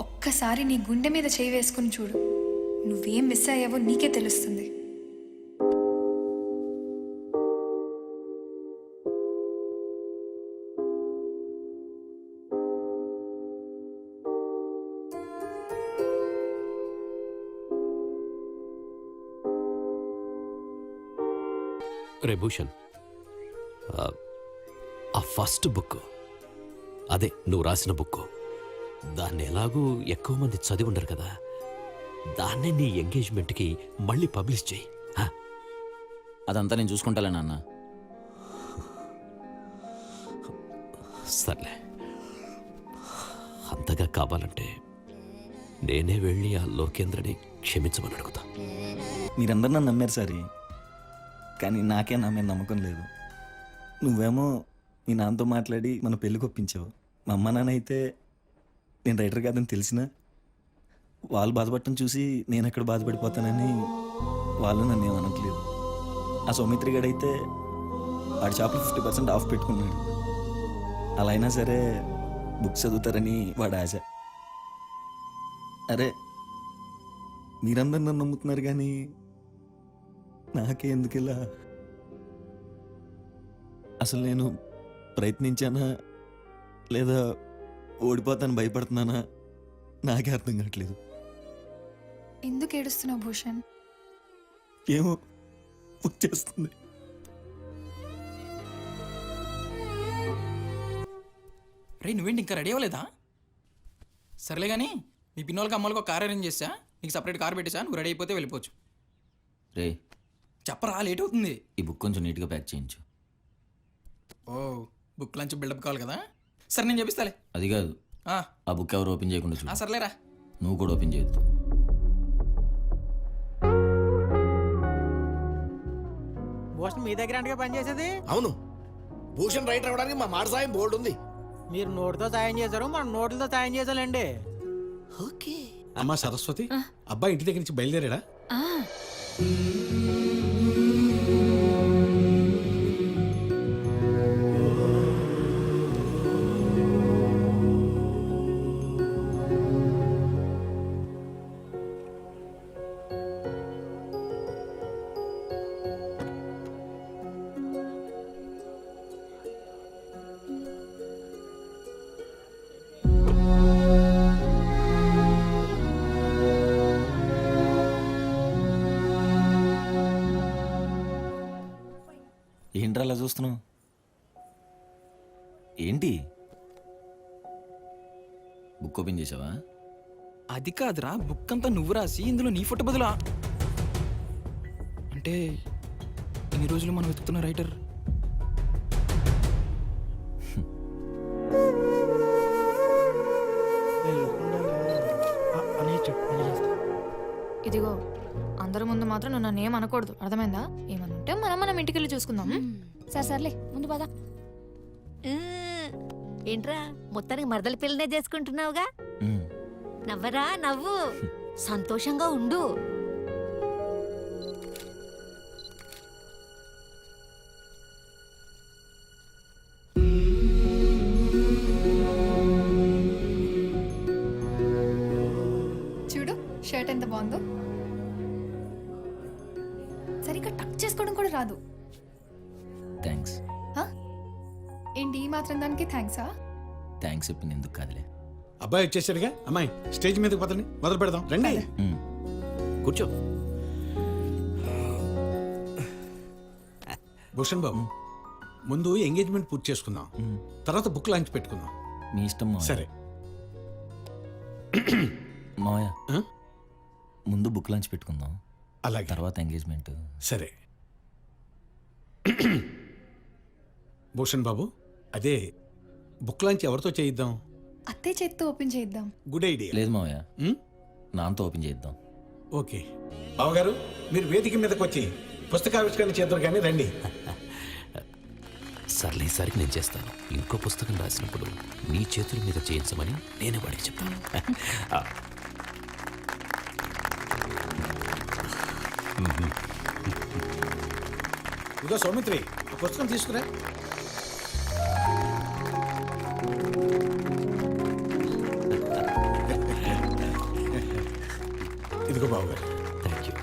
ఒక్కసారి నీ గుండె మీద చేయి వేసుకుని చూడు, నువ్వేం మిస్ అయ్యావో నీకే తెలుస్తుంది. రే భూషణ్, ఆ ఫస్ట్ బుక్, అదే నువ్వు రాసిన బుక్, దాన్ని ఎలాగూ ఎక్కువ మంది చదివి ఉండరు కదా, దాన్నే నీ ఎంగేజ్మెంట్కి మళ్ళీ పబ్లిష్ చేయి. అదంతా నేను చూసుకుంటాలే నాన్న. సర్లే, అంతగా కావాలంటే నేనే వెళ్ళి ఆ లోకేంద్రని క్షమించమని అడుగుతా. మీరందరూ నన్ను నమ్మారు సరే, కానీ నాకే నా మీద నమ్మకం లేదు. నువ్వేమో మీ నాన్నతో మాట్లాడి మన పెళ్ళికి ఒప్పించావు. మా అమ్మ నాన్న అయితే నేను రైటర్ కాదని తెలిసినా వాళ్ళు బాధపడటం చూసి నేను ఎక్కడ బాధపడిపోతానని వాళ్ళు నన్ను ఏమనట్లేదు. ఆ సౌమిత్రి గడైతే వాడి షాప్లో 50% ఆఫ్ పెట్టుకున్నాడు. అలా అయినా సరే బుక్స్ చదువుతారని వాడి ఆశ. అరే, మీరందరూ నన్ను నమ్ముతున్నారు కానీ నాకే ఎందుకు ఇలా? అసలు నేను ప్రయత్నించానా లేదా ఓడిపోతాను భయపడుతున్నానా నాకే అర్థం కావట్లేదు. ఎందుకు ఏడుస్తున్నావు భూషణ్? ఏమో వచ్చేస్తుంది. రే, నువ్వేంటి ఇంకా రెడీ అవ్వలేదా? సర్లే కానీ మీ పిన్నోళ్ళకి అమ్మలకి ఒక కార్ అరేంజ్ చేసా, నీకు సపరేట్ కార్ పెట్టేసా, నువ్వు రెడీ అయిపోతే వెళ్ళిపోవచ్చు. రే చెప్పరా, లేట్ అవుతుంది. ఈ బుక్ కొంచెం నీట్గా ప్యాక్ చేయించు. ఓ, బుక్ లంచ్ బిల్డప్ కావాలి కదా. సరే, నేను చెప్పిస్తాలే. అది కాదు, ఆ బుక్ ఎవరు ఓపెన్ చేయకుండా చూడు. సర్లేరా, నువ్వు కూడా ఓపెన్ చేయొద్దు. భూషణ్ మీ దగ్గర అంటే పనిచేసేది? అవును, భూషణ్ రైటర్ అవడానికి మా మాట సాయం బోర్డు ఉంది. మీరు నోటితో సాయం చేశారు, మనం నోట్లతో సాయం చేసాలండి. ఓకే. అమ్మా సరస్వతి, అబ్బాయి ఇంటి దగ్గర నుంచి బయలుదేరాడా? ఏంట్రా అలా చూస్తున్నావు? ఏంటి బుక్ ఓపెన్ చేసావా? అది కాదురా, బుక్ అంతా నువ్వు రాసి ఇందులో నీ ఫోటో బదులా. అంటే ఇన్ని రోజులు మనం వెతుకుతున్న రైటర్. ఇదిగో అందరి ముందు మాత్రం నువ్వు నన్ను ఏమనకూడదు, అర్థమైందా? ఏమనుంటే మనం ఇంటికి వెళ్ళి చూసుకుందాం. సరే సర్లే ముందు పద. ఏంట్రా మొత్తానికి మరదల పిల్లనే చేసుకుంటున్నావుగా? నవ్వరా నవ్వు, సంతోషంగా ఉండు. చూడు షర్ట్ ఎంత బాగుందో. సరిగ్గా టక్ చేసుకోవడం కూడా రాదు. థ్యాంక్స్. ఏంటి ఈ మాత్రం దానికి థ్యాంక్సా? థ్యాంక్స్ చెప్పింది ఎందుకు కాదులే. అబ్బాయి వచ్చేసాడుగా, అమ్మాయి స్టేజ్ మీదకి పదండి, మొదలు పెడదాం రండి. కూర్చో. భూషణ్ బాబు, ముందు ఎంగేజ్మెంట్ పూర్తి చేసుకుందాం, తర్వాత బుక్ లాంచ్ పెట్టుకుందాం. మీ ఇష్టం మావయ్య. సరే మావయ్య, ముందు బుక్ లాంచ్ పెట్టుకుందాం, అలాగే తర్వాత ఎంగేజ్మెంట్. సరే. భూషణ్ బాబు, అదే బుక్ లాంచ్ ఎవరితో చేయిద్దాం? అత్తే చేత్తో ఓపెన్ చేద్దాం. Good idea. లేదు మావయ్య, నాన్నతో ఓపెన్ చేద్దాం. ఓకే బావగారు, మీరు వేదిక మీదకి వచ్చి పుస్తకావిష్కరణ చేద్దరు కానీ రండి. సర్లే, ఈసారికి నేను చేస్తాను. ఇంకో పుస్తకం రాసినప్పుడు నీ చేతుల మీద చేయించమని నేనే వాడికి చెప్తాను. ఇదో సౌమిత్రి, ఆ పుస్తకం తీసుకురా. ఇదిగో బావగారు. Thank you.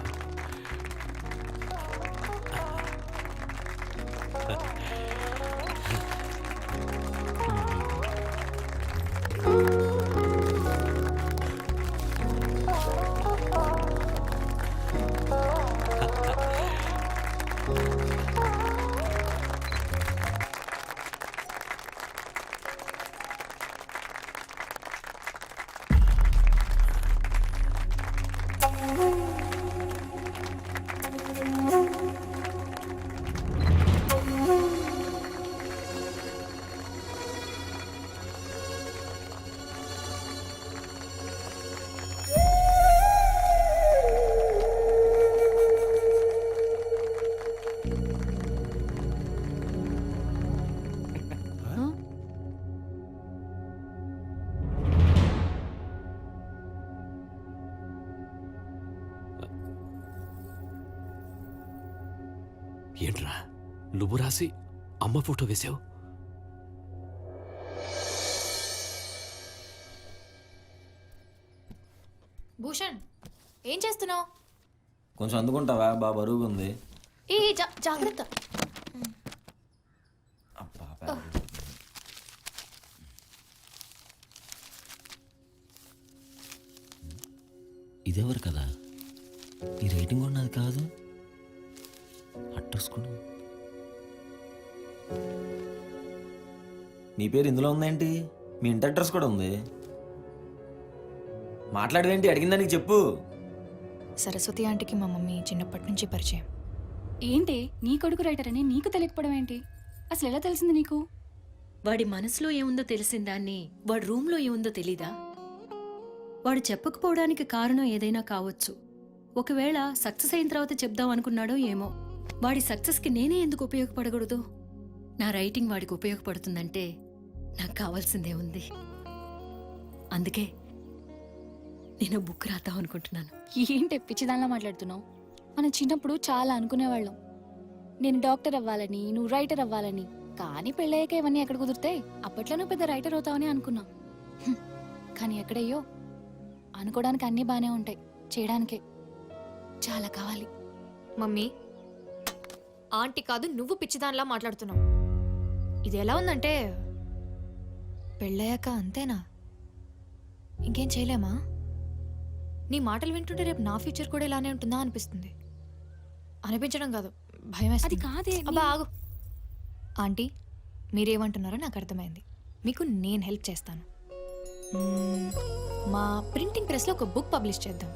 ఏంట్రా నువ్వు రాసి అమ్మ ఫోటో వేసావు? భూషణ్, ఏం చేస్తున్నావు? కొంచెం అందుకుంటావా? బాగా బరువుగా ఉంది. ఏ జాగ్రత్త. ఇదెవరు కదా? ఈ రేటింగ్ ఉన్నది కాదు. అడ్రస్ కూడా. నీ పేరు ఇందులో ఉందేంటి? మీ ఇంటి అడ్రస్ కూడా ఉంది. మాట్లాడేంటి? అడిగిన దానికి చెప్పు. సరస్వతి ఆంటీకి మా మమ్మీ చిన్నప్పటి నుంచి పరిచయం. ఏంటి నీ కొడుకు రైటర్ అని నీకు తెలియకపోవడం ఏంటి? అసలు ఎలా తెలిసింది నీకు? వాడి మనసులో ఏముందో తెలిసిన దాన్ని వాడి రూమ్లో ఏముందో తెలీదా? వాడు చెప్పకపోవడానికి కారణం ఏదైనా కావచ్చు. ఒకవేళ సక్సెస్ అయిన తర్వాత చెప్దాం అనుకున్నాడో ఏమో. వాడి సక్సెస్కి నేనే ఎందుకు ఉపయోగపడకూడదు? నా రైటింగ్ వాడికి ఉపయోగపడుతుందంటే నాకు కావాల్సిందే ఉంది. అందుకే నేను బుక్ రాద్దాం అనుకుంటున్నాను. ఏంటి పిచ్చిదానిలా మాట్లాడుతున్నావు? మన చిన్నప్పుడు చాలా అనుకునేవాళ్ళం. నేను డాక్టర్ అవ్వాలని, నువ్వు రైటర్ అవ్వాలని. కానీ పెళ్ళయ్యాక ఇవన్నీ ఎక్కడ కుదురుతాయి? అప్పట్లో నువ్వు పెద్ద రైటర్ అవుతావని అనుకున్నా. కానీ ఎక్కడయ్యో, అనుకోవడానికి అన్నీ బాగానే ఉంటాయి, చేయడానికే చాలా కావాలి. మమ్మీ, ఆంటీ కాదు నువ్వు పిచ్చిదానిలా మాట్లాడుతున్నావు. ఇది ఎలా ఉందంటే పెళ్ళయ్యాక అంతేనా, ఇంకేం చేయలేమా? నీ మాటలు వింటుంటే రేపు నా ఫ్యూచర్ కూడా ఇలానే ఉంటుందా అనిపిస్తుంది. అనిపించడం కాదు, భయం అది వేస్తుంది. కాదే, అబ్బా ఆగు. ఆంటీ, మీరేమంటున్నారో నాకు అర్థమైంది. మీకు నేను హెల్ప్ చేస్తాను. మా ప్రింటింగ్ ప్రెస్లో ఒక బుక్ పబ్లిష్ చేద్దాం.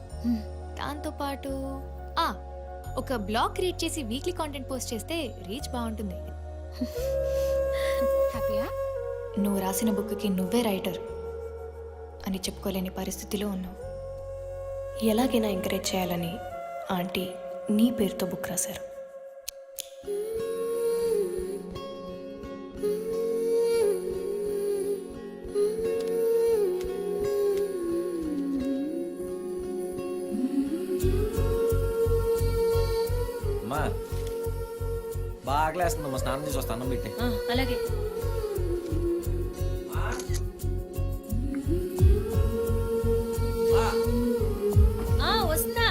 దాంతోపాటు ఒక బ్లాగ్ క్రియేట్ చేసి వీక్లీ కాంటెంట్ పోస్ట్ చేస్తే రీచ్ బాగుంటుంది. హ్యాపీయా? నువ్వు రాసిన బుక్కి నువ్వే రైటర్ అని చెప్పుకోలేని పరిస్థితిలో ఉన్నావు. ఎలాగైనా ఎంకరేజ్ చేయాలని ఆంటీ నీ పేరుతో బుక్ రాశారు. అమ్మా బాగా లేస్తుందమ్మా, స్నానం చేసి వస్తా, అన్నం పెట్టే. అలాగే. వస్తున్నా.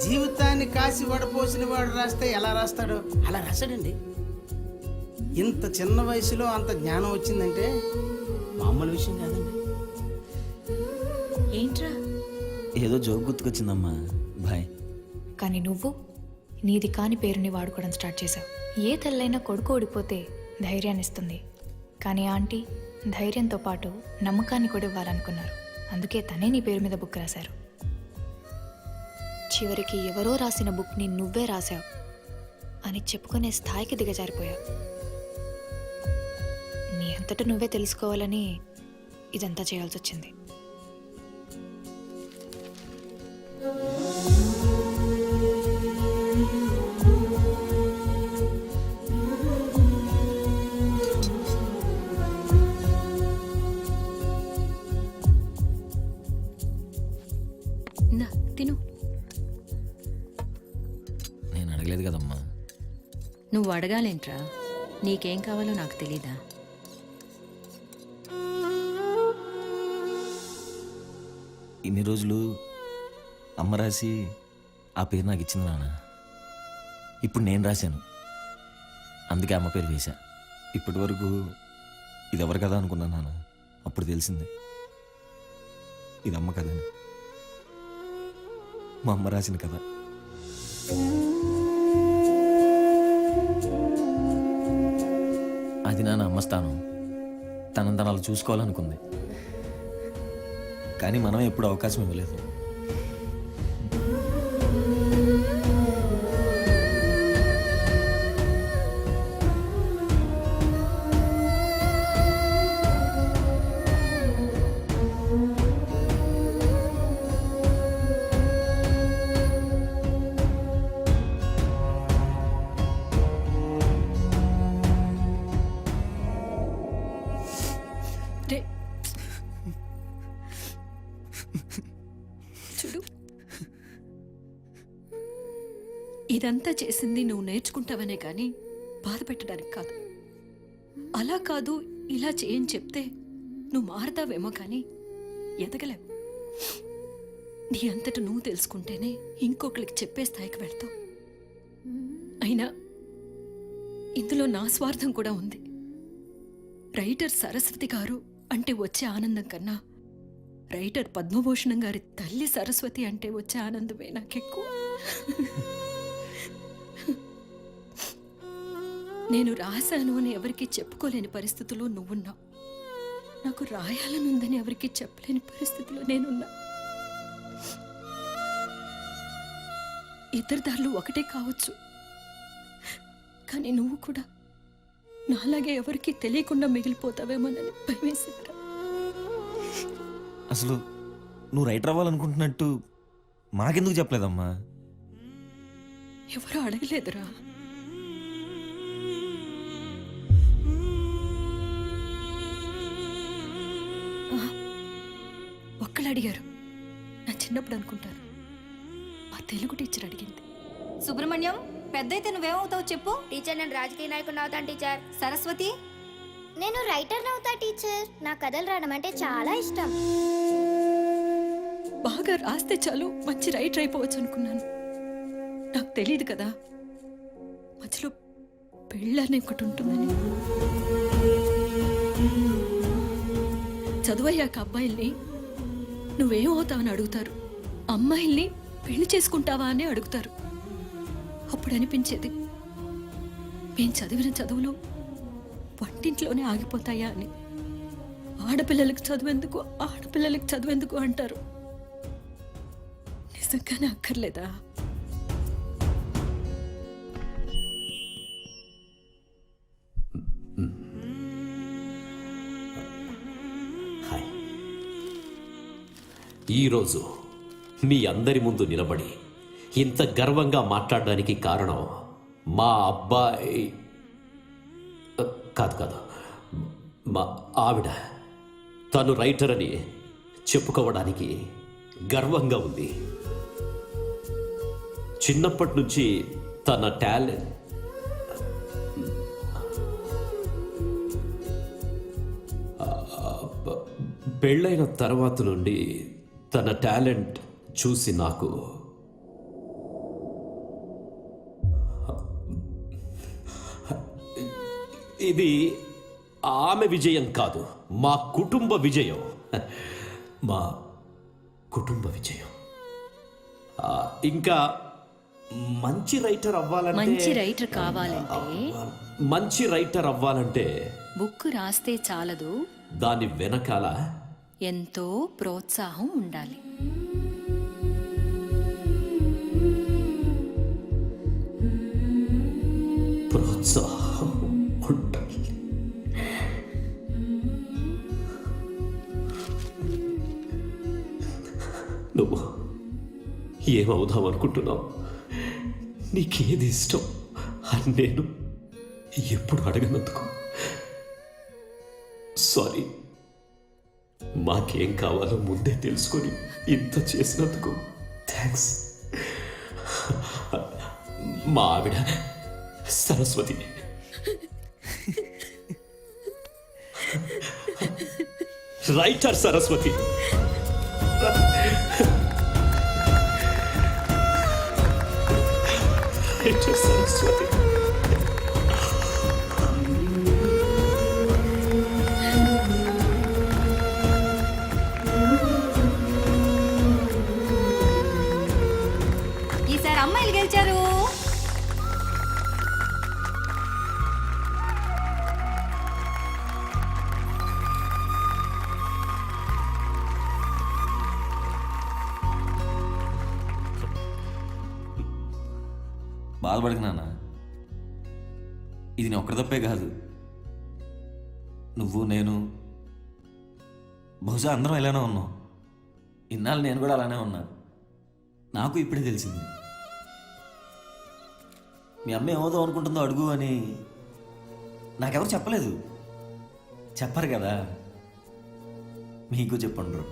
జీవితాన్ని కాసి వడపోసిన వాడు రాస్తే ఎలా రాస్తాడు? అలా రాశాడండి. ఇంత చిన్న వయసులో అంత జ్ఞానం వచ్చిందంటే మామూలు విషయం కాదండి. ఏంట్రా? ఏదో జోక్ గుర్తుకొచ్చిందమ్మా, బాయ్. కానీ నువ్వు నీది కాని పేరుని వాడుకోవడం స్టార్ట్ చేశావు. ఏ తల్లైనా కొడుకు ఓడిపోతే ధైర్యాన్ని ఇస్తుంది, కానీ ఆంటీ ధైర్యంతో పాటు నమ్మకాన్ని కూడా ఇవ్వాలనుకున్నారు. అందుకే తనే నీ పేరు మీద బుక్ రాశారు. చివరికి ఎవరో రాసిన బుక్ని నువ్వే రాశావు అని చెప్పుకునే స్థాయికి దిగజారిపోయావు. నీ అంతటా నువ్వే తెలుసుకోవాలని ఇదంతా చేయాల్సి వచ్చింది. తిను. నేను అడగలేదు కదమ్మా. నువ్వు అడగాలేంట్రా? నీకేం కావాలో నాకు తెలీదా? ఇన్ని రోజులు అమ్మ రాసి ఆ పేరు నాకు ఇచ్చింది నాన్న. ఇప్పుడు నేను రాశాను, అందుకే అమ్మ పేరు వేశా. ఇప్పటి వరకు ఇది ఎవరు కదా అనుకున్నాను నాన్న. అప్పుడు తెలిసింది ఇది అమ్మ కదని. మా అమ్మ రాసిన కథ. అది నాన్న అమ్మ స్థానం. తనని తను అలా చూసుకోవాలనుకుంది, కానీ మనం ఎప్పుడు అవకాశం ఇవ్వలేదు. చూడు, ఇదంతా చేసింది నువ్వు నేర్చుకుంటావనే కానీ బాధ పెట్టడానికి కాదు. అలా కాదు ఇలా చేయని చెప్తే నువ్వు మారతావేమో కానీ ఎదగలేవు. నీ అంతట నువ్వు తెలుసుకుంటేనే ఇంకొకరికి చెప్పే స్థాయికి వెళ్తావు. అయినా ఇందులో నా స్వార్థం కూడా ఉంది. రైటర్ సరస్వతి గారు అంటే వచ్చే ఆనందం కన్నా రైటర్ పద్మభూషణం గారి తల్లి సరస్వతి అంటే వచ్చే ఆనందమే నాకెక్కువ. నేను రాశాను అని ఎవరికి చెప్పుకోలేని పరిస్థితిలో నువ్వున్నావు. నాకు రాయాలనుందని ఎవరికి చెప్పలేని పరిస్థితిలో నేనున్నా. ఇద్దరి దారులు ఒకటే కావచ్చు, కానీ నువ్వు కూడా నాలాగే ఎవరికి తెలియకుండా మిగిలిపోతావేమోనని భయమేసిందిరా. అసలు నువ్వు రైటర్ అవ్వాలనుకుంటున్నట్టు మాకెందుకు చెప్పలేదమ్మా? ఎవరూ అడగలేదురా. ఒక్కళ్ళు అడిగారు. నా చిన్నప్పుడు అనుకుంటాను. మా తెలుగు టీచర్ అడిగింది. సుబ్రహ్మణ్యం, పెద్దయితే నువ్వేమవుతావు చెప్పు. టీచర్ నేను రాజకీయ నాయకుని అవుతాను టీచర్. సరస్వతి, నేను రైటర్ అవుతా టీచర్. నా కథలు రాయడం అంటే చాలా ఇష్టం. బాగా రాస్తే చాలు మంచి రైటర్ అయిపోవచ్చు అనుకున్నాను. నాకు తెలియదు కదా మధ్యలో పెళ్ళని ఒకటి ఉంటుందని. చదువయ్యాక అబ్బాయిల్ని నువ్వేం అవుతావని అడుగుతారు, అమ్మాయిల్ని పెళ్లి చేసుకుంటావా అని అడుగుతారు. అప్పుడు అనిపించేది మేం చదివిన చదువులు వంటింట్లోనే ఆగిపోతాయా అని. ఆడపిల్లలకి చదువెందుకు అంటారు. నిజంగానే అక్కర్లేదా? హాయ్. ఈరోజు మీ అందరి ముందు నిలబడి ఇంత గర్వంగా మాట్లాడడానికి కారణం మా అబ్బాయి కాదు మా ఆవిడ. తను రైటర్ అని చెప్పుకోవడానికి గర్వంగా ఉంది. చిన్నప్పటి నుంచి తన టాలెంట్ పెళ్ళైన తర్వాత నుండి తన టాలెంట్ చూసి నాకు ఇది ఆమె విజయం కాదు, మా కుటుంబ విజయం. మా కుటుంబ విజయం. ఇంకా మంచి రైటర్ అవ్వాలంటే మంచి రైటర్ అవ్వాలంటే బుక్ రాస్తే చాలదు, దాని వెనకాల ఎంతో ప్రోత్సాహం ఉండాలి. ప్రోత్సాహం ఉండాలి. నువ్వు ఏమవుదాం అనుకుంటున్నావు? నీకేది ఇష్టం అని నేను ఎప్పుడు అడగనందుకు సారీ. మాకేం కావాలో ముందే తెలుసుకొని ఇంత చేసినందుకు థ్యాంక్స్. మా ఆవిడ సరస్వతి. రైటర్ సరస్వతి. రైటర్ సరస్వతి. ఈసారి అమ్మాయిలు గెలిచారు. బాధపడకు నాన్న, ఇది నీ ఒక్కడి తప్పే కాదు. నువ్వు, నేను, బహుశా అందరం ఇలానే ఉన్నాం. ఇన్నాళ్ళు నేను కూడా అలానే ఉన్నా. నాకు ఇప్పుడే తెలిసింది మీ అమ్మ ఏమవుతావు అనుకుంటుందో అడుగు అని. నాకెవరు చెప్పలేదు. చెప్పరు కదా, మీకు చెప్పండ్రు.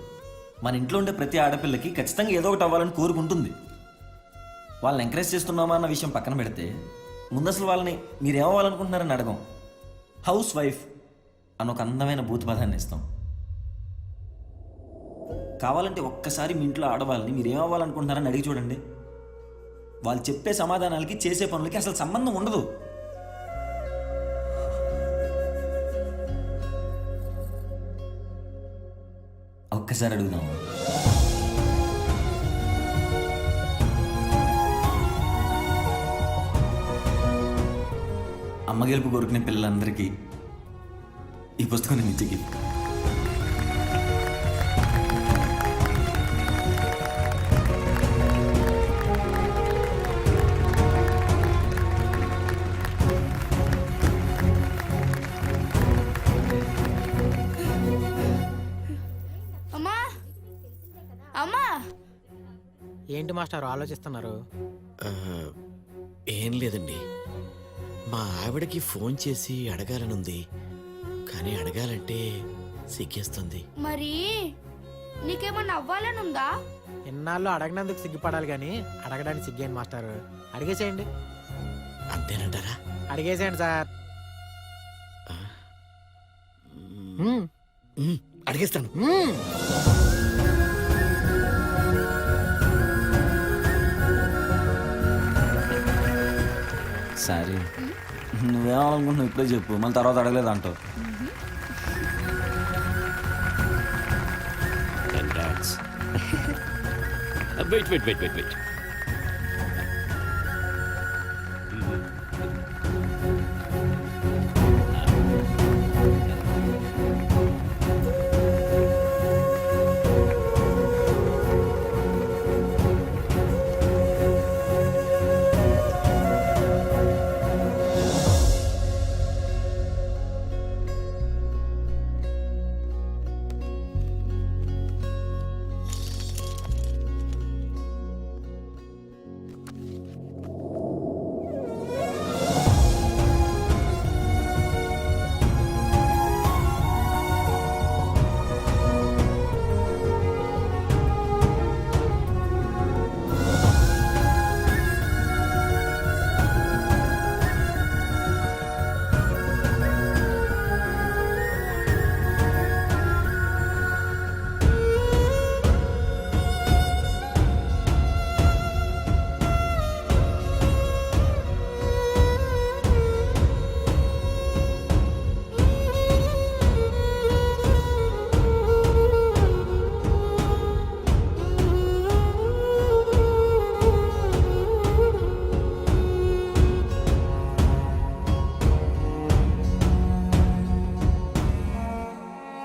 మన ఇంట్లో ఉండే ప్రతి ఆడపిల్లకి ఖచ్చితంగా ఏదో ఒకటి అవ్వాలని కోరుకుంటుంది. వాళ్ళని ఎంకరేజ్ చేస్తున్నామా అన్న విషయం పక్కన పెడితే ముందు అసలు వాళ్ళని మీరేమవ్వాలనుకుంటున్నారని అడగం. హౌస్ వైఫ్ అని ఒక అందమైన భూత పదాన్ని ఇస్తాం. కావాలంటే ఒక్కసారి మీ ఇంట్లో ఆడవాళ్ళని మీరేమవ్వాలనుకుంటున్నారని అడిగి చూడండి. వాళ్ళు చెప్పే సమాధానాలకి చేసే పనులకి అసలు సంబంధం ఉండదు. ఒక్కసారి అడుగుదాం. అమ్మ గెలుపు కోరుకునే పిల్లలందరికీ ఈ పుస్తకం నేను ఇచ్చే గిఫ్ట్. అమ్మా అమ్మా, ఏంటి మాస్టర్ ఆలోచిస్తున్నారు? ఏం లేదండి, మా ఆవిడకి ఫోన్ చేసి అడగాలనుంది, కానీ అడగాలంటే సిగ్గేస్తుంది. మరి నీకేమన్నా అవ్వాలనుందా? ఇన్నాళ్ళు అడగనందుకు సిగ్గుపడాలి కానీ అడగడానికి సిగ్గేంటి మాస్టర్? అడిగేసేయండి. అంతేనంటారా? అడిగేసేయండి సార్. అడిగేస్తాను. సరే నువ్వేమనుకుంటున్నావు ఇప్పుడే చెప్పు, మళ్ళీ తర్వాత అడగలేదు అంటావు. Wait wait wait wait wait